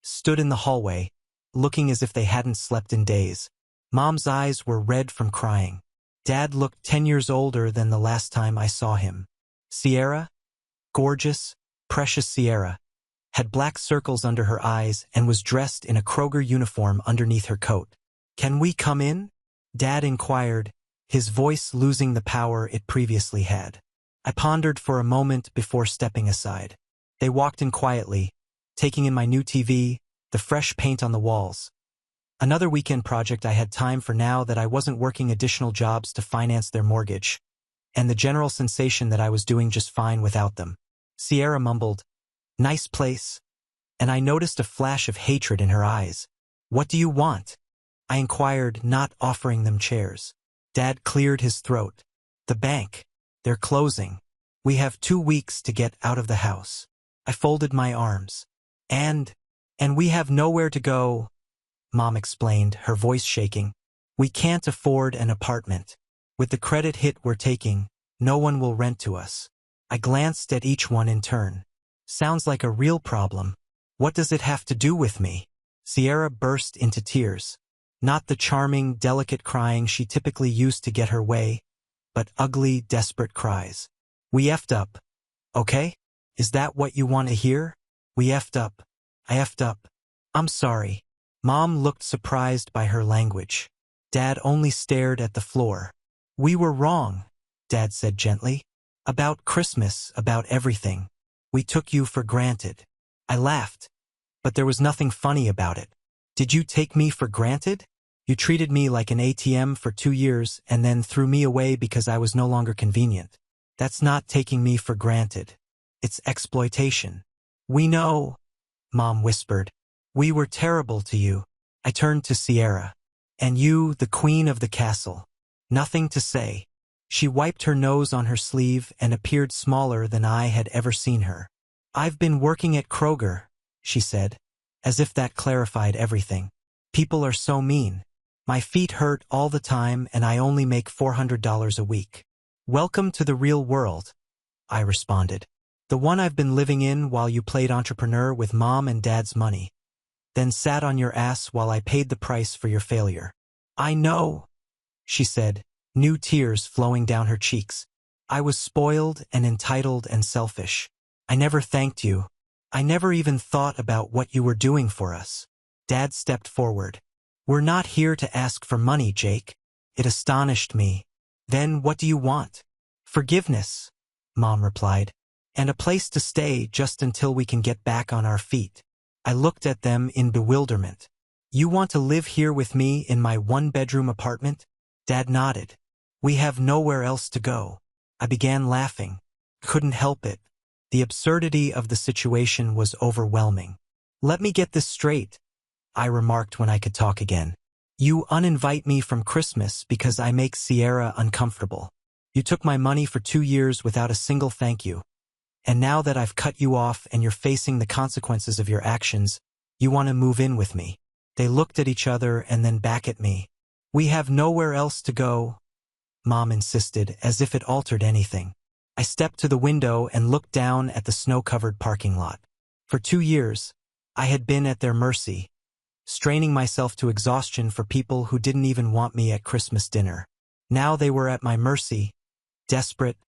stood in the hallway, looking as if they hadn't slept in days. Mom's eyes were red from crying. Dad looked 10 years older than the last time I saw him. Sierra, gorgeous, precious Sierra, had black circles under her eyes and was dressed in a Kroger uniform underneath her coat. Can we come in? Dad inquired, his voice losing the power it previously had. I pondered for a moment before stepping aside. They walked in quietly, taking in my new TV, the fresh paint on the walls. Another weekend project I had time for now that I wasn't working additional jobs to finance their mortgage, and the general sensation that I was doing just fine without them. Sierra mumbled, "Nice place," and I noticed a flash of hatred in her eyes. "What do you want?" I inquired, not offering them chairs. Dad cleared his throat. "The bank. They're closing. We have 2 weeks to get out of the house." I folded my arms. And we have nowhere to go," Mom explained, her voice shaking. "We can't afford an apartment. With the credit hit we're taking, no one will rent to us." I glanced at each one in turn. "Sounds like a real problem. What does it have to do with me?" Sierra burst into tears. Not the charming, delicate crying she typically used to get her way, but ugly, desperate cries. "We effed up. Okay? Is that what you want to hear? We effed up. I effed up. I'm sorry." Mom looked surprised by her language. Dad only stared at the floor. "We were wrong," Dad said gently. "About Christmas, about everything. We took you for granted." I laughed, but there was nothing funny about it. "Did you take me for granted? You treated me like an ATM for 2 years and then threw me away because I was no longer convenient. That's not taking me for granted. It's exploitation." "We know," Mom whispered. "We were terrible to you." I turned to Sierra. "And you, the queen of the castle." Nothing to say. She wiped her nose on her sleeve and appeared smaller than I had ever seen her. "I've been working at Kroger," she said, as if that clarified everything. "People are so mean. My feet hurt all the time and I only make $400 a week." "Welcome to the real world," I responded. "The one I've been living in while you played entrepreneur with Mom and Dad's money, then sat on your ass while I paid the price for your failure." "I know," she said, new tears flowing down her cheeks. "I was spoiled and entitled and selfish. I never thanked you. I never even thought about what you were doing for us." Dad stepped forward. "We're not here to ask for money, Jake." It astonished me. "Then what do you want?" "Forgiveness," Mom replied, "and a place to stay just until we can get back on our feet." I looked at them in bewilderment. "You want to live here with me in my 1-bedroom apartment?" Dad nodded. "We have nowhere else to go." I began laughing. couldn't help it. The absurdity of the situation was overwhelming. "Let me get this straight," I remarked when I could talk again. "You uninvite me from Christmas because I make Sierra uncomfortable. You took my money for 2 years without a single thank you. And now that I've cut you off and you're facing the consequences of your actions, you want to move in with me." They looked at each other and then back at me. "We have nowhere else to go," Mom insisted, as if it altered anything. I stepped to the window and looked down at the snow-covered parking lot. For 2 years, I had been at their mercy, straining myself to exhaustion for people who didn't even want me at Christmas dinner. Now they were at my mercy, desperate,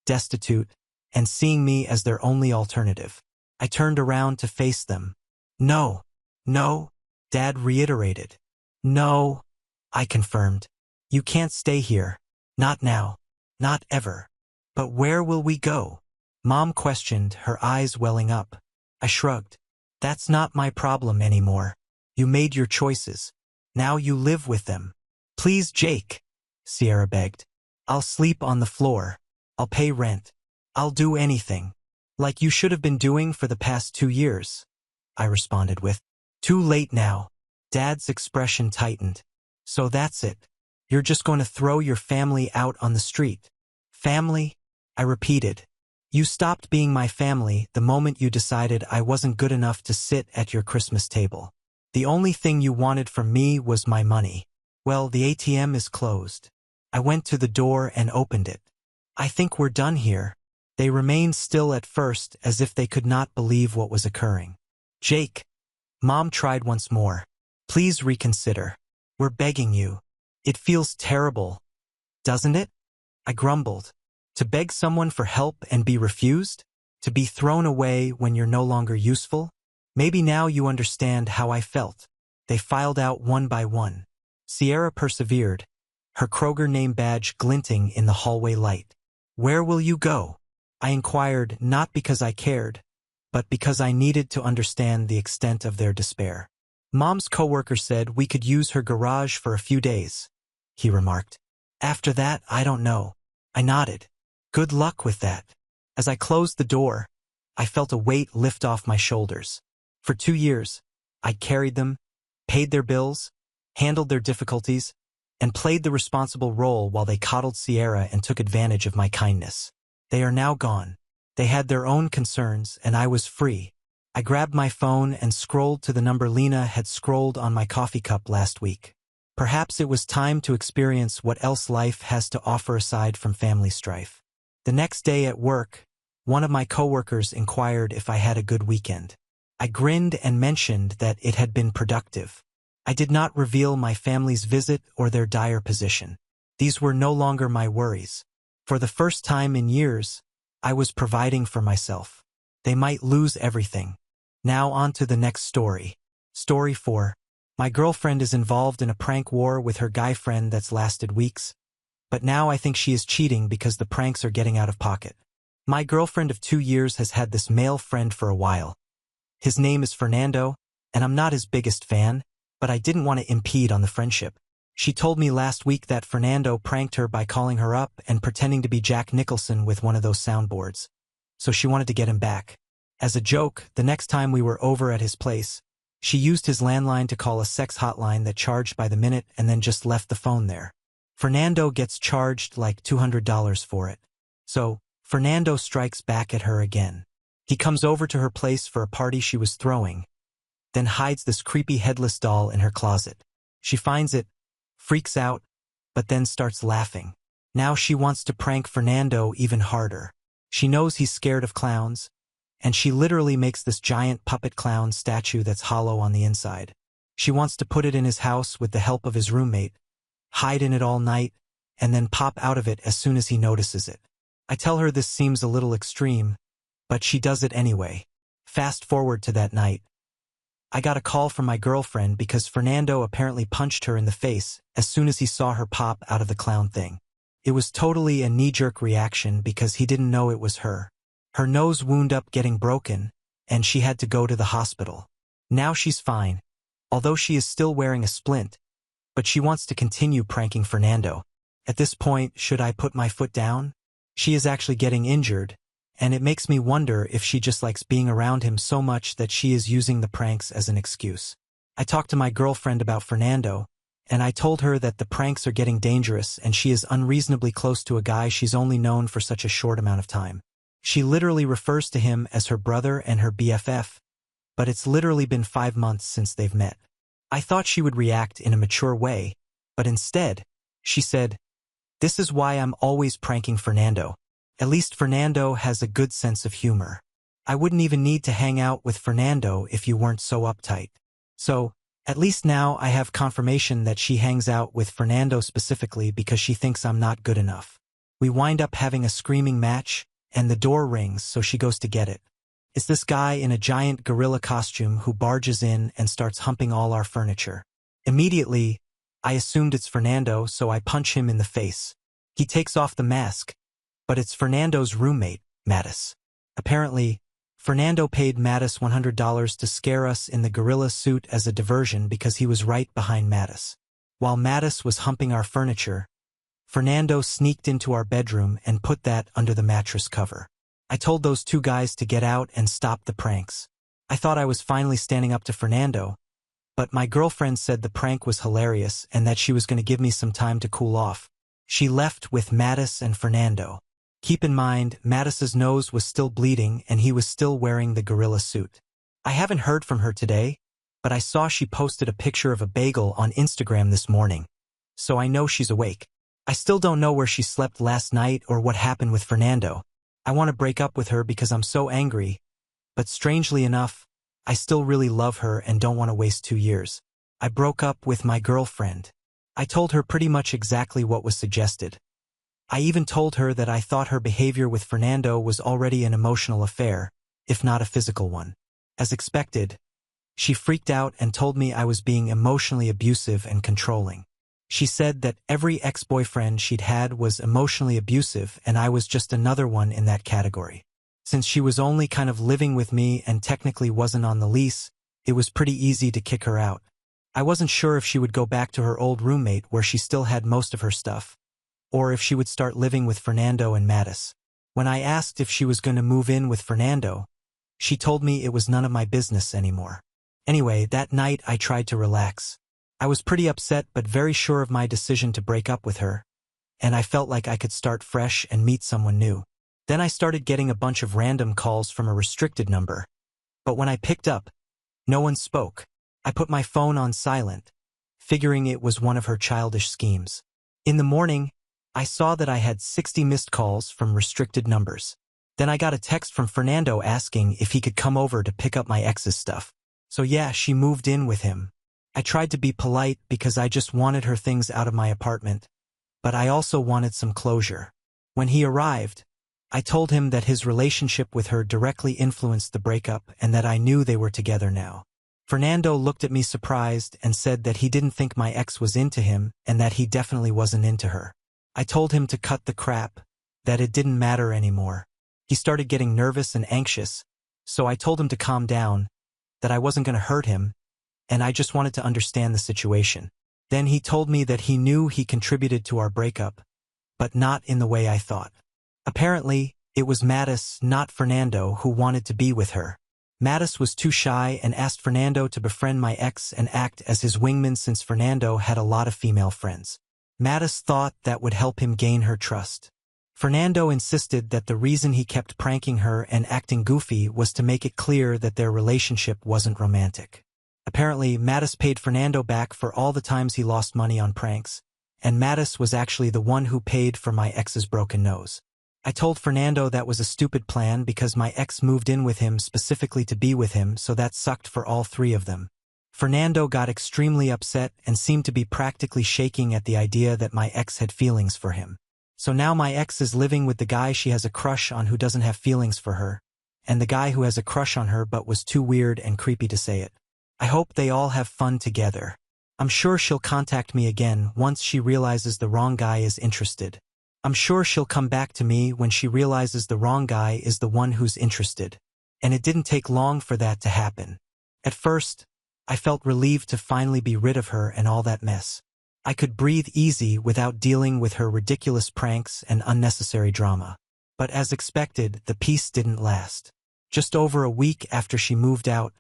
destitute, and seeing me as their only alternative. I turned around to face them. "No, no," Dad reiterated. "No," I confirmed. "You can't stay here. Not now. Not ever." "But where will we go?" Mom questioned, her eyes welling up. I shrugged. "That's not my problem anymore. You made your choices. Now you live with them." "Please, Jake," Sierra begged. "I'll sleep on the floor. I'll pay rent. I'll do anything. Like you should have been doing for the past 2 years," I responded with. "Too late now." Dad's expression tightened. "So that's it. You're just going to throw your family out on the street." "Family?" I repeated. "You stopped being my family the moment you decided I wasn't good enough to sit at your Christmas table. The only thing you wanted from me was my money. Well, the ATM is closed." I went to the door and opened it. "I think we're done here." They remained still at first, as if they could not believe what was occurring. "Jake," Mom tried once more. "Please reconsider. We're begging you. It feels terrible, doesn't it?" I grumbled. To beg someone for help and be refused? To be thrown away when you're no longer useful? "Maybe now you understand how I felt." They filed out one by one. Sierra persevered, her Kroger name badge glinting in the hallway light. "Where will you go?" I inquired, not because I cared, but because I needed to understand the extent of their despair. "Mom's coworker said we could use her garage for a few days," he remarked. "After that, I don't know." I nodded. "Good luck with that." As I closed the door, I felt a weight lift off my shoulders. For 2 years, I carried them, paid their bills, handled their difficulties, and played the responsible role while they coddled Sierra and took advantage of my kindness. They are now gone. They had their own concerns, and I was free. I grabbed my phone and scrolled to the number Lena had scrolled on my coffee cup last week. Perhaps it was time to experience what else life has to offer aside from family strife. The next day at work, one of my coworkers inquired if I had a good weekend. I grinned and mentioned that it had been productive. I did not reveal my family's visit or their dire position. These were no longer my worries. For the first time in years, I was providing for myself. They might lose everything. Now on to the next story. Story 4. My girlfriend is involved in a prank war with her guy friend that's lasted weeks. But now I think she is cheating because the pranks are getting out of pocket. My girlfriend of 2 years has had this male friend for a while. His name is Fernando, and I'm not his biggest fan, but I didn't want to impede on the friendship. She told me last week that Fernando pranked her by calling her up and pretending to be Jack Nicholson with one of those soundboards. So she wanted to get him back. As a joke, the next time we were over at his place, she used his landline to call a sex hotline that charged by the minute and then just left the phone there. Fernando gets charged like $200 for it. So, Fernando strikes back at her again. He comes over to her place for a party she was throwing, then hides this creepy headless doll in her closet. She finds it, freaks out, but then starts laughing. Now she wants to prank Fernando even harder. She knows he's scared of clowns, and she literally makes this giant puppet clown statue that's hollow on the inside. She wants to put it in his house with the help of his roommate, hide in it all night, and then pop out of it as soon as he notices it. I tell her this seems a little extreme, but she does it anyway. Fast forward to that night. I got a call from my girlfriend because Fernando apparently punched her in the face as soon as he saw her pop out of the clown thing. It was totally a knee-jerk reaction because he didn't know it was her. Her nose wound up getting broken, and she had to go to the hospital. Now she's fine, although she is still wearing a splint, but she wants to continue pranking Fernando. At this point, should I put my foot down? She is actually getting injured, and it makes me wonder if she just likes being around him so much that she is using the pranks as an excuse. I talked to my girlfriend about Fernando, and I told her that the pranks are getting dangerous and she is unreasonably close to a guy she's only known for such a short amount of time. She literally refers to him as her brother and her BFF, but it's literally been 5 months since they've met. I thought she would react in a mature way, but instead, she said, "This is why I'm always pranking Fernando. At least Fernando has a good sense of humor. I wouldn't even need to hang out with Fernando if you weren't so uptight." So, at least now I have confirmation that she hangs out with Fernando specifically because she thinks I'm not good enough. We wind up having a screaming match, and the door rings, so she goes to get it. It's this guy in a giant gorilla costume who barges in and starts humping all our furniture. Immediately, I assumed it's Fernando, so I punch him in the face. He takes off the mask, but it's Fernando's roommate, Mattis. Apparently, Fernando paid Mattis $100 to scare us in the gorilla suit as a diversion because he was right behind Mattis. While Mattis was humping our furniture, Fernando sneaked into our bedroom and put that under the mattress cover. I told those two guys to get out and stop the pranks. I thought I was finally standing up to Fernando, but my girlfriend said the prank was hilarious and that she was going to give me some time to cool off. She left with Mattis and Fernando. Keep in mind, Mattis's nose was still bleeding and he was still wearing the gorilla suit. I haven't heard from her today, but I saw she posted a picture of a bagel on Instagram this morning, so I know she's awake. I still don't know where she slept last night or what happened with Fernando. I want to break up with her because I'm so angry, but strangely enough, I still really love her and don't want to waste 2 years. I broke up with my girlfriend. I told her pretty much exactly what was suggested. I even told her that I thought her behavior with Fernando was already an emotional affair, if not a physical one. As expected, she freaked out and told me I was being emotionally abusive and controlling. She said that every ex-boyfriend she'd had was emotionally abusive and I was just another one in that category. Since she was only kind of living with me and technically wasn't on the lease, it was pretty easy to kick her out. I wasn't sure if she would go back to her old roommate where she still had most of her stuff, or if she would start living with Fernando and Mattis. When I asked if she was going to move in with Fernando, she told me it was none of my business anymore. Anyway, that night I tried to relax. I was pretty upset but very sure of my decision to break up with her, and I felt like I could start fresh and meet someone new. Then I started getting a bunch of random calls from a restricted number. But when I picked up, no one spoke. I put my phone on silent, figuring it was one of her childish schemes. In the morning, I saw that I had 60 missed calls from restricted numbers. Then I got a text from Fernando asking if he could come over to pick up my ex's stuff. So yeah, she moved in with him. I tried to be polite because I just wanted her things out of my apartment, but I also wanted some closure. When he arrived, I told him that his relationship with her directly influenced the breakup and that I knew they were together now. Fernando looked at me surprised and said that he didn't think my ex was into him and that he definitely wasn't into her. I told him to cut the crap, that it didn't matter anymore. He started getting nervous and anxious, so I told him to calm down, that I wasn't going to hurt him, and I just wanted to understand the situation. Then he told me that he knew he contributed to our breakup, but not in the way I thought. Apparently, it was Mattis, not Fernando, who wanted to be with her. Mattis was too shy and asked Fernando to befriend my ex and act as his wingman since Fernando had a lot of female friends. Mattis thought that would help him gain her trust. Fernando insisted that the reason he kept pranking her and acting goofy was to make it clear that their relationship wasn't romantic. Apparently, Mattis paid Fernando back for all the times he lost money on pranks, and Mattis was actually the one who paid for my ex's broken nose. I told Fernando that was a stupid plan because my ex moved in with him specifically to be with him, so that sucked for all three of them. Fernando got extremely upset and seemed to be practically shaking at the idea that my ex had feelings for him. So now my ex is living with the guy she has a crush on who doesn't have feelings for her, and the guy who has a crush on her but was too weird and creepy to say it. I hope they all have fun together. I'm sure she'll contact me again once she realizes the wrong guy is interested. I'm sure she'll come back to me when she realizes the wrong guy is the one who's interested. And it didn't take long for that to happen. At first, I felt relieved to finally be rid of her and all that mess. I could breathe easy without dealing with her ridiculous pranks and unnecessary drama. But as expected, the peace didn't last. Just over a week after she moved out,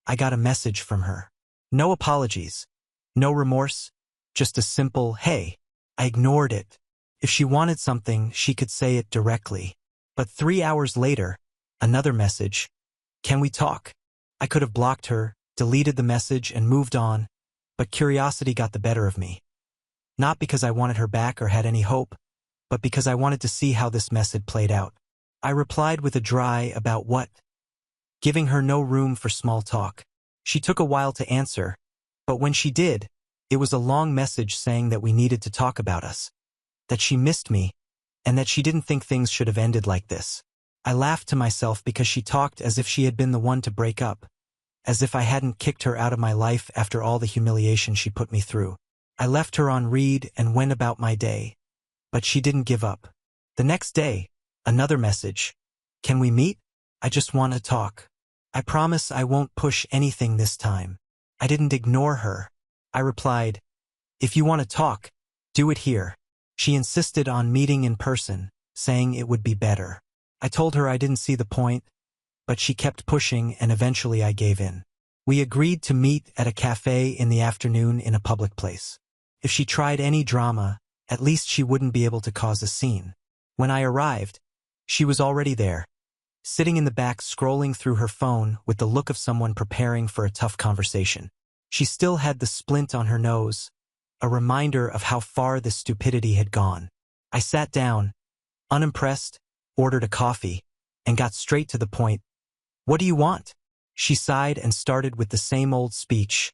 I got a message from her. No apologies. No remorse. Just a simple, hey. I ignored it. If she wanted something, she could say it directly. But 3 hours later, another message. Can we talk? I could have blocked her, deleted the message, and moved on, but curiosity got the better of me. Not because I wanted her back or had any hope, but because I wanted to see how this mess had played out. I replied with a dry about what, giving her no room for small talk. She took a while to answer, but when she did, it was a long message saying that we needed to talk about us, that she missed me, and that she didn't think things should have ended like this. I laughed to myself because she talked as if she had been the one to break up, as if I hadn't kicked her out of my life after all the humiliation she put me through. I left her on read and went about my day, but she didn't give up. The next day, another message. Can we meet? I just want to talk. I promise I won't push anything this time. I didn't ignore her. I replied, if you want to talk, do it here. She insisted on meeting in person, saying it would be better. I told her I didn't see the point, but she kept pushing and eventually I gave in. We agreed to meet at a cafe in the afternoon in a public place. If she tried any drama, at least she wouldn't be able to cause a scene. When I arrived, she was already there, sitting in the back scrolling through her phone with the look of someone preparing for a tough conversation. She still had the splint on her nose, a reminder of how far this stupidity had gone. I sat down, unimpressed, ordered a coffee, and got straight to the point. What do you want? She sighed and started with the same old speech.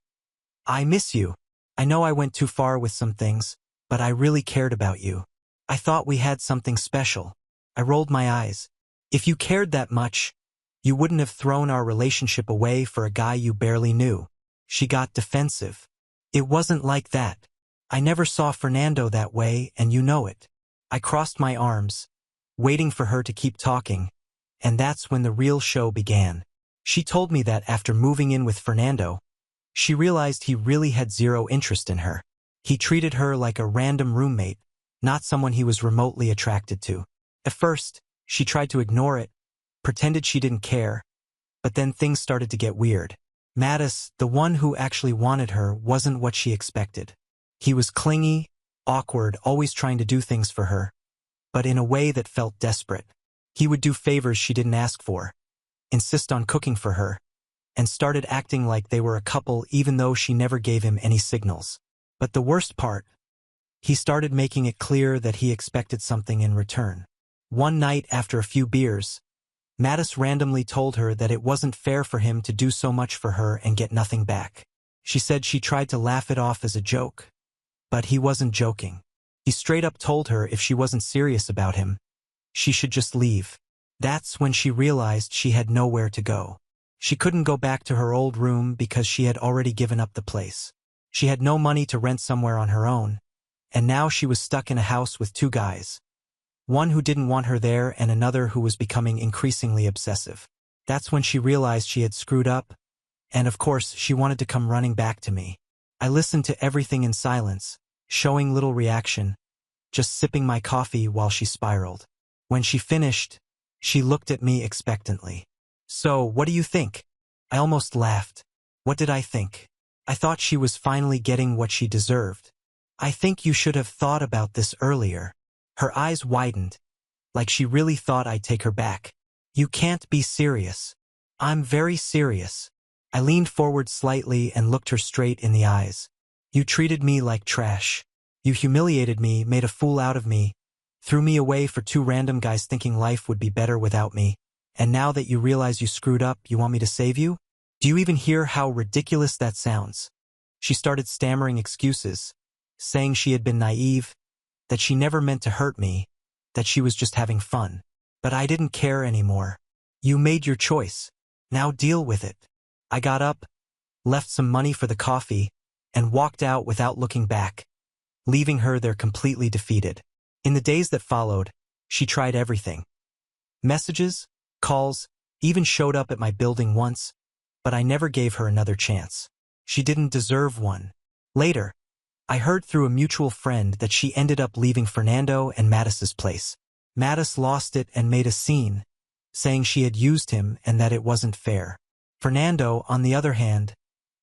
I miss you. I know I went too far with some things, but I really cared about you. I thought we had something special. I rolled my eyes. If you cared that much, you wouldn't have thrown our relationship away for a guy you barely knew. She got defensive. It wasn't like that. I never saw Fernando that way, and you know it. I crossed my arms, waiting for her to keep talking, and that's when the real show began. She told me that after moving in with Fernando, she realized he really had zero interest in her. He treated her like a random roommate, not someone he was remotely attracted to. At first, she tried to ignore it, pretended she didn't care, but then things started to get weird. Mattis, the one who actually wanted her, wasn't what she expected. He was clingy, awkward, always trying to do things for her, but in a way that felt desperate. He would do favors she didn't ask for, insist on cooking for her, and started acting like they were a couple even though she never gave him any signals. But the worst part, he started making it clear that he expected something in return. One night after a few beers, Mattis randomly told her that it wasn't fair for him to do so much for her and get nothing back. She said she tried to laugh it off as a joke, but he wasn't joking. He straight up told her if she wasn't serious about him, she should just leave. That's when she realized she had nowhere to go. She couldn't go back to her old room because she had already given up the place. She had no money to rent somewhere on her own, and now she was stuck in a house with two guys. One who didn't want her there and another who was becoming increasingly obsessive. That's when she realized she had screwed up, and of course she wanted to come running back to me. I listened to everything in silence, showing little reaction, just sipping my coffee while she spiraled. When she finished, she looked at me expectantly. So, what do you think? I almost laughed. What did I think? I thought she was finally getting what she deserved. I think you should have thought about this earlier. Her eyes widened, like she really thought I'd take her back. You can't be serious. I'm very serious. I leaned forward slightly and looked her straight in the eyes. You treated me like trash. You humiliated me, made a fool out of me, threw me away for two random guys thinking life would be better without me. And now that you realize you screwed up, you want me to save you? Do you even hear how ridiculous that sounds? She started stammering excuses, saying she had been naive, that she never meant to hurt me, that she was just having fun. But I didn't care anymore. You made your choice. Now deal with it. I got up, left some money for the coffee, and walked out without looking back, leaving her there completely defeated. In the days that followed, she tried everything. Messages, calls, even showed up at my building once, but I never gave her another chance. She didn't deserve one. Later, I heard through a mutual friend that she ended up leaving Fernando and Mattis's place. Mattis lost it and made a scene, saying she had used him and that it wasn't fair. Fernando, on the other hand,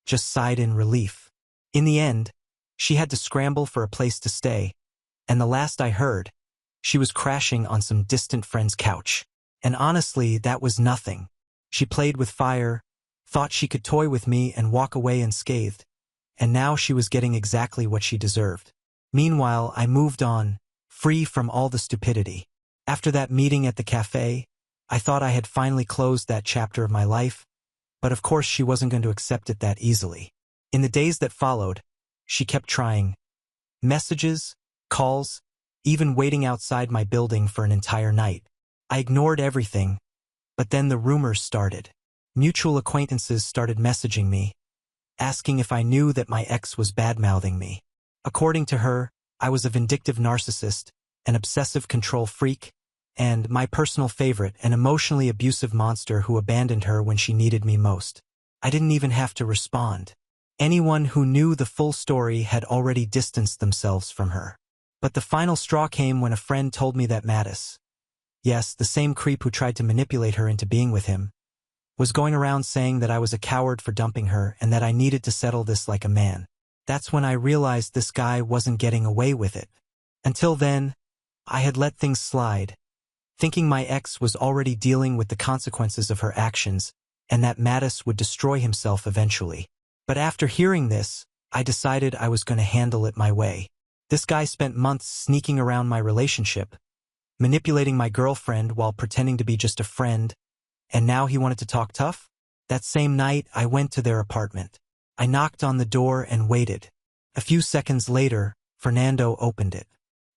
just sighed in relief. In the end, she had to scramble for a place to stay, and the last I heard, she was crashing on some distant friend's couch. And honestly, that was nothing. She played with fire, thought she could toy with me and walk away unscathed, and now she was getting exactly what she deserved. Meanwhile, I moved on, free from all the stupidity. After that meeting at the cafe, I thought I had finally closed that chapter of my life, but of course she wasn't going to accept it that easily. In the days that followed, she kept trying. Messages, calls, even waiting outside my building for an entire night. I ignored everything, but then the rumors started. Mutual acquaintances started messaging me, asking if I knew that my ex was bad-mouthing me. According to her, I was a vindictive narcissist, an obsessive control freak, and, my personal favorite, an emotionally abusive monster who abandoned her when she needed me most. I didn't even have to respond. Anyone who knew the full story had already distanced themselves from her. But the final straw came when a friend told me that Mattis, yes, the same creep who tried to manipulate her into being with him, was going around saying that I was a coward for dumping her and that I needed to settle this like a man. That's when I realized this guy wasn't getting away with it. Until then, I had let things slide, thinking my ex was already dealing with the consequences of her actions and that Mattis would destroy himself eventually. But after hearing this, I decided I was going to handle it my way. This guy spent months sneaking around my relationship, manipulating my girlfriend while pretending to be just a friend, and now he wanted to talk tough? That same night, I went to their apartment. I knocked on the door and waited. A few seconds later, Fernando opened it.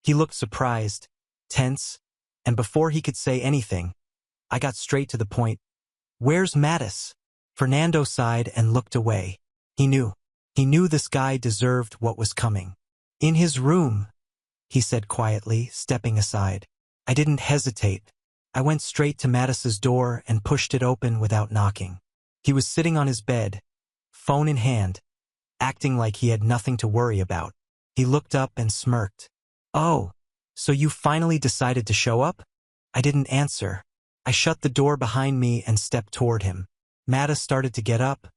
He looked surprised, tense, and before he could say anything, I got straight to the point. "Where's Mattis?" Fernando sighed and looked away. He knew. He knew this guy deserved what was coming. "In his room," he said quietly, stepping aside. I didn't hesitate. I went straight to Mattis's door and pushed it open without knocking. He was sitting on his bed, phone in hand, acting like he had nothing to worry about. He looked up and smirked. "Oh, so you finally decided to show up?" I didn't answer. I shut the door behind me and stepped toward him. Mattis started to get up,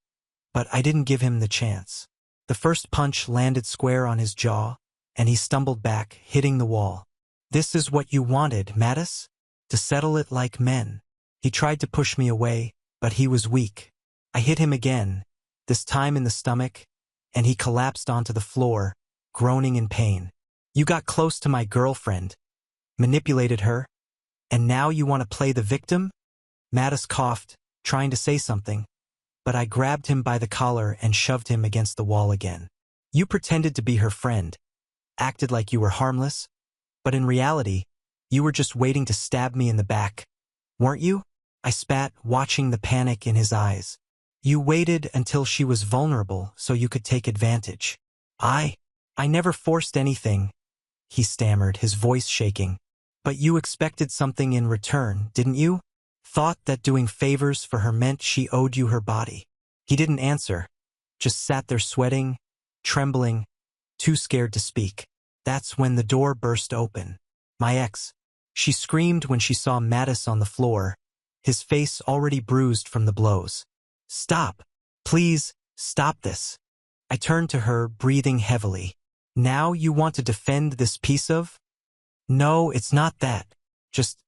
but I didn't give him the chance. The first punch landed square on his jaw, and he stumbled back, hitting the wall. "This is what you wanted, Mattis? To settle it like men." He tried to push me away, but he was weak. I hit him again, this time in the stomach, and he collapsed onto the floor, groaning in pain. "You got close to my girlfriend, manipulated her, and now you want to play the victim?" Mattis coughed, trying to say something, but I grabbed him by the collar and shoved him against the wall again. "You pretended to be her friend, acted like you were harmless, but in reality, you were just waiting to stab me in the back, weren't you?" I spat, watching the panic in his eyes. "You waited until she was vulnerable so you could take advantage." I never forced anything," he stammered, his voice shaking. "But you expected something in return, didn't you? Thought that doing favors for her meant she owed you her body." He didn't answer, just sat there sweating, trembling, too scared to speak. That's when the door burst open. My ex. She screamed when she saw Mattis on the floor, his face already bruised from the blows. "Stop. Please, stop this." I turned to her, breathing heavily. "Now you want to defend this piece of?" "No, it's not that. Just,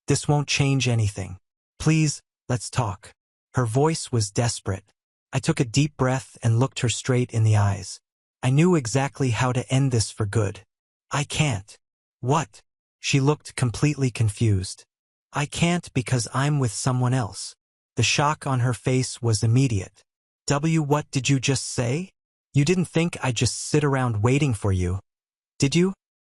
this won't change anything. Please, let's talk." Her voice was desperate. I took a deep breath and looked her straight in the eyes. I knew exactly how to end this for good. "I can't." "What?" She looked completely confused. "I can't because I'm with someone else." The shock on her face was immediate. What did you just say? You didn't think I'd just sit around waiting for you, did you?"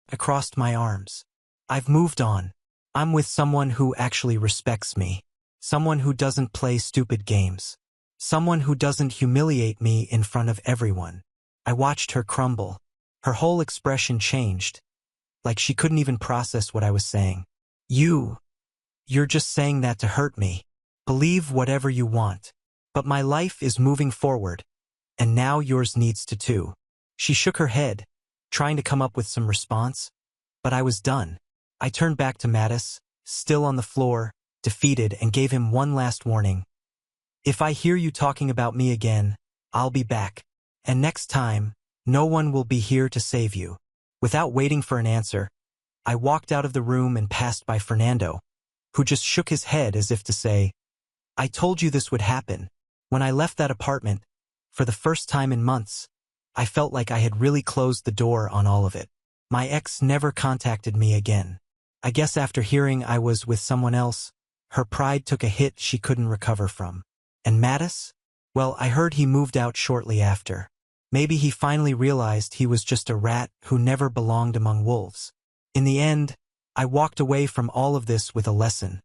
I crossed my arms. "I've moved on. I'm with someone who actually respects me. Someone who doesn't play stupid games. Someone who doesn't humiliate me in front of everyone." I watched her crumble. Her whole expression changed, like she couldn't even process what I was saying. You're just saying that to hurt me. Believe whatever you want. But my life is moving forward, and now yours needs to too." She shook her head, trying to come up with some response, but I was done. I turned back to Mattis, still on the floor, defeated, and gave him one last warning. If I hear you talking about me again, I'll be back. And next time, no one will be here to save you. Without waiting for an answer, I walked out of the room and passed by Fernando, who just shook his head as if to say, I told you this would happen. When I left that apartment, for the first time in months, I felt like I had really closed the door on all of it. My ex never contacted me again. I guess after hearing I was with someone else, her pride took a hit she couldn't recover from. And Mattis? Well, I heard he moved out shortly after. Maybe he finally realized he was just a rat who never belonged among wolves. In the end, I walked away from all of this with a lesson.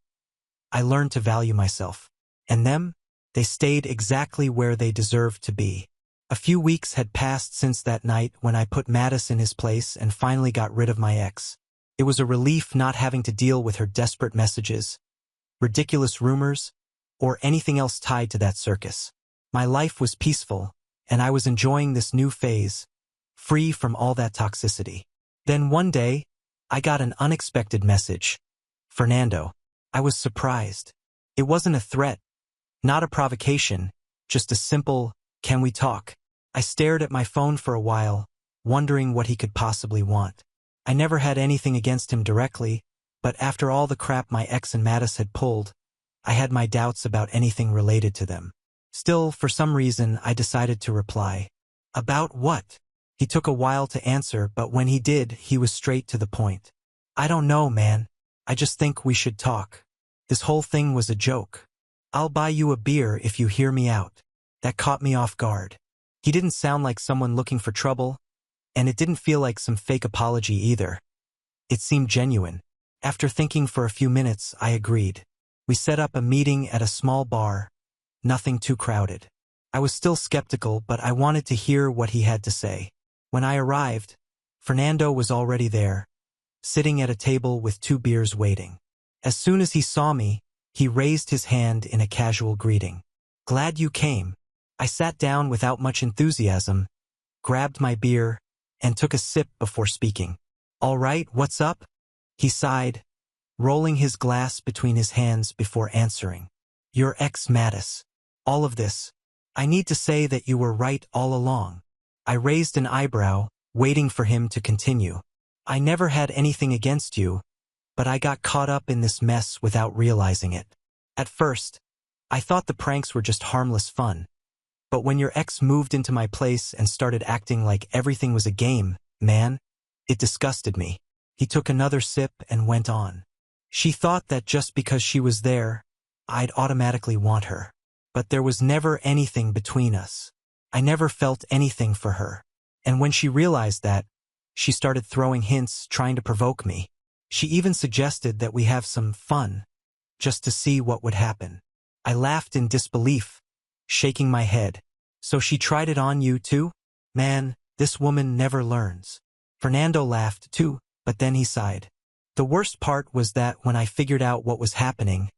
I learned to value myself. And them? They stayed exactly where they deserved to be. A few weeks had passed since that night when I put Mattis in his place and finally got rid of my ex. It was a relief not having to deal with her desperate messages, ridiculous rumors, or anything else tied to that circus. My life was peaceful, and I was enjoying this new phase, free from all that toxicity. Then one day, I got an unexpected message. Fernando. I was surprised. It wasn't a threat, not a provocation, just a simple, can we talk? I stared at my phone for a while, wondering what he could possibly want. I never had anything against him directly, but after all the crap my ex and Mattis had pulled, I had my doubts about anything related to them. Still, for some reason, I decided to reply. About what? He took a while to answer, but when he did, he was straight to the point. I don't know, man. I just think we should talk. This whole thing was a joke. I'll buy you a beer if you hear me out. That caught me off guard. He didn't sound like someone looking for trouble, and it didn't feel like some fake apology either. It seemed genuine. After thinking for a few minutes, I agreed. We set up a meeting at a small bar, nothing too crowded. I was still skeptical, but I wanted to hear what he had to say. When I arrived, Fernando was already there, sitting at a table with 2 beers waiting. As soon as he saw me, he raised his hand in a casual greeting. Glad you came. I sat down without much enthusiasm, grabbed my beer, and took a sip before speaking. All right, what's up? He sighed, rolling his glass between his hands before answering. Your ex Mattis. All of this. I need to say that you were right all along. I raised an eyebrow, waiting for him to continue. I never had anything against you, but I got caught up in this mess without realizing it. At first, I thought the pranks were just harmless fun. But when your ex moved into my place and started acting like everything was a game, man, it disgusted me. He took another sip and went on. She thought that just because she was there, I'd automatically want her. But there was never anything between us. I never felt anything for her. And when she realized that, she started throwing hints, trying to provoke me. She even suggested that we have some fun, just to see what would happen. I laughed in disbelief, shaking my head. So she tried it on you too? Man, this woman never learns. Fernando laughed too, but then he sighed. The worst part was that when I figured out what was happening,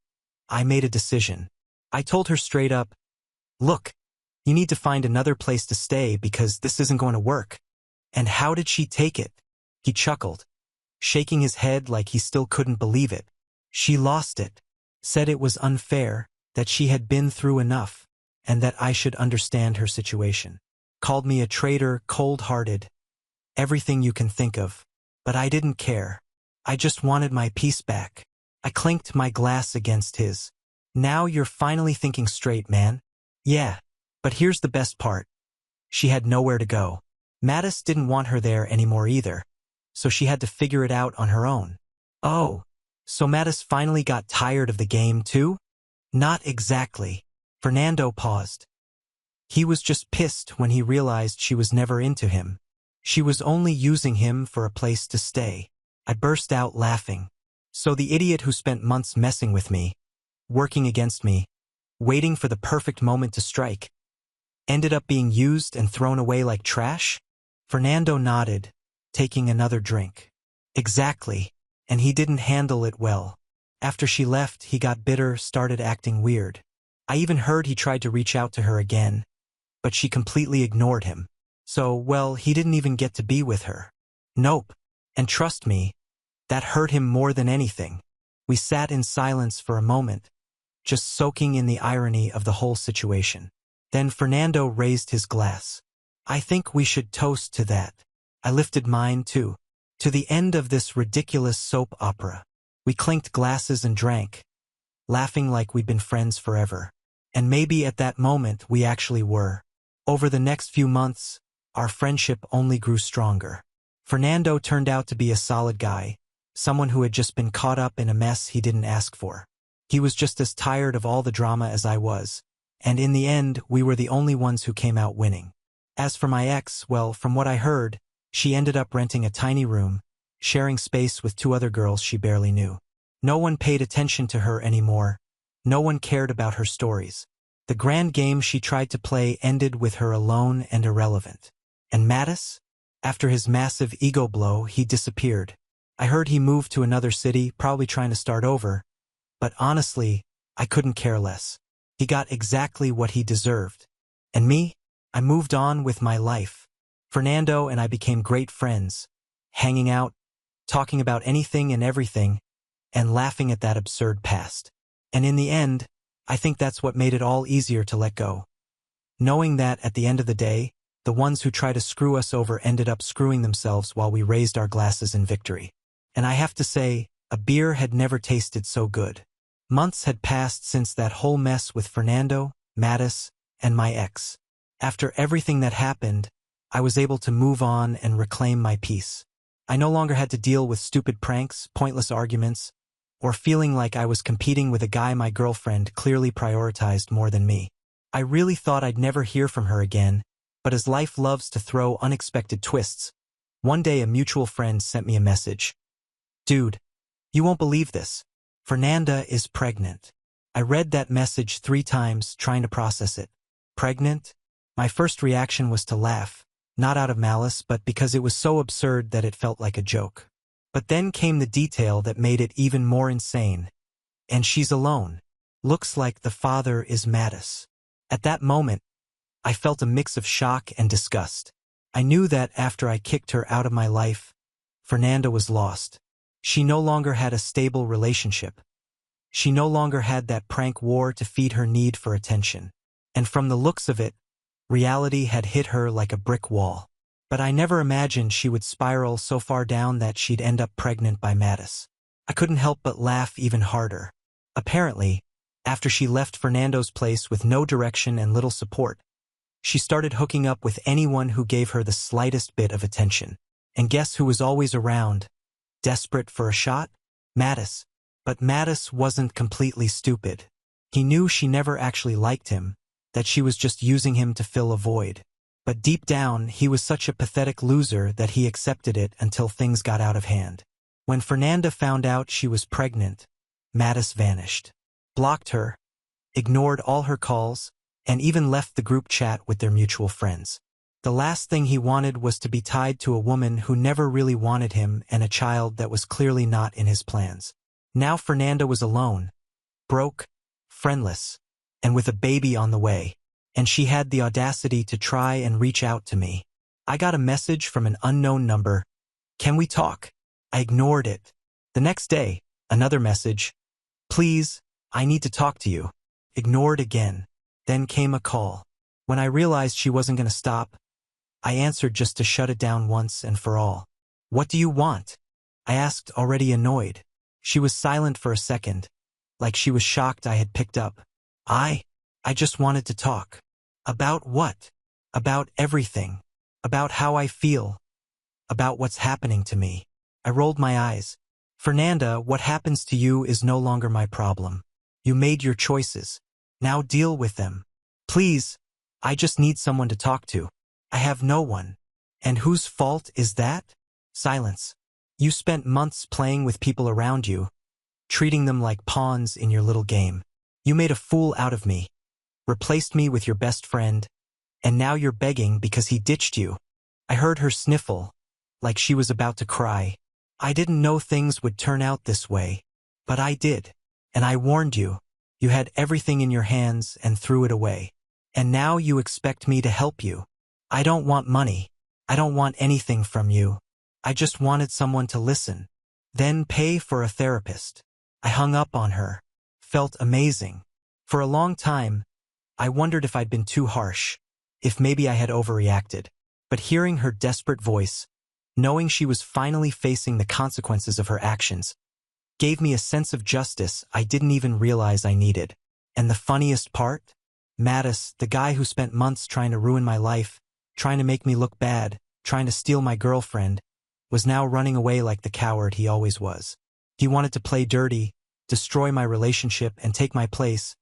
I made a decision. I told her straight up, look, you need to find another place to stay because this isn't going to work. And how did she take it? He chuckled, shaking his head like he still couldn't believe it. She lost it, said it was unfair, that she had been through enough, and that I should understand her situation. Called me a traitor, cold-hearted, everything you can think of. But I didn't care. I just wanted my peace back. I clinked my glass against his. Now you're finally thinking straight, man. Yeah, but here's the best part. She had nowhere to go. Mattis didn't want her there anymore either, so she had to figure it out on her own. Oh, so Mattis finally got tired of the game too? Not exactly. Fernando paused. He was just pissed when he realized she was never into him. She was only using him for a place to stay. I burst out laughing. So the idiot who spent months messing with me, working against me, waiting for the perfect moment to strike, ended up being used and thrown away like trash? Fernando nodded, taking another drink. Exactly, and he didn't handle it well. After she left, he got bitter, started acting weird. I even heard he tried to reach out to her again, but she completely ignored him. So, well, he didn't even get to be with her. Nope. And trust me, That hurt him more than anything. We sat in silence for a moment, just soaking in the irony of the whole situation. Then Fernando raised his glass. I think we should toast to that. I lifted mine too. To the end of this ridiculous soap opera. We clinked glasses and drank, laughing like we'd been friends forever. And maybe at that moment we actually were. Over the next few months, our friendship only grew stronger. Fernando turned out to be a solid guy, someone who had just been caught up in a mess he didn't ask for. He was just as tired of all the drama as I was, and in the end we were the only ones who came out winning. As for my ex, well, from what I heard, she ended up renting a tiny room, sharing space with 2 other girls she barely knew. No one paid attention to her anymore. No one cared about her stories. The grand game she tried to play ended with her alone and irrelevant. And Mattis? After his massive ego blow, he disappeared. I heard he moved to another city, probably trying to start over. But honestly, I couldn't care less. He got exactly what he deserved. And me? I moved on with my life. Fernando and I became great friends, hanging out, talking about anything and everything, and laughing at that absurd past. And in the end, I think that's what made it all easier to let go. Knowing that, at the end of the day, the ones who try to screw us over ended up screwing themselves while we raised our glasses in victory. And I have to say, a beer had never tasted so good. Months had passed since that whole mess with Fernando, Mattis, and my ex. After everything that happened, I was able to move on and reclaim my peace. I no longer had to deal with stupid pranks, pointless arguments, or feeling like I was competing with a guy my girlfriend clearly prioritized more than me. I really thought I'd never hear from her again, but as life loves to throw unexpected twists, one day a mutual friend sent me a message. Dude, you won't believe this. Fernanda is pregnant. I read that message 3 times, trying to process it. Pregnant? My first reaction was to laugh, not out of malice, but because it was so absurd that it felt like a joke. But then came the detail that made it even more insane. And she's alone. Looks like the father is Mattis. At that moment, I felt a mix of shock and disgust. I knew that after I kicked her out of my life, Fernanda was lost. She no longer had a stable relationship. She no longer had that prank war to feed her need for attention. And from the looks of it, reality had hit her like a brick wall. But I never imagined she would spiral so far down that she'd end up pregnant by Mattis. I couldn't help but laugh even harder. Apparently, after she left Fernando's place with no direction and little support, she started hooking up with anyone who gave her the slightest bit of attention. And guess who was always around, desperate for a shot? Mattis. But Mattis wasn't completely stupid. He knew she never actually liked him, that she was just using him to fill a void. But deep down, he was such a pathetic loser that he accepted it until things got out of hand. When Fernanda found out she was pregnant, Mattis vanished. Blocked her, ignored all her calls, and even left the group chat with their mutual friends. The last thing he wanted was to be tied to a woman who never really wanted him and a child that was clearly not in his plans. Now Fernanda was alone, broke, friendless, and with a baby on the way. And she had the audacity to try and reach out to me. I got a message from an unknown number. Can we talk? I ignored it. The next day, another message. Please, I need to talk to you. Ignored again. Then came a call. When I realized she wasn't going to stop, I answered just to shut it down once and for all. What do you want? I asked, already annoyed. She was silent for a second, like she was shocked I had picked up. I just wanted to talk. About what? About everything. About how I feel. About what's happening to me. I rolled my eyes. Fernanda, what happens to you is no longer my problem. You made your choices. Now deal with them. Please, I just need someone to talk to. I have no one. And whose fault is that? Silence. You spent months playing with people around you, treating them like pawns in your little game. You made a fool out of me, replaced me with your best friend, and now you're begging because he ditched you. I heard her sniffle, like she was about to cry. I didn't know things would turn out this way, but I did. And I warned you. You had everything in your hands and threw it away. And now you expect me to help you. I don't want money. I don't want anything from you. I just wanted someone to listen. then pay for a therapist. I hung up on her. Felt amazing. For a long time, I wondered if I'd been too harsh, if maybe I had overreacted. But hearing her desperate voice, knowing she was finally facing the consequences of her actions, gave me a sense of justice I didn't even realize I needed. And the funniest part? Mattis, the guy who spent months trying to ruin my life, trying to make me look bad, trying to steal my girlfriend, was now running away like the coward he always was. He wanted to play dirty, destroy my relationship, and take my place,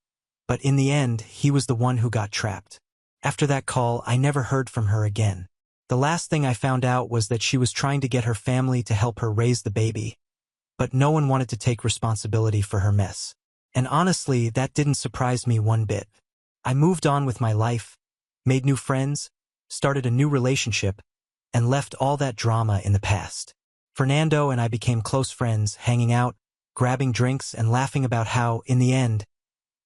but in the end, he was the one who got trapped. After that call, I never heard from her again. The last thing I found out was that she was trying to get her family to help her raise the baby, but no one wanted to take responsibility for her mess. And honestly, that didn't surprise me one bit. I moved on with my life, made new friends, started a new relationship, and left all that drama in the past. Fernando and I became close friends, hanging out, grabbing drinks, and laughing about how, in the end,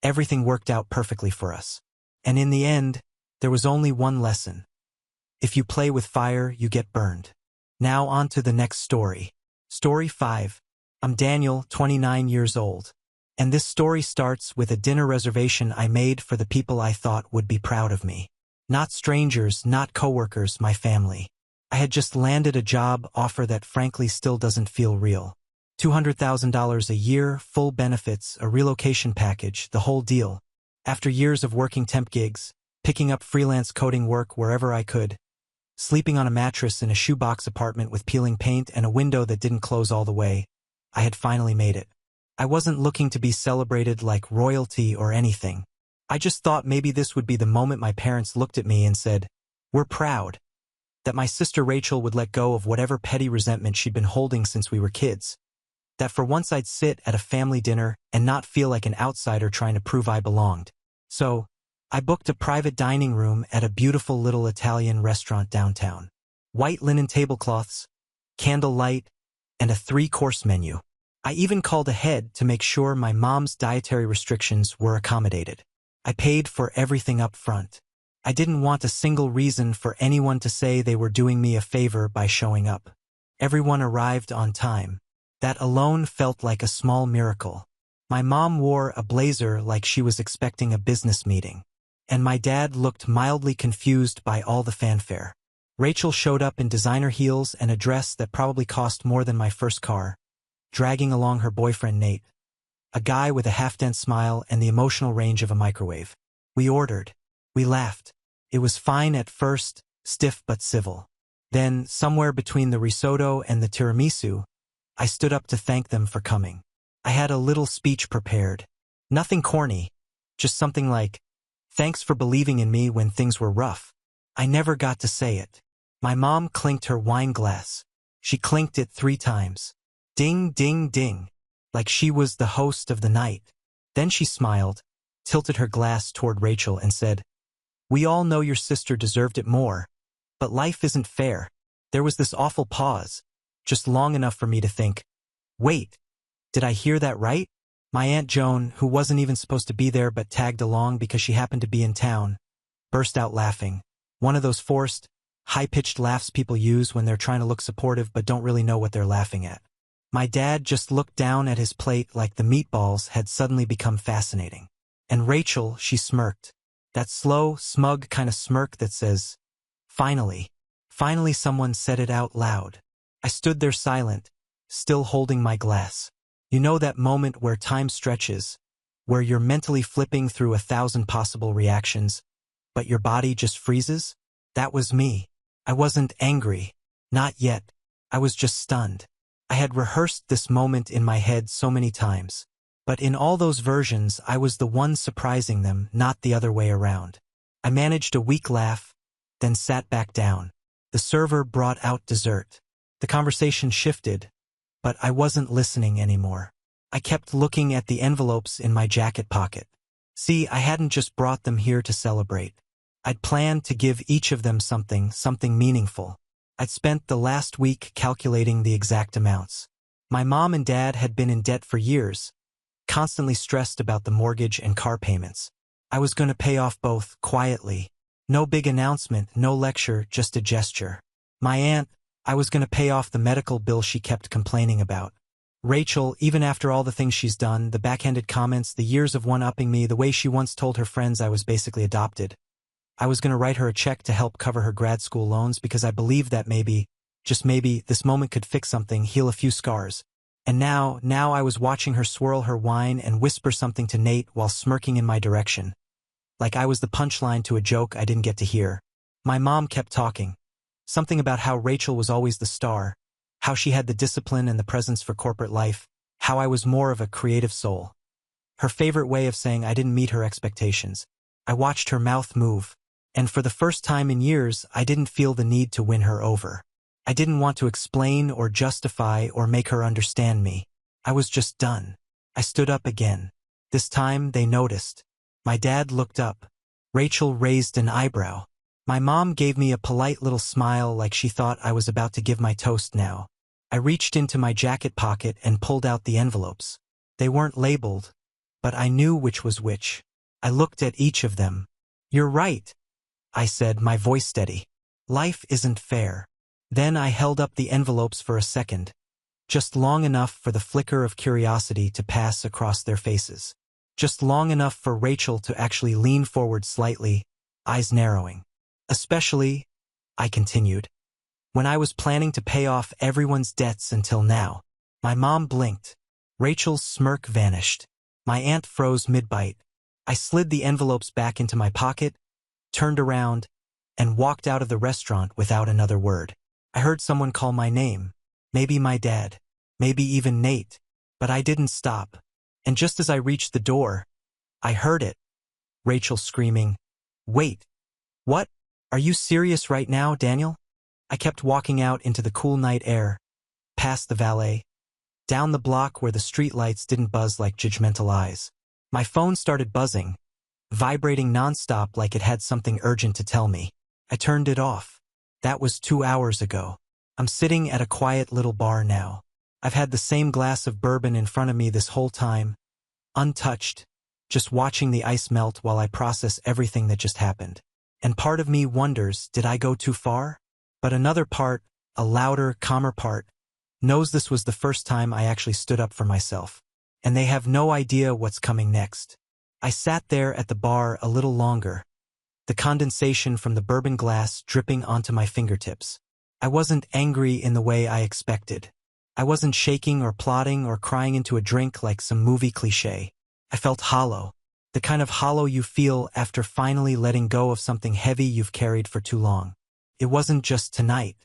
everything worked out perfectly for us. And in the end, there was only one lesson. If you play with fire, you get burned. Now on to the next story. Story 5. I'm Daniel, 29 years old. And this story starts with a dinner reservation I made for the people I thought would be proud of me. Not strangers, not coworkers, my family. I had just landed a job offer that frankly still doesn't feel real. $200,000 a year, full benefits, a relocation package, the whole deal. After years of working temp gigs, picking up freelance coding work wherever I could, sleeping on a mattress in a shoebox apartment with peeling paint and a window that didn't close all the way, I had finally made it. I wasn't looking to be celebrated like royalty or anything. I just thought maybe this would be the moment my parents looked at me and said, "We're proud." That my sister Rachel would let go of whatever petty resentment she'd been holding since we were kids. That for once I'd sit at a family dinner and not feel like an outsider trying to prove I belonged. So, I booked a private dining room at a beautiful little Italian restaurant downtown. White linen tablecloths, candlelight, and a 3-course menu. I even called ahead to make sure my mom's dietary restrictions were accommodated. I paid for everything up front. I didn't want a single reason for anyone to say they were doing me a favor by showing up. Everyone arrived on time. That alone felt like a small miracle. My mom wore a blazer like she was expecting a business meeting. And my dad looked mildly confused by all the fanfare. Rachel showed up in designer heels and a dress that probably cost more than my first car, dragging along her boyfriend Nate, a guy with a half-dense smile and the emotional range of a microwave. We ordered. We laughed. It was fine at first, stiff but civil. Then, somewhere between the risotto and the tiramisu, I stood up to thank them for coming. I had a little speech prepared. Nothing corny, just something like, "Thanks for believing in me when things were rough." I never got to say it. My mom clinked her wine glass. She clinked it 3 times. Ding, ding, ding, like she was the host of the night. Then she smiled, tilted her glass toward Rachel and said, "We all know your sister deserved it more, but life isn't fair." There was this awful pause, just long enough for me to think, wait, did I hear that right? My Aunt Joan, who wasn't even supposed to be there but tagged along because she happened to be in town, burst out laughing. One of those forced, high-pitched laughs people use when they're trying to look supportive but don't really know what they're laughing at. My dad just looked down at his plate like the meatballs had suddenly become fascinating. And Rachel, she smirked. That slow, smug kind of smirk that says, "Finally." Finally someone said it out loud. I stood there silent, still holding my glass. You know that moment where time stretches, where you're mentally flipping through 1,000 possible reactions, but your body just freezes? That was me. I wasn't angry. Not yet. I was just stunned. I had rehearsed this moment in my head so many times. But in all those versions, I was the one surprising them, not the other way around. I managed a weak laugh, then sat back down. The server brought out dessert. The conversation shifted, but I wasn't listening anymore. I kept looking at the envelopes in my jacket pocket. See, I hadn't just brought them here to celebrate. I'd planned to give each of them something meaningful. I'd spent the last week calculating the exact amounts. My mom and dad had been in debt for years, constantly stressed about the mortgage and car payments. I was going to pay off both, quietly. No big announcement, no lecture, just a gesture. My aunt, I was going to pay off the medical bill she kept complaining about. Rachel, even after all the things she's done, the backhanded comments, the years of one-upping me, the way she once told her friends I was basically adopted. I was going to write her a check to help cover her grad school loans because I believed that maybe, just maybe, this moment could fix something, heal a few scars. And now I was watching her swirl her wine and whisper something to Nate while smirking in my direction. Like I was the punchline to a joke I didn't get to hear. My mom kept talking. Something about how Rachel was always the star, how she had the discipline and the presence for corporate life, how I was more of a creative soul. Her favorite way of saying I didn't meet her expectations. I watched her mouth move, and for the first time in years, I didn't feel the need to win her over. I didn't want to explain or justify or make her understand me. I was just done. I stood up again. This time, they noticed. My dad looked up. Rachel raised an eyebrow. My mom gave me a polite little smile like she thought I was about to give my toast now. I reached into my jacket pocket and pulled out the envelopes. They weren't labeled, but I knew which was which. I looked at each of them. "You're right," I said, my voice steady. "Life isn't fair." Then I held up the envelopes for a second, just long enough for the flicker of curiosity to pass across their faces. Just long enough for Rachel to actually lean forward slightly, eyes narrowing. "Especially," I continued, "when I was planning to pay off everyone's debts until now." My mom blinked. Rachel's smirk vanished. My aunt froze mid-bite. I slid the envelopes back into my pocket, turned around, and walked out of the restaurant without another word. I heard someone call my name. Maybe my dad. Maybe even Nate. But I didn't stop. And just as I reached the door, I heard it. Rachel screaming, "Wait. What? Are you serious right now, Daniel?" I kept walking out into the cool night air, past the valet, down the block where the streetlights didn't buzz like judgmental eyes. My phone started buzzing, vibrating nonstop like it had something urgent to tell me. I turned it off. That was 2 hours ago. I'm sitting at a quiet little bar now. I've had the same glass of bourbon in front of me this whole time, untouched, just watching the ice melt while I process everything that just happened. And part of me wonders, did I go too far? But another part, a louder, calmer part, knows this was the first time I actually stood up for myself. And they have no idea what's coming next. I sat there at the bar a little longer, the condensation from the bourbon glass dripping onto my fingertips. I wasn't angry in the way I expected. I wasn't shaking or plotting or crying into a drink like some movie cliché. I felt hollow, the kind of hollow you feel after finally letting go of something heavy you've carried for too long. It wasn't just tonight.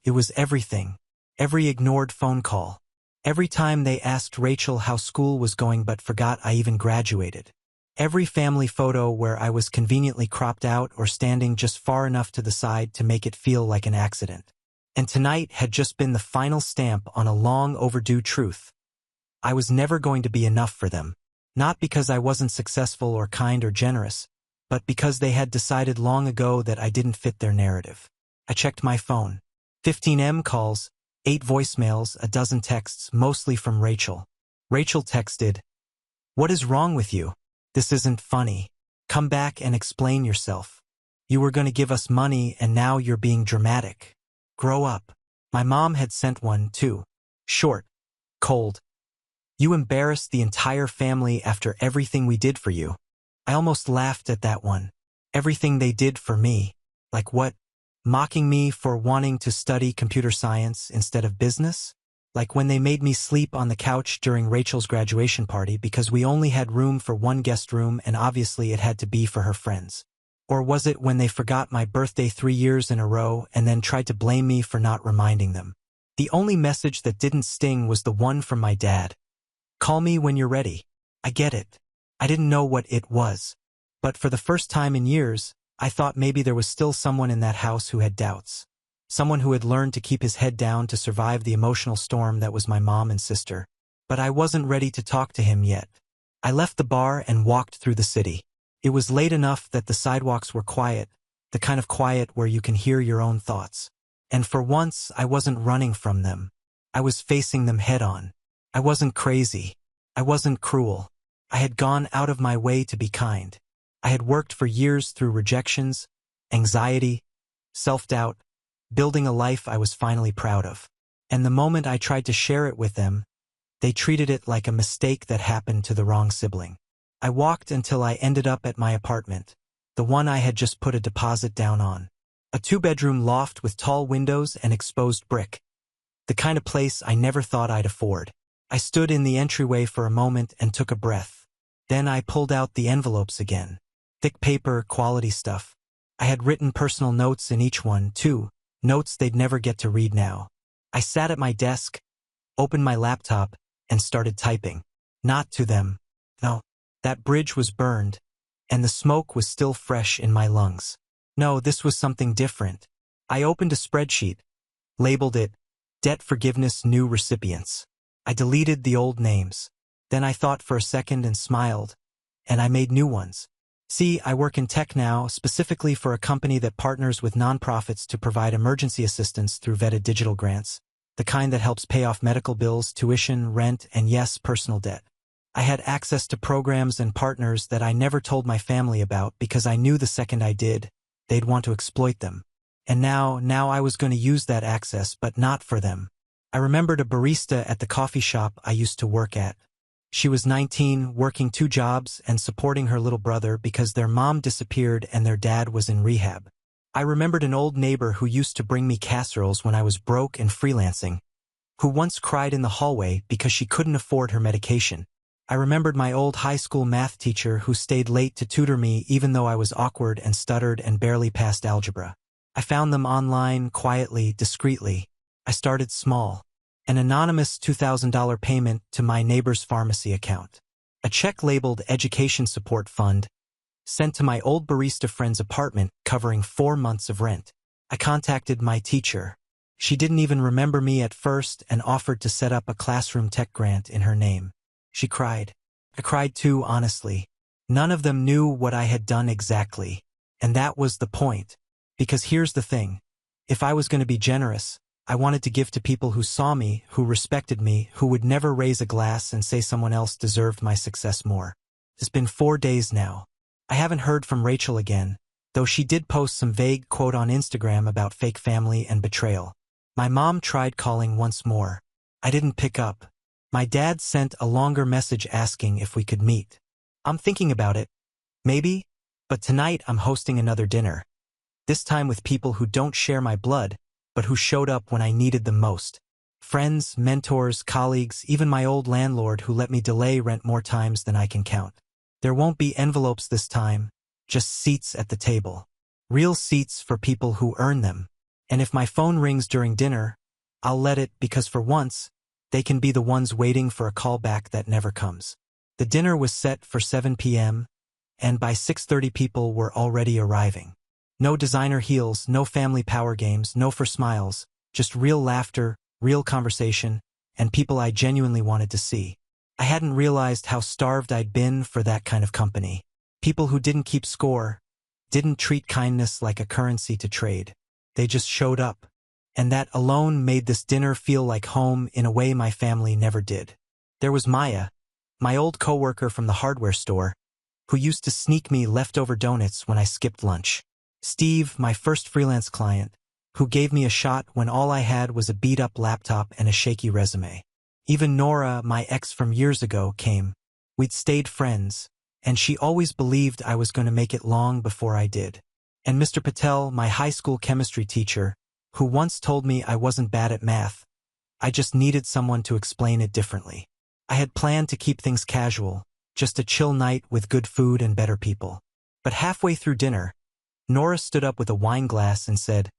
It was everything. Every ignored phone call. Every time they asked Rachel how school was going but forgot I even graduated. Every family photo where I was conveniently cropped out or standing just far enough to the side to make it feel like an accident. And tonight had just been the final stamp on a long overdue truth. I was never going to be enough for them. Not because I wasn't successful or kind or generous, but because they had decided long ago that I didn't fit their narrative. I checked my phone. 15 calls, 8 voicemails, a dozen texts, mostly from Rachel. Rachel texted, "What is wrong with you? This isn't funny. Come back and explain yourself. You were going to give us money and now you're being dramatic. Grow up." My mom had sent one too. Short, cold. "You embarrassed the entire family after everything we did for you." I almost laughed at that one. Everything they did for me. Like what? Mocking me for wanting to study computer science instead of business? Like when they made me sleep on the couch during Rachel's graduation party because we only had room for one guest room and obviously it had to be for her friends. Or was it when they forgot my birthday 3 years in a row and then tried to blame me for not reminding them? The only message that didn't sting was the one from my dad. "Call me when you're ready." I get it. I didn't know what it was. But for the first time in years, I thought maybe there was still someone in that house who had doubts. Someone who had learned to keep his head down to survive the emotional storm that was my mom and sister. But I wasn't ready to talk to him yet. I left the bar and walked through the city. It was late enough that the sidewalks were quiet, the kind of quiet where you can hear your own thoughts. And for once, I wasn't running from them. I was facing them head on. I wasn't crazy. I wasn't cruel. I had gone out of my way to be kind. I had worked for years through rejections, anxiety, self-doubt, building a life I was finally proud of. And the moment I tried to share it with them, They treated it like a mistake that happened to the wrong sibling. I walked until I ended up at my apartment, the one I had just put a deposit down on. A 2-bedroom loft with tall windows and exposed brick. The kind of place I never thought I'd afford. I stood in the entryway for a moment and took a breath. Then I pulled out the envelopes again. Thick paper, quality stuff. I had written personal notes in each one, too, notes they'd never get to read now. I sat at my desk, opened my laptop, and started typing. Not to them. No, that bridge was burned, and the smoke was still fresh in my lungs. No, this was something different. I opened a spreadsheet, labeled it, Debt Forgiveness New Recipients. I deleted the old names. Then I thought for a second and smiled, and I made new ones. See, I work in tech now, specifically for a company that partners with nonprofits to provide emergency assistance through vetted digital grants, the kind that helps pay off medical bills, tuition, rent, and yes, personal debt. I had access to programs and partners that I never told my family about because I knew the second I did, they'd want to exploit them. And now I was going to use that access, but not for them. I remembered a barista at the coffee shop I used to work at. She was 19, working 2 jobs and supporting her little brother because their mom disappeared and their dad was in rehab. I remembered an old neighbor who used to bring me casseroles when I was broke and freelancing, who once cried in the hallway because she couldn't afford her medication. I remembered my old high school math teacher who stayed late to tutor me even though I was awkward and stuttered and barely passed algebra. I found them online, quietly, discreetly. I started small. An anonymous $2,000 payment to my neighbor's pharmacy account. A check labeled Education Support Fund, sent to my old barista friend's apartment covering 4 months of rent. I contacted my teacher. She didn't even remember me at first and offered to set up a classroom tech grant in her name. She cried. I cried too, honestly. None of them knew what I had done exactly. And that was the point. Because here's the thing. If I was going to be generous, I wanted to give to people who saw me, who respected me, who would never raise a glass and say someone else deserved my success more. It's been 4 days now. I haven't heard from Rachel again, though she did post some vague quote on Instagram about fake family and betrayal. My mom tried calling once more. I didn't pick up. My dad sent a longer message asking if we could meet. I'm thinking about it. Maybe. But tonight I'm hosting another dinner. This time with people who don't share my blood, but who showed up when I needed them most. Friends, mentors, colleagues, even my old landlord who let me delay rent more times than I can count. There won't be envelopes this time, just seats at the table. Real seats for people who earn them. And if my phone rings during dinner, I'll let it because for once, they can be the ones waiting for a call back that never comes. The dinner was set for 7 p.m., and by 6:30 people were already arriving. No designer heels, no family power games, no for smiles, just real laughter, real conversation, and people I genuinely wanted to see. I hadn't realized how starved I'd been for that kind of company. People who didn't keep score, didn't treat kindness like a currency to trade. They just showed up. And that alone made this dinner feel like home in a way my family never did. There was Maya, my old coworker from the hardware store, who used to sneak me leftover donuts when I skipped lunch. Steve, my first freelance client, who gave me a shot when all I had was a beat-up laptop and a shaky resume. Even Nora, my ex from years ago, came. We'd stayed friends, and she always believed I was going to make it long before I did. And Mr. Patel, my high school chemistry teacher, who once told me I wasn't bad at math. I just needed someone to explain it differently. I had planned to keep things casual, just a chill night with good food and better people. But halfway through dinner, Nora stood up with a wine glass and said,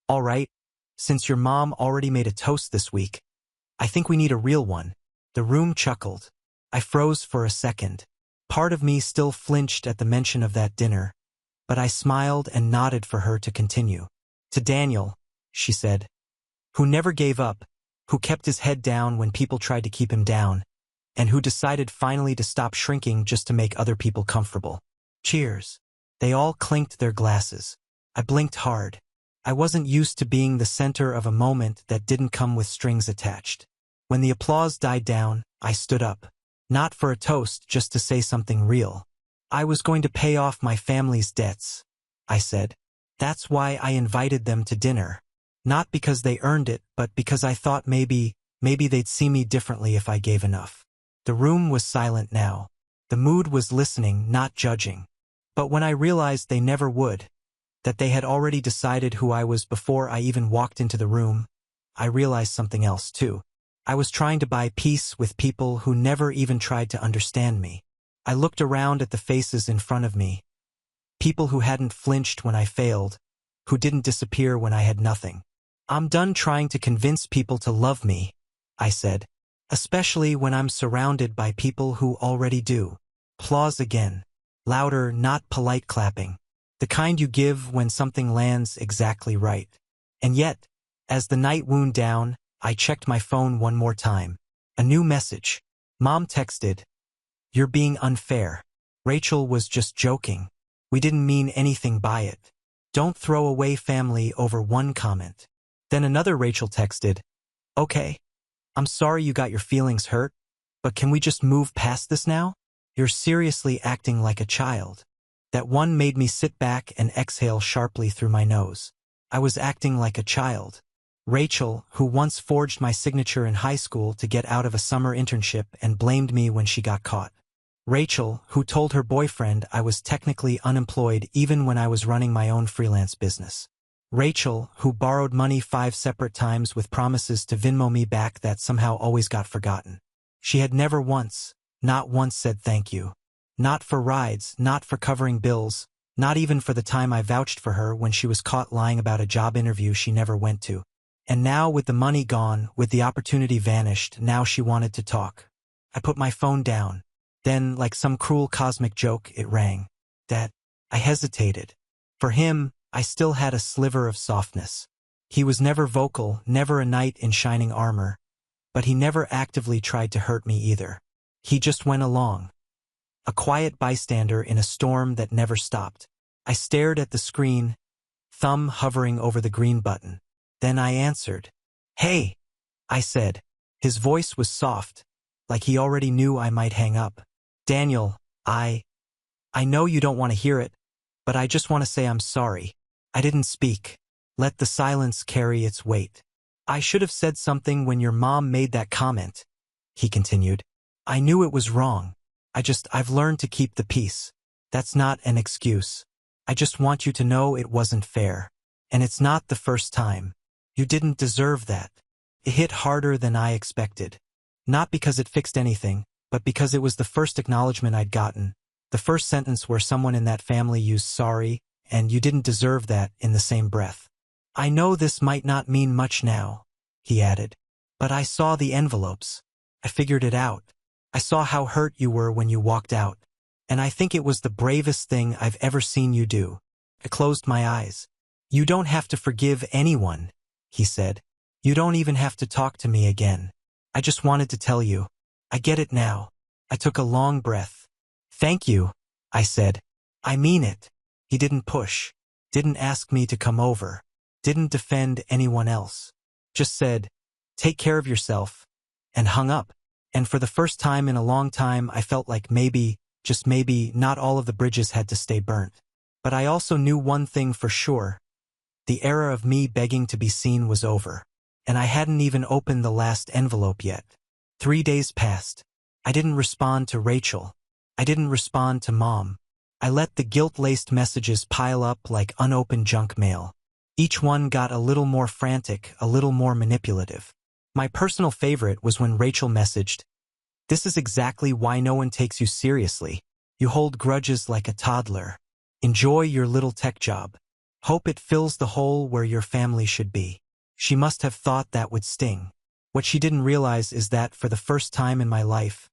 "All right, since your mom already made a toast this week, I think we need a real one." The room chuckled. I froze for a second. Part of me still flinched at the mention of that dinner, but I smiled and nodded for her to continue. "To Daniel," she said, "who never gave up, who kept his head down when people tried to keep him down, and who decided finally to stop shrinking just to make other people comfortable. Cheers." They all clinked their glasses. I blinked hard. I wasn't used to being the center of a moment that didn't come with strings attached. When the applause died down, I stood up. Not for a toast, just to say something real. "I was going to pay off my family's debts," I said. "That's why I invited them to dinner. Not because they earned it, but because I thought maybe Maybe they'd see me differently if I gave enough. The room was silent now. The mood was listening, not judging. But when I realized they never would, that they had already decided who I was before I even walked into the room, I realized something else too. I was trying to buy peace with people who never even tried to understand me. I looked around at the faces in front of me. People who hadn't flinched when I failed, who didn't disappear when I had nothing. I'm done trying to convince people to love me, I said, especially when I'm surrounded by people who already do. Applause again. Louder, not polite clapping. The kind you give when something lands exactly right. And yet, as the night wound down, I checked my phone one more time. A new message. Mom texted, "You're being unfair. Rachel was just joking. We didn't mean anything by it. Don't throw away family over one comment." Then another Rachel texted, "Okay, I'm sorry you got your feelings hurt, but can we just move past this now? You're seriously acting like a child." That one made me sit back and exhale sharply through my nose. I was acting like a child. Rachel, who once forged my signature in high school to get out of a summer internship and blamed me when she got caught. Rachel, who told her boyfriend I was technically unemployed even when I was running my own freelance business. Rachel, who borrowed money 5 separate times with promises to Venmo me back that somehow always got forgotten. She had never once, not once said thank you. Not for rides, not for covering bills, not even for the time I vouched for her when she was caught lying about a job interview she never went to. And now with the money gone, with the opportunity vanished, now she wanted to talk. I put my phone down. Then, like some cruel cosmic joke, it rang. Dad. I hesitated. For him, I still had a sliver of softness. He was never vocal, never a knight in shining armor, but he never actively tried to hurt me either. He just went along. A quiet bystander in a storm that never stopped. I stared at the screen, thumb hovering over the green button. Then I answered. "Hey," I said. His voice was soft, like he already knew I might hang up. "Daniel, I know you don't want to hear it, but I just want to say I'm sorry. I didn't speak. Let the silence carry its weight. I should have said something when your mom made that comment," he continued. "I knew it was wrong. I've learned to keep the peace. That's not an excuse. I just want you to know it wasn't fair. And it's not the first time. You didn't deserve that." It hit harder than I expected. Not because it fixed anything, but because it was the first acknowledgement I'd gotten. The first sentence where someone in that family used sorry, and you didn't deserve that in the same breath. "I know this might not mean much now," he added, "but I saw the envelopes. I figured it out. I saw how hurt you were when you walked out. And I think it was the bravest thing I've ever seen you do." I closed my eyes. "You don't have to forgive anyone," he said. "You don't even have to talk to me again. I just wanted to tell you. I get it now." I took a long breath. "Thank you," I said. "I mean it." He didn't push, didn't ask me to come over, didn't defend anyone else. Just said, "Take care of yourself," and hung up. And for the first time in a long time, I felt like maybe, just maybe, not all of the bridges had to stay burnt. But I also knew one thing for sure. The era of me begging to be seen was over. And I hadn't even opened the last envelope yet. 3 days passed. I didn't respond to Rachel. I didn't respond to Mom. I let the guilt-laced messages pile up like unopened junk mail. Each one got a little more frantic, a little more manipulative. My personal favorite was when Rachel messaged, "This is exactly why no one takes you seriously. You hold grudges like a toddler. Enjoy your little tech job. Hope it fills the hole where your family should be." She must have thought that would sting. What she didn't realize is that for the first time in my life,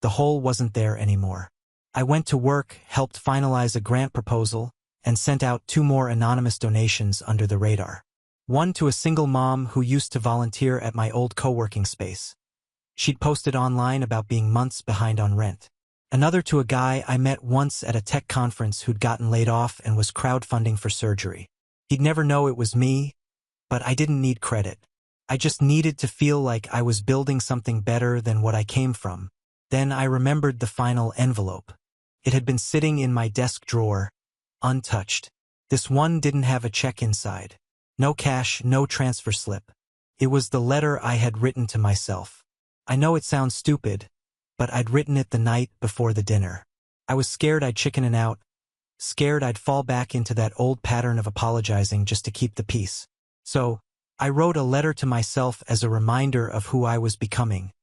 the hole wasn't there anymore. I went to work, helped finalize a grant proposal, and sent out 2 more anonymous donations under the radar. One to a single mom who used to volunteer at my old co-working space. She'd posted online about being months behind on rent. Another to a guy I met once at a tech conference who'd gotten laid off and was crowdfunding for surgery. He'd never know it was me, but I didn't need credit. I just needed to feel like I was building something better than what I came from. Then I remembered the final envelope. It had been sitting in my desk drawer, untouched. This one didn't have a check inside. No cash, no transfer slip. It was the letter I had written to myself. I know it sounds stupid, but I'd written it the night before the dinner. I was scared I'd chicken out, scared I'd fall back into that old pattern of apologizing just to keep the peace. So, I wrote a letter to myself as a reminder of who I was becoming,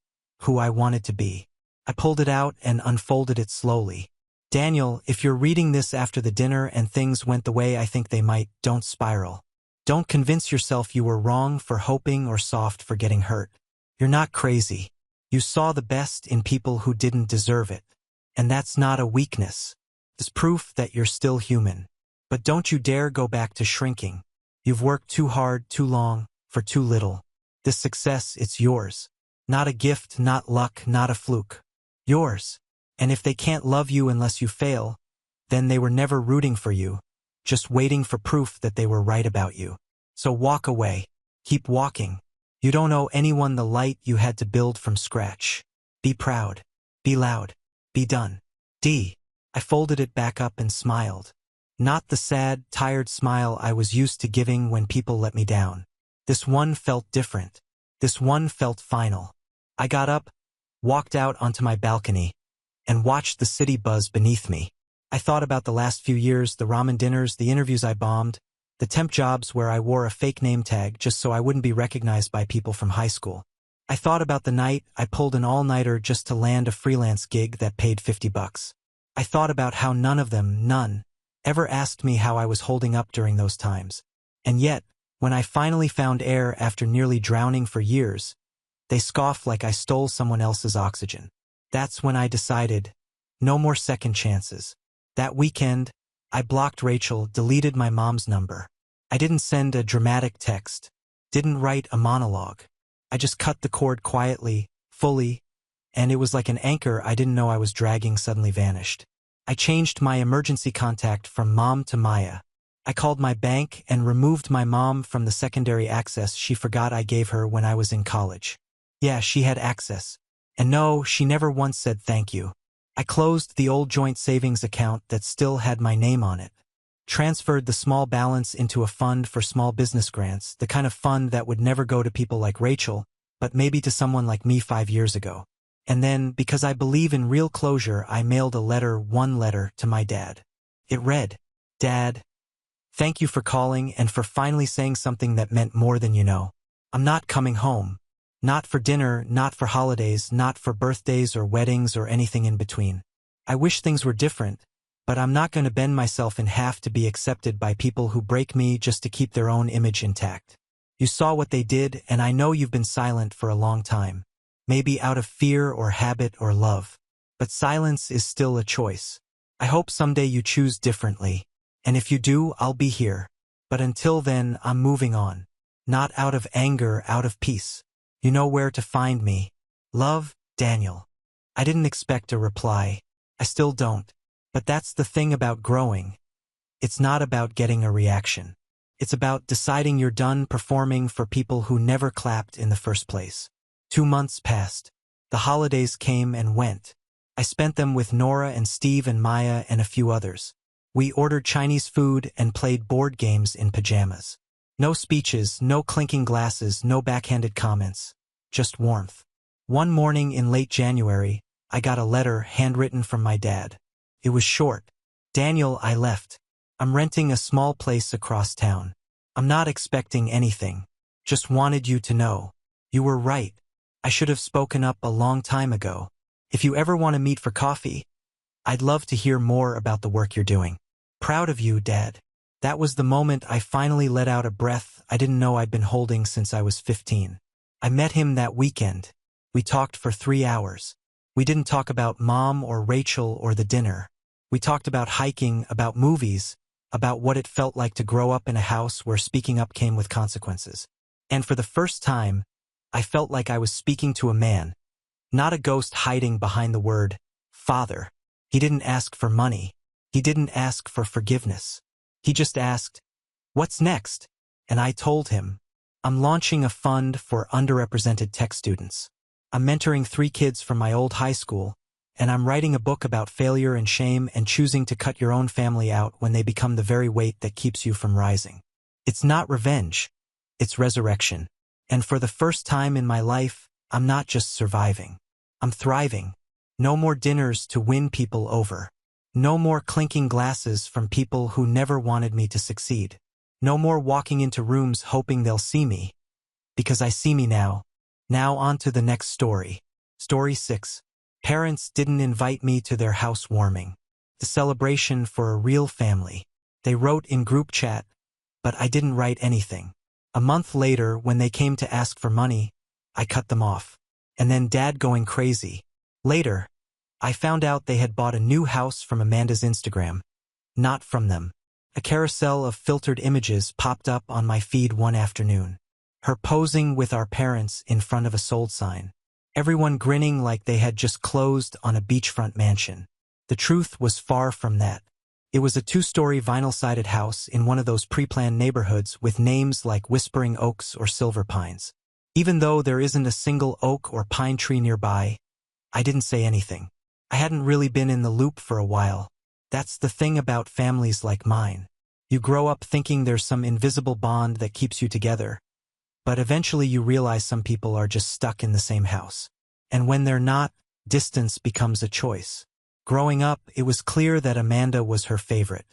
who I wanted to be. I pulled it out and unfolded it slowly. Daniel, if you're reading this after the dinner and things went the way I think they might, don't spiral. Don't convince yourself you were wrong for hoping or soft for getting hurt. You're not crazy. You saw the best in people who didn't deserve it. And that's not a weakness. It's proof that you're still human. But don't you dare go back to shrinking. You've worked too hard, too long, for too little. This success, it's yours. Not a gift, not luck, not a fluke. Yours. And if they can't love you unless you fail, then they were never rooting for you, just waiting for proof that they were right about you. So walk away. Keep walking. You don't owe anyone the light you had to build from scratch. Be proud. Be loud. Be done. I folded it back up and smiled. Not the sad, tired smile I was used to giving when people let me down. This one felt different. This one felt final. I got up, walked out onto my balcony, and watched the city buzz beneath me. I thought about the last few years, the ramen dinners, the interviews I bombed, the temp jobs where I wore a fake name tag just so I wouldn't be recognized by people from high school. I thought about the night I pulled an all-nighter just to land a freelance gig that paid $50. I thought about how none of them, none, ever asked me how I was holding up during those times. And yet, when I finally found air after nearly drowning for years, they scoffed like I stole someone else's oxygen. That's when I decided, no more second chances. That weekend, I blocked Rachel, deleted my mom's number. I didn't send a dramatic text, didn't write a monologue. I just cut the cord quietly, fully, and it was like an anchor I didn't know I was dragging suddenly vanished. I changed my emergency contact from Mom to Maya. I called my bank and removed my mom from the secondary access she forgot I gave her when I was in college. Yeah, she had access. And no, she never once said thank you. I closed the old joint savings account that still had my name on it. Transferred the small balance into a fund for small business grants, the kind of fund that would never go to people like Rachel, but maybe to someone like me 5 years ago. And then, because I believe in real closure, I mailed one letter to my dad. It read, Dad, thank you for calling and for finally saying something that meant more than you know. I'm not coming home. Not for dinner, not for holidays, not for birthdays or weddings or anything in between. I wish things were different, but I'm not going to bend myself in half to be accepted by people who break me just to keep their own image intact. You saw what they did, and I know you've been silent for a long time. Maybe out of fear or habit or love. But silence is still a choice. I hope someday you choose differently. And if you do, I'll be here. But until then, I'm moving on. Not out of anger, out of peace. You know where to find me. Love, Daniel. I didn't expect a reply. I still don't. But that's the thing about growing. It's not about getting a reaction. It's about deciding you're done performing for people who never clapped in the first place. 2 months passed. The holidays came and went. I spent them with Nora and Steve and Maya and a few others. We ordered Chinese food and played board games in pajamas. No speeches, no clinking glasses, no backhanded comments. Just warmth. One morning in late January, I got a letter handwritten from my dad. It was short. Daniel, I left. I'm renting a small place across town. I'm not expecting anything. Just wanted you to know. You were right. I should have spoken up a long time ago. If you ever want to meet for coffee, I'd love to hear more about the work you're doing. Proud of you, Dad. That was the moment I finally let out a breath I didn't know I'd been holding since I was 15. I met him that weekend. We talked for 3 hours. We didn't talk about Mom or Rachel or the dinner. We talked about hiking, about movies, about what it felt like to grow up in a house where speaking up came with consequences. And for the first time, I felt like I was speaking to a man, not a ghost hiding behind the word father. He didn't ask for money. He didn't ask for forgiveness. He just asked, "What's next?" And I told him, "I'm launching a fund for underrepresented tech students. I'm mentoring 3 kids from my old high school, and I'm writing a book about failure and shame and choosing to cut your own family out when they become the very weight that keeps you from rising. It's not revenge. It's resurrection. And for the first time in my life, I'm not just surviving. I'm thriving. No more dinners to win people over. No more clinking glasses from people who never wanted me to succeed. No more walking into rooms hoping they'll see me. Because I see me now. Now on to the next story. Story 6. Parents didn't invite me to their housewarming. The celebration for a real family. They wrote in group chat, but I didn't write anything. A month later, when they came to ask for money, I cut them off. And then Dad going crazy. Later, I found out they had bought a new house from Amanda's Instagram. Not from them. A carousel of filtered images popped up on my feed one afternoon. Her posing with our parents in front of a sold sign. Everyone grinning like they had just closed on a beachfront mansion. The truth was far from that. It was a 2-story vinyl-sided house in one of those pre-planned neighborhoods with names like Whispering Oaks or Silver Pines. Even though there isn't a single oak or pine tree nearby, I didn't say anything. I hadn't really been in the loop for a while. That's the thing about families like mine. You grow up thinking there's some invisible bond that keeps you together. But eventually you realize some people are just stuck in the same house. And when they're not, distance becomes a choice. Growing up, it was clear that Amanda was her favorite.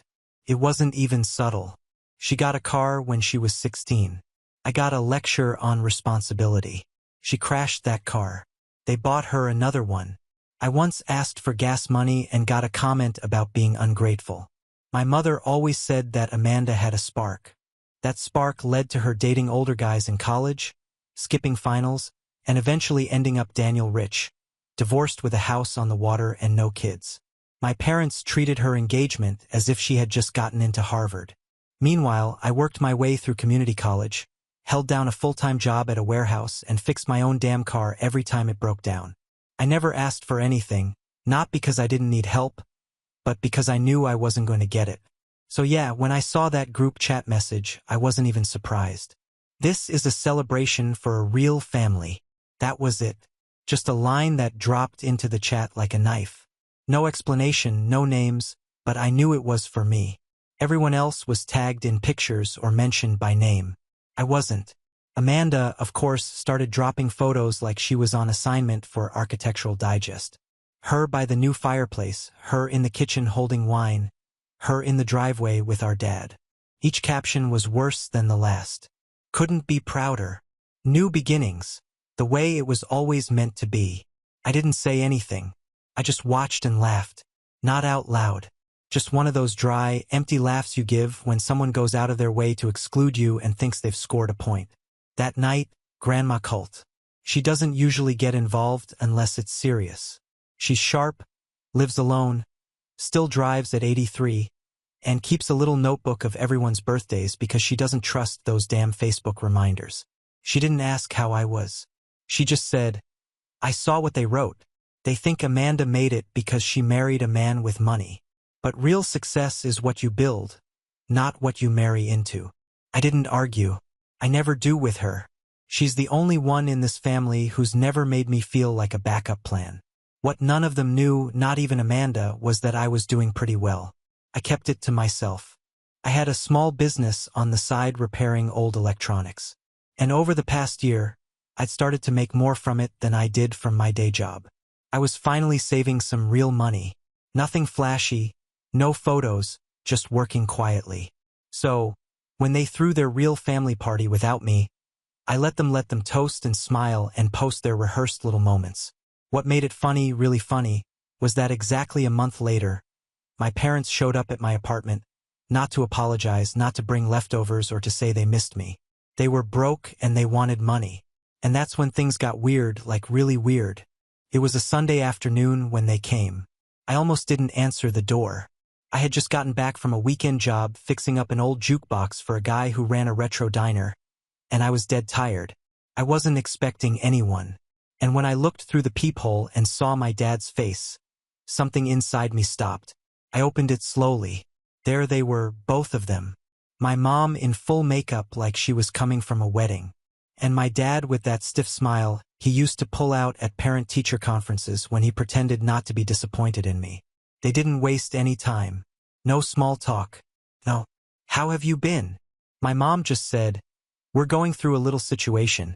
It wasn't even subtle. She got a car when she was 16. I got a lecture on responsibility. She crashed that car. They bought her another one. I once asked for gas money and got a comment about being ungrateful. My mother always said that Amanda had a spark. That spark led to her dating older guys in college, skipping finals, and eventually ending up Daniel Rich, divorced with a house on the water and no kids. My parents treated her engagement as if she had just gotten into Harvard. Meanwhile, I worked my way through community college, held down a full-time job at a warehouse, and fixed my own damn car every time it broke down. I never asked for anything, not because I didn't need help, but because I knew I wasn't going to get it. So yeah, when I saw that group chat message, I wasn't even surprised. This is a celebration for a real family. That was it. Just a line that dropped into the chat like a knife. No explanation, no names, but I knew it was for me. Everyone else was tagged in pictures or mentioned by name. I wasn't. Amanda, of course, started dropping photos like she was on assignment for Architectural Digest. Her by the new fireplace, her in the kitchen holding wine, her in the driveway with our dad. Each caption was worse than the last. Couldn't be prouder. New beginnings. The way it was always meant to be. I didn't say anything. I just watched and laughed. Not out loud. Just one of those dry, empty laughs you give when someone goes out of their way to exclude you and thinks they've scored a point. That night, Grandma cult. She doesn't usually get involved unless it's serious. She's sharp, lives alone, still drives at 83, and keeps a little notebook of everyone's birthdays because she doesn't trust those damn Facebook reminders. She didn't ask how I was. She just said, I saw what they wrote. They think Amanda made it because she married a man with money. But real success is what you build, not what you marry into. I didn't argue. I never do with her. She's the only one in this family who's never made me feel like a backup plan. What none of them knew, not even Amanda, was that I was doing pretty well. I kept it to myself. I had a small business on the side repairing old electronics. And over the past year, I'd started to make more from it than I did from my day job. I was finally saving some real money. Nothing flashy, no photos, just working quietly. So, when they threw their real family party without me, I let them toast and smile and post their rehearsed little moments. What made it funny, really funny, was that exactly a month later, my parents showed up at my apartment, not to apologize, not to bring leftovers or to say they missed me. They were broke and they wanted money. And that's when things got weird, like really weird. It was a Sunday afternoon when they came. I almost didn't answer the door. I had just gotten back from a weekend job fixing up an old jukebox for a guy who ran a retro diner, and I was dead tired. I wasn't expecting anyone. And when I looked through the peephole and saw my dad's face, something inside me stopped. I opened it slowly. There they were, both of them. My mom in full makeup like she was coming from a wedding. And my dad with that stiff smile he used to pull out at parent-teacher conferences when he pretended not to be disappointed in me. They didn't waste any time. No small talk. No. How have you been? My mom just said, we're going through a little situation.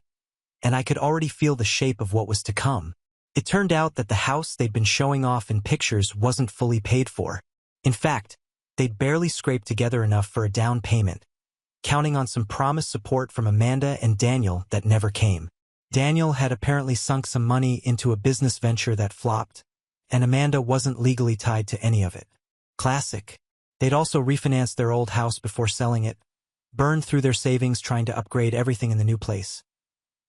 and I could already feel the shape of what was to come. It turned out that the house they'd been showing off in pictures wasn't fully paid for. In fact, they'd barely scraped together enough for a down payment, counting on some promised support from Amanda and Daniel that never came. Daniel had apparently sunk some money into a business venture that flopped, and Amanda wasn't legally tied to any of it. Classic. They'd also refinanced their old house before selling it, burned through their savings trying to upgrade everything in the new place.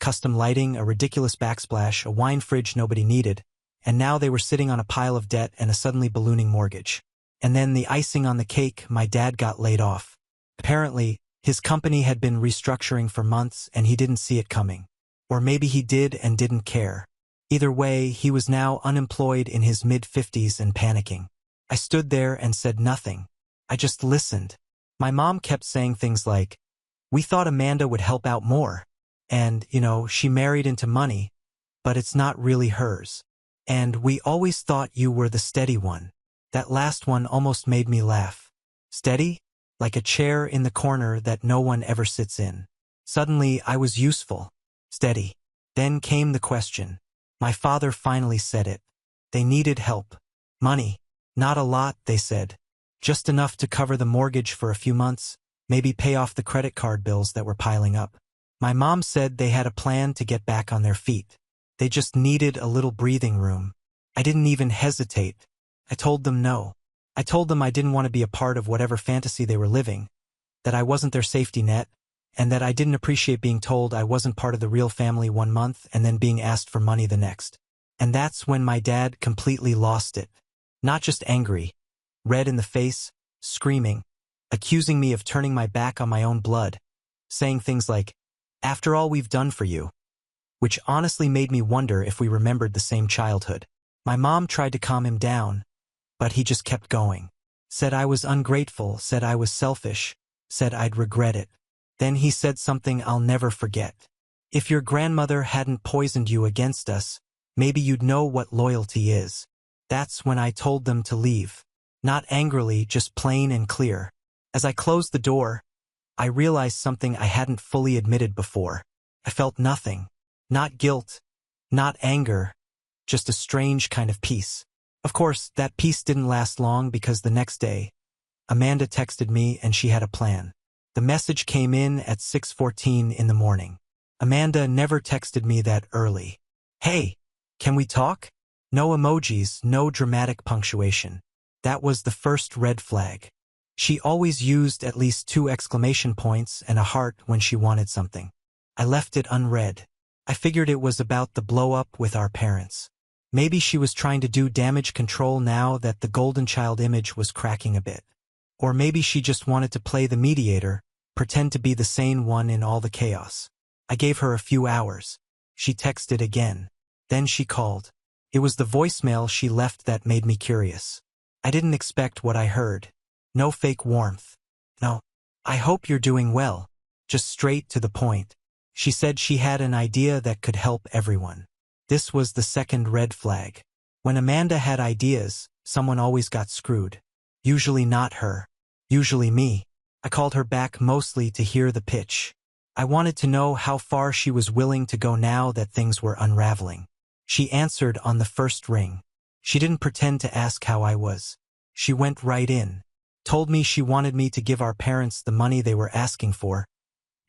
Custom lighting, a ridiculous backsplash, a wine fridge nobody needed, and now they were sitting on a pile of debt and a suddenly ballooning mortgage. And then the icing on the cake, my dad got laid off. Apparently, his company had been restructuring for months and he didn't see it coming. Or maybe he did and didn't care. Either way, he was now unemployed in his mid-50s and panicking. I stood there and said nothing. I just listened. My mom kept saying things like, "We thought Amanda would help out more. And, she married into money, but it's not really hers. And we always thought you were the steady one." That last one almost made me laugh. Steady? Like a chair in the corner that no one ever sits in. Suddenly, I was useful. Steady. Then came the question. My father finally said it. They needed help. Money. Not a lot, they said. Just enough to cover the mortgage for a few months, maybe pay off the credit card bills that were piling up. My mom said they had a plan to get back on their feet. They just needed a little breathing room. I didn't even hesitate. I told them no. I told them I didn't want to be a part of whatever fantasy they were living, that I wasn't their safety net, and that I didn't appreciate being told I wasn't part of the real family one month and then being asked for money the next. And that's when my dad completely lost it. Not just angry, red in the face, screaming, accusing me of turning my back on my own blood, saying things like, "After all we've done for you," which honestly made me wonder if we remembered the same childhood. My mom tried to calm him down, but he just kept going. Said I was ungrateful, said I was selfish, said I'd regret it. Then he said something I'll never forget. "If your grandmother hadn't poisoned you against us, maybe you'd know what loyalty is." That's when I told them to leave. Not angrily, just plain and clear. As I closed the door, I realized something I hadn't fully admitted before. I felt nothing. Not guilt, not anger, just a strange kind of peace. Of course, that peace didn't last long because the next day, Amanda texted me and she had a plan. The message came in at 6:14 in the morning. Amanda never texted me that early. "Hey, can we talk?" No emojis, no dramatic punctuation. That was the first red flag. She always used at least 2 exclamation points and a heart when she wanted something. I left it unread. I figured it was about the blow-up with our parents. Maybe she was trying to do damage control now that the golden child image was cracking a bit. Or maybe she just wanted to play the mediator, pretend to be the sane one in all the chaos. I gave her a few hours. She texted again. Then she called. It was the voicemail she left that made me curious. I didn't expect what I heard. No fake warmth. No. "I hope you're doing well." Just straight to the point. She said she had an idea that could help everyone. This was the second red flag. When Amanda had ideas, someone always got screwed. Usually not her. Usually me. I called her back mostly to hear the pitch. I wanted to know how far she was willing to go now that things were unraveling. She answered on the first ring. She didn't pretend to ask how I was. She went right in. Told me she wanted me to give our parents the money they were asking for,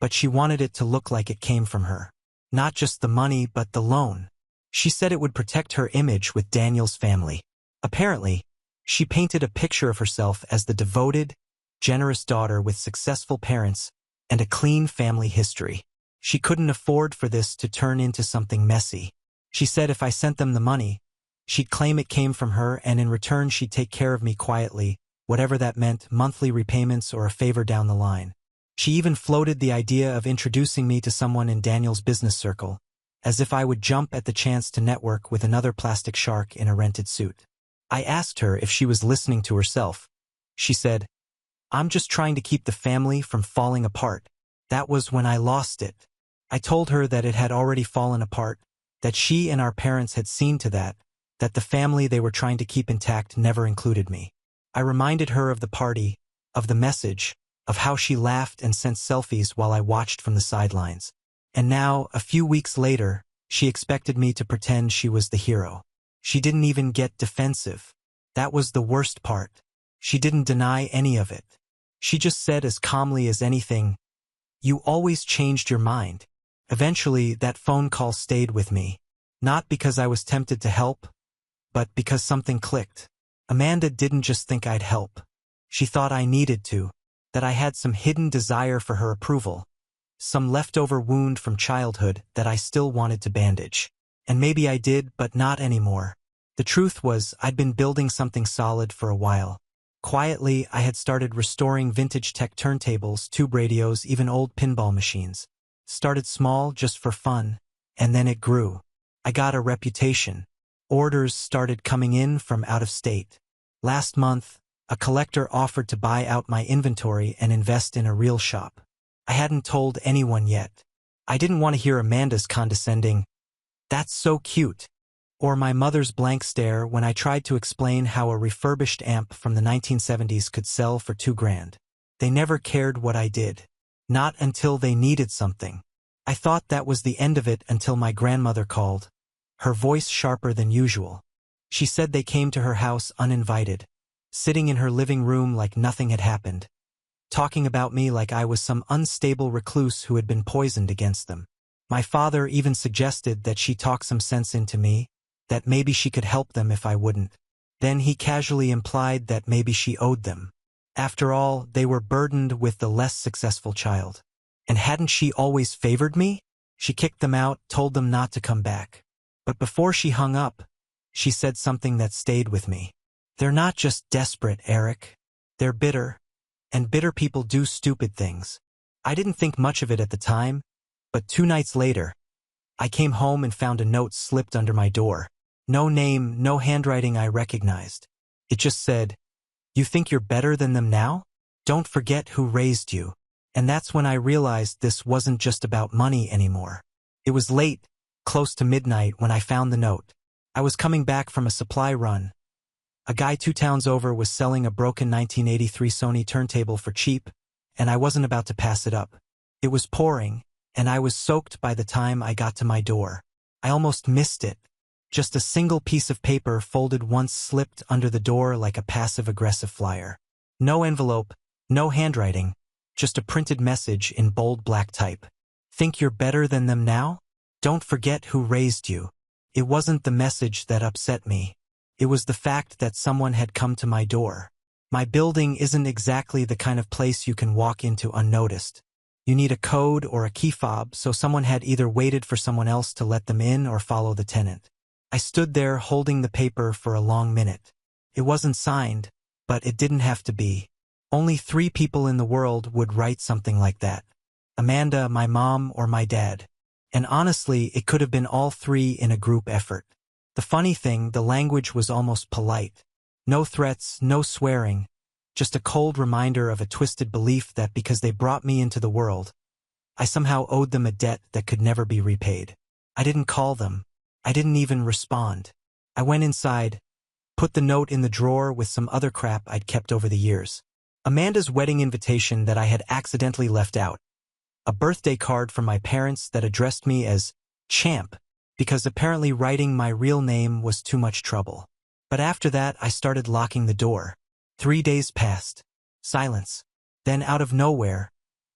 but she wanted it to look like it came from her. Not just the money, but the loan. She said it would protect her image with Daniel's family. Apparently, she painted a picture of herself as the devoted, generous daughter with successful parents and a clean family history. She couldn't afford for this to turn into something messy. She said if I sent them the money, she'd claim it came from her and in return she'd take care of me quietly, whatever that meant, monthly repayments or a favor down the line. She even floated the idea of introducing me to someone in Daniel's business circle, as if I would jump at the chance to network with another plastic shark in a rented suit. I asked her if she was listening to herself. She said, "I'm just trying to keep the family from falling apart." That was when I lost it. I told her that it had already fallen apart, that she and our parents had seen to that the family they were trying to keep intact never included me. I reminded her of the party, of the message, of how she laughed and sent selfies while I watched from the sidelines. And now, a few weeks later, she expected me to pretend she was the hero. She didn't even get defensive. That was the worst part. She didn't deny any of it. She just said as calmly as anything, "You always changed your mind." Eventually, that phone call stayed with me. Not because I was tempted to help, but because something clicked. Amanda didn't just think I'd help. She thought I needed to, that I had some hidden desire for her approval, some leftover wound from childhood that I still wanted to bandage. And maybe I did, but not anymore. The truth was, I'd been building something solid for a while. Quietly, I had started restoring vintage tech turntables, tube radios, even old pinball machines. Started small, just for fun, and then it grew. I got a reputation. Orders started coming in from out of state. Last month, a collector offered to buy out my inventory and invest in a real shop. I hadn't told anyone yet. I didn't want to hear Amanda's condescending, "That's so cute," or my mother's blank stare when I tried to explain how a refurbished amp from the 1970s could sell for $2,000. They never cared what I did. Not until they needed something. I thought that was the end of it until my grandmother called, her voice sharper than usual. She said they came to her house uninvited, sitting in her living room like nothing had happened, talking about me like I was some unstable recluse who had been poisoned against them. My father even suggested that she talk some sense into me, that maybe she could help them if I wouldn't. Then he casually implied that maybe she owed them. After all, they were burdened with the less successful child. And hadn't she always favored me? She kicked them out, told them not to come back. But before she hung up, she said something that stayed with me. "They're not just desperate, Eric. They're bitter. And bitter people do stupid things." I didn't think much of it at the time, but 2 nights later, I came home and found a note slipped under my door. No name, no handwriting I recognized. It just said, "You think you're better than them now? Don't forget who raised you." And that's when I realized this wasn't just about money anymore. It was late, close to midnight, when I found the note. I was coming back from a supply run. A guy 2 towns over was selling a broken 1983 Sony turntable for cheap, and I wasn't about to pass it up. It was pouring, and I was soaked by the time I got to my door. I almost missed it. Just a single piece of paper folded once slipped under the door like a passive-aggressive flyer. No envelope, no handwriting, just a printed message in bold black type. "Think you're better than them now? Don't forget who raised you." It wasn't the message that upset me. It was the fact that someone had come to my door. My building isn't exactly the kind of place you can walk into unnoticed. You need a code or a key fob, so someone had either waited for someone else to let them in or follow the tenant. I stood there holding the paper for a long minute. It wasn't signed, but it didn't have to be. Only 3 people in the world would write something like that. Amanda, my mom, or my dad. And honestly, it could have been all 3 in a group effort. The funny thing, the language was almost polite. No threats, no swearing, just a cold reminder of a twisted belief that because they brought me into the world, I somehow owed them a debt that could never be repaid. I didn't call them. I didn't even respond. I went inside, put the note in the drawer with some other crap I'd kept over the years. Amanda's wedding invitation that I had accidentally left out. A birthday card from my parents that addressed me as Champ, because apparently writing my real name was too much trouble. But after that, I started locking the door. 3 days passed. Silence. Then out of nowhere,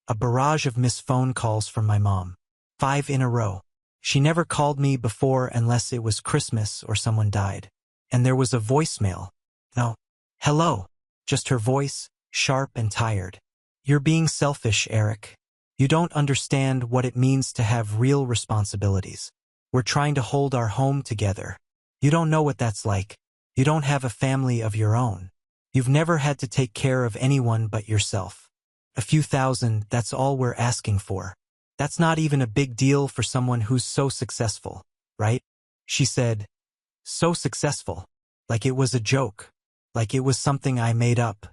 a barrage of missed phone calls from my mom. 5 in a row. She never called me before unless it was Christmas or someone died. And there was a voicemail. No. Hello. Just her voice, sharp and tired. "You're being selfish, Eric. You don't understand what it means to have real responsibilities. We're trying to hold our home together. You don't know what that's like. You don't have a family of your own. You've never had to take care of anyone but yourself. A few thousand, that's all we're asking for. That's not even a big deal for someone who's so successful, right?" She said, "So successful." Like it was a joke. Like it was something I made up.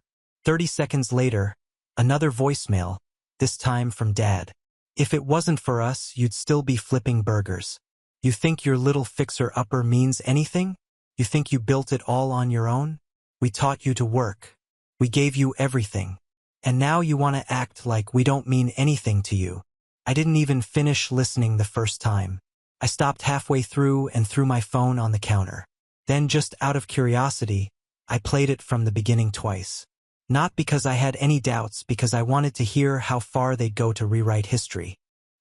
30 seconds later, another voicemail, this time from Dad. "If it wasn't for us, you'd still be flipping burgers. You think your little fixer-upper means anything? You think you built it all on your own? We taught you to work. We gave you everything. And now you want to act like we don't mean anything to you. I didn't even finish listening the first time. I stopped halfway through and threw my phone on the counter. Then, just out of curiosity, I played it from the beginning twice. Not because I had any doubts, because I wanted to hear how far they'd go to rewrite history.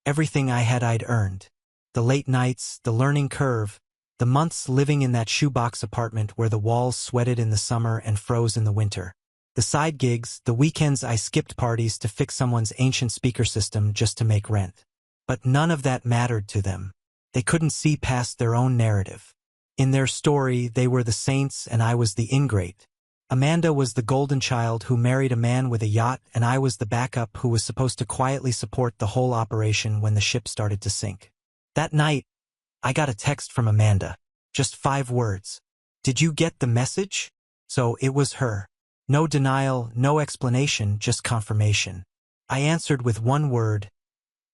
Everything I had I'd earned. The late nights, the learning curve, the months living in that shoebox apartment where the walls sweated in the summer and froze in the winter. The side gigs, the weekends I skipped parties to fix someone's ancient speaker system just to make rent. But none of that mattered to them. They couldn't see past their own narrative. In their story, they were the saints and I was the ingrate. Amanda was the golden child who married a man with a yacht, and I was the backup who was supposed to quietly support the whole operation when the ship started to sink. That night, I got a text from Amanda. Just 5 words. "Did you get the message?" So it was her. No denial, no explanation, just confirmation. I answered with one word.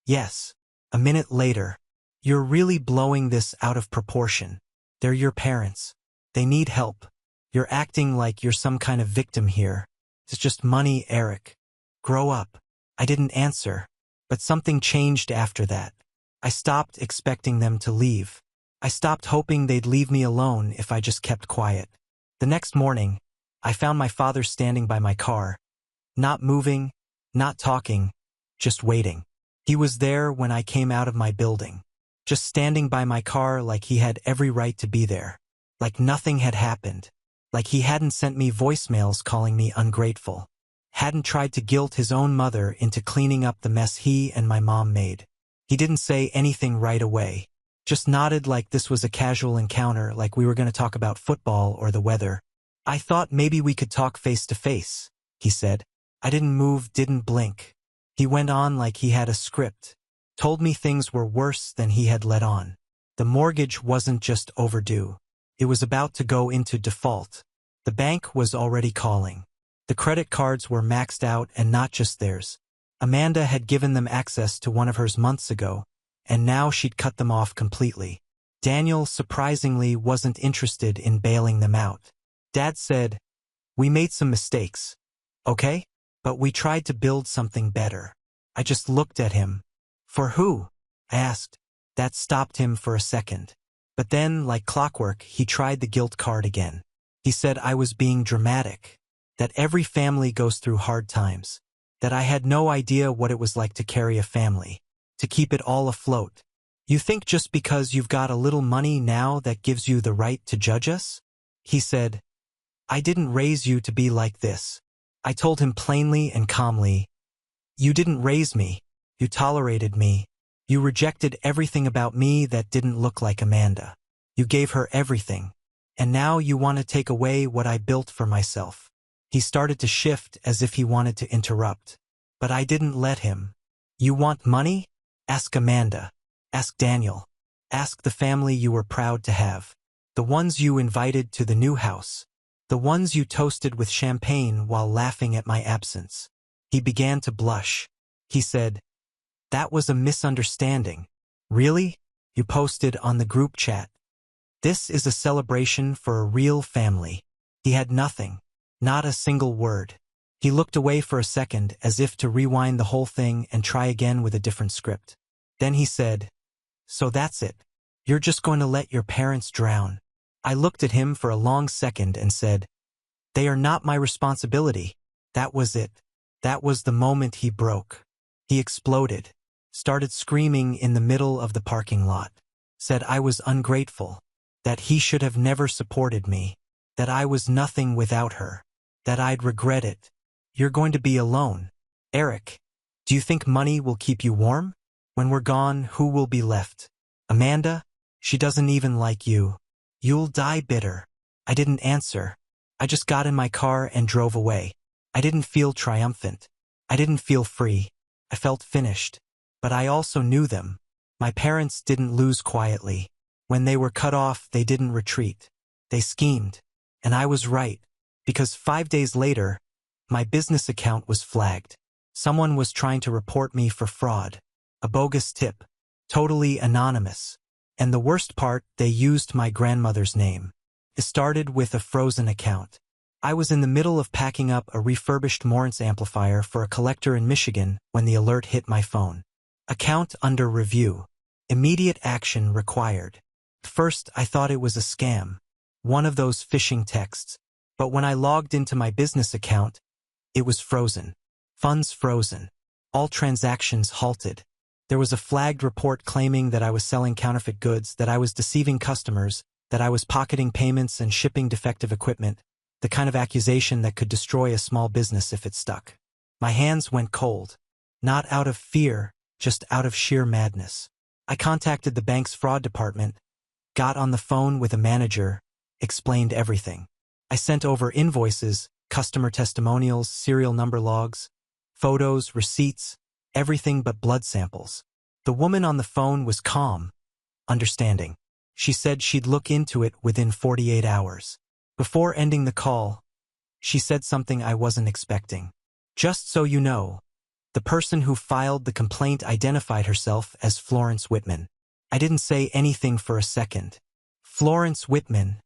Yes. A minute later. "You're really blowing this out of proportion. They're your parents. They need help. You're acting like you're some kind of victim here. It's just money, Eric. Grow up." I didn't answer, but something changed after that. I stopped expecting them to leave. I stopped hoping they'd leave me alone if I just kept quiet. The next morning, I found my father standing by my car. Not moving, not talking, just waiting. He was there when I came out of my building. Just standing by my car like he had every right to be there. Like nothing had happened. Like he hadn't sent me voicemails calling me ungrateful. Hadn't tried to guilt his own mother into cleaning up the mess he and my mom made. He didn't say anything right away. Just nodded like this was a casual encounter, like we were going to talk about football or the weather. "I thought maybe we could talk face to face," he said. I didn't move, didn't blink. He went on like he had a script. Told me things were worse than he had let on. The mortgage wasn't just overdue. It was about to go into default. The bank was already calling. The credit cards were maxed out, and not just theirs. Amanda had given them access to one of hers months ago, and now she'd cut them off completely. Daniel, surprisingly, wasn't interested in bailing them out. Dad said, "We made some mistakes, okay? But we tried to build something better." I just looked at him. "For who?" I asked. That stopped him for a second. But then, like clockwork, he tried the guilt card again. He said I was being dramatic. That every family goes through hard times. That I had no idea what it was like to carry a family. To keep it all afloat. "You think just because you've got a little money now that gives you the right to judge us?" He said, "I didn't raise you to be like this." I told him plainly and calmly, "You didn't raise me. You tolerated me. You rejected everything about me that didn't look like Amanda. You gave her everything. And now you want to take away what I built for myself." He started to shift as if he wanted to interrupt. But I didn't let him. "You want money? Ask Amanda. Ask Daniel. Ask the family you were proud to have. The ones you invited to the new house. The ones you toasted with champagne while laughing at my absence." He began to blush. He said, "That was a misunderstanding." "Really?" You posted on the group chat. "This is a celebration for a real family." He had nothing. Not a single word. He looked away for a second as if to rewind the whole thing and try again with a different script. Then he said, "So that's it. You're just going to let your parents drown." I looked at him for a long second and said, "They are not my responsibility." That was it. That was the moment he broke. He exploded. Started screaming in the middle of the parking lot. Said I was ungrateful. That he should have never supported me. That I was nothing without her. That I'd regret it. "You're going to be alone. Eric, do you think money will keep you warm? When we're gone, who will be left? Amanda? She doesn't even like you. You'll die bitter." I didn't answer. I just got in my car and drove away. I didn't feel triumphant. I didn't feel free. I felt finished. But I also knew them. My parents didn't lose quietly. When they were cut off, they didn't retreat. They schemed. And I was right. Because 5 days later, my business account was flagged. Someone was trying to report me for fraud. A bogus tip. Totally anonymous. And the worst part, they used my grandmother's name. It started with a frozen account. I was in the middle of packing up a refurbished Morris amplifier for a collector in Michigan when the alert hit my phone. Account under review. Immediate action required. First, I thought it was a scam, one of those phishing texts. But when I logged into my business account, it was frozen. Funds frozen. All transactions halted. There was a flagged report claiming that I was selling counterfeit goods, that I was deceiving customers, that I was pocketing payments and shipping defective equipment, the kind of accusation that could destroy a small business if it stuck. My hands went cold. Not out of fear, just out of sheer madness. I contacted the bank's fraud department, got on the phone with a manager, explained everything. I sent over invoices, customer testimonials, serial number logs, photos, receipts, everything but blood samples. The woman on the phone was calm, understanding. She said she'd look into it within 48 hours. Before ending the call, she said something I wasn't expecting. Just so you know, the person who filed the complaint identified herself as Florence Whitman. I didn't say anything for a second. Florence Whitman,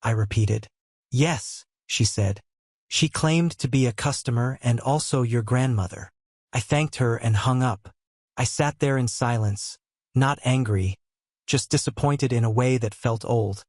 I repeated. Yes, she said. She claimed to be a customer and also your grandmother. I thanked her and hung up. I sat there in silence, not angry, just disappointed in a way that felt old,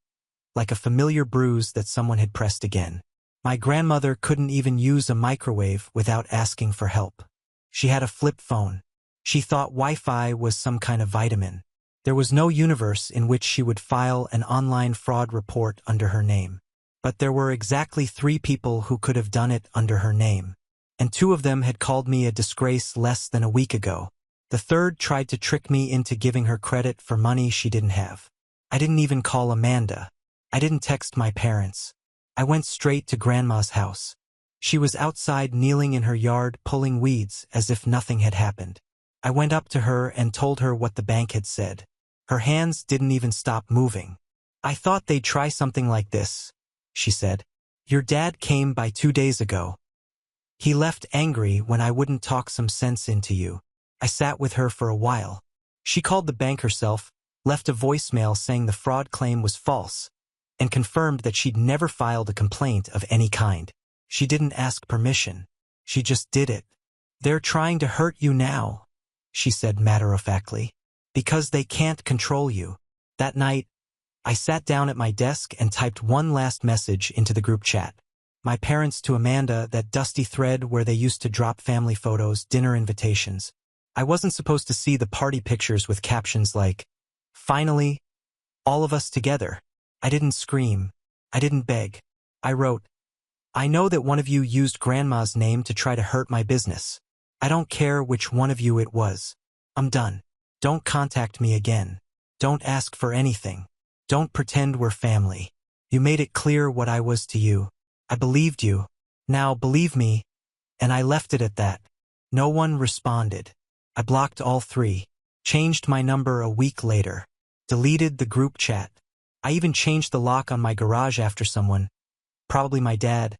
like a familiar bruise that someone had pressed again. My grandmother couldn't even use a microwave without asking for help. She had a flip phone. She thought Wi-Fi was some kind of vitamin. There was no universe in which she would file an online fraud report under her name. But there were exactly 3 people who could have done it under her name. And 2 of them had called me a disgrace less than a week ago. The 3rd tried to trick me into giving her credit for money she didn't have. I didn't even call Amanda. I didn't text my parents. I went straight to Grandma's house. She was outside kneeling in her yard pulling weeds as if nothing had happened. I went up to her and told her what the bank had said. Her hands didn't even stop moving. I thought they'd try something like this, she said. Your dad came by 2 days ago. He left angry when I wouldn't talk some sense into you. I sat with her for a while. She called the bank herself, left a voicemail saying the fraud claim was false, and confirmed that she'd never filed a complaint of any kind. She didn't ask permission. She just did it. They're trying to hurt you now, she said matter-of-factly, because they can't control you. That night, I sat down at my desk and typed one last message into the group chat. My parents to Amanda, that dusty thread where they used to drop family photos, dinner invitations. I wasn't supposed to see the party pictures with captions like, "Finally, all of us together." I didn't scream. I didn't beg. I wrote, "I know that one of you used Grandma's name to try to hurt my business. I don't care which one of you it was. I'm done. Don't contact me again. Don't ask for anything. Don't pretend we're family. You made it clear what I was to you. I believed you. Now believe me." And I left it at that. No one responded. I blocked all 3. Changed my number a week later. Deleted the group chat. I even changed the lock on my garage after someone, probably my dad,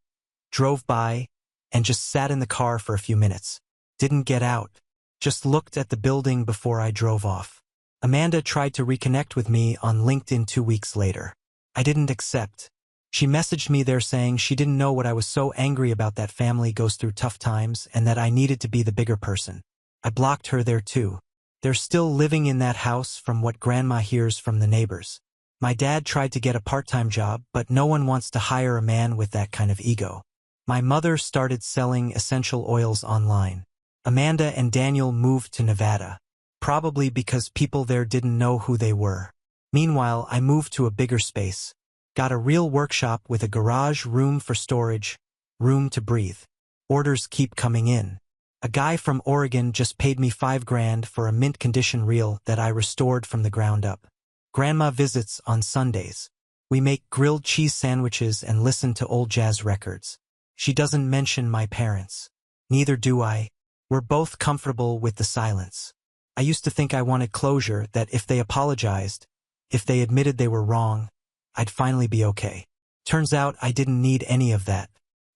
drove by and just sat in the car for a few minutes. Didn't get out. Just looked at the building before I drove off. Amanda tried to reconnect with me on LinkedIn 2 weeks later. I didn't accept. She messaged me there saying she didn't know what I was so angry about, that family goes through tough times and that I needed to be the bigger person. I blocked her there too. They're still living in that house from what Grandma hears from the neighbors. My dad tried to get a part-time job, but no one wants to hire a man with that kind of ego. My mother started selling essential oils online. Amanda and Daniel moved to Nevada, probably because people there didn't know who they were. Meanwhile, I moved to a bigger space. Got a real workshop with a garage, room for storage, room to breathe. Orders keep coming in. A guy from Oregon just paid me $5,000 for a mint condition reel that I restored from the ground up. Grandma visits on Sundays. We make grilled cheese sandwiches and listen to old jazz records. She doesn't mention my parents. Neither do I. We're both comfortable with the silence. I used to think I wanted closure, that if they apologized, if they admitted they were wrong, I'd finally be okay. Turns out I didn't need any of that.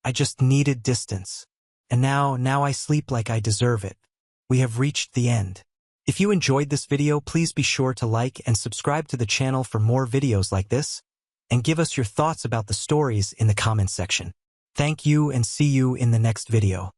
I just needed distance. And now I sleep like I deserve it. We have reached the end. If you enjoyed this video, please be sure to like and subscribe to the channel for more videos like this, and give us your thoughts about the stories in the comments section. Thank you and see you in the next video.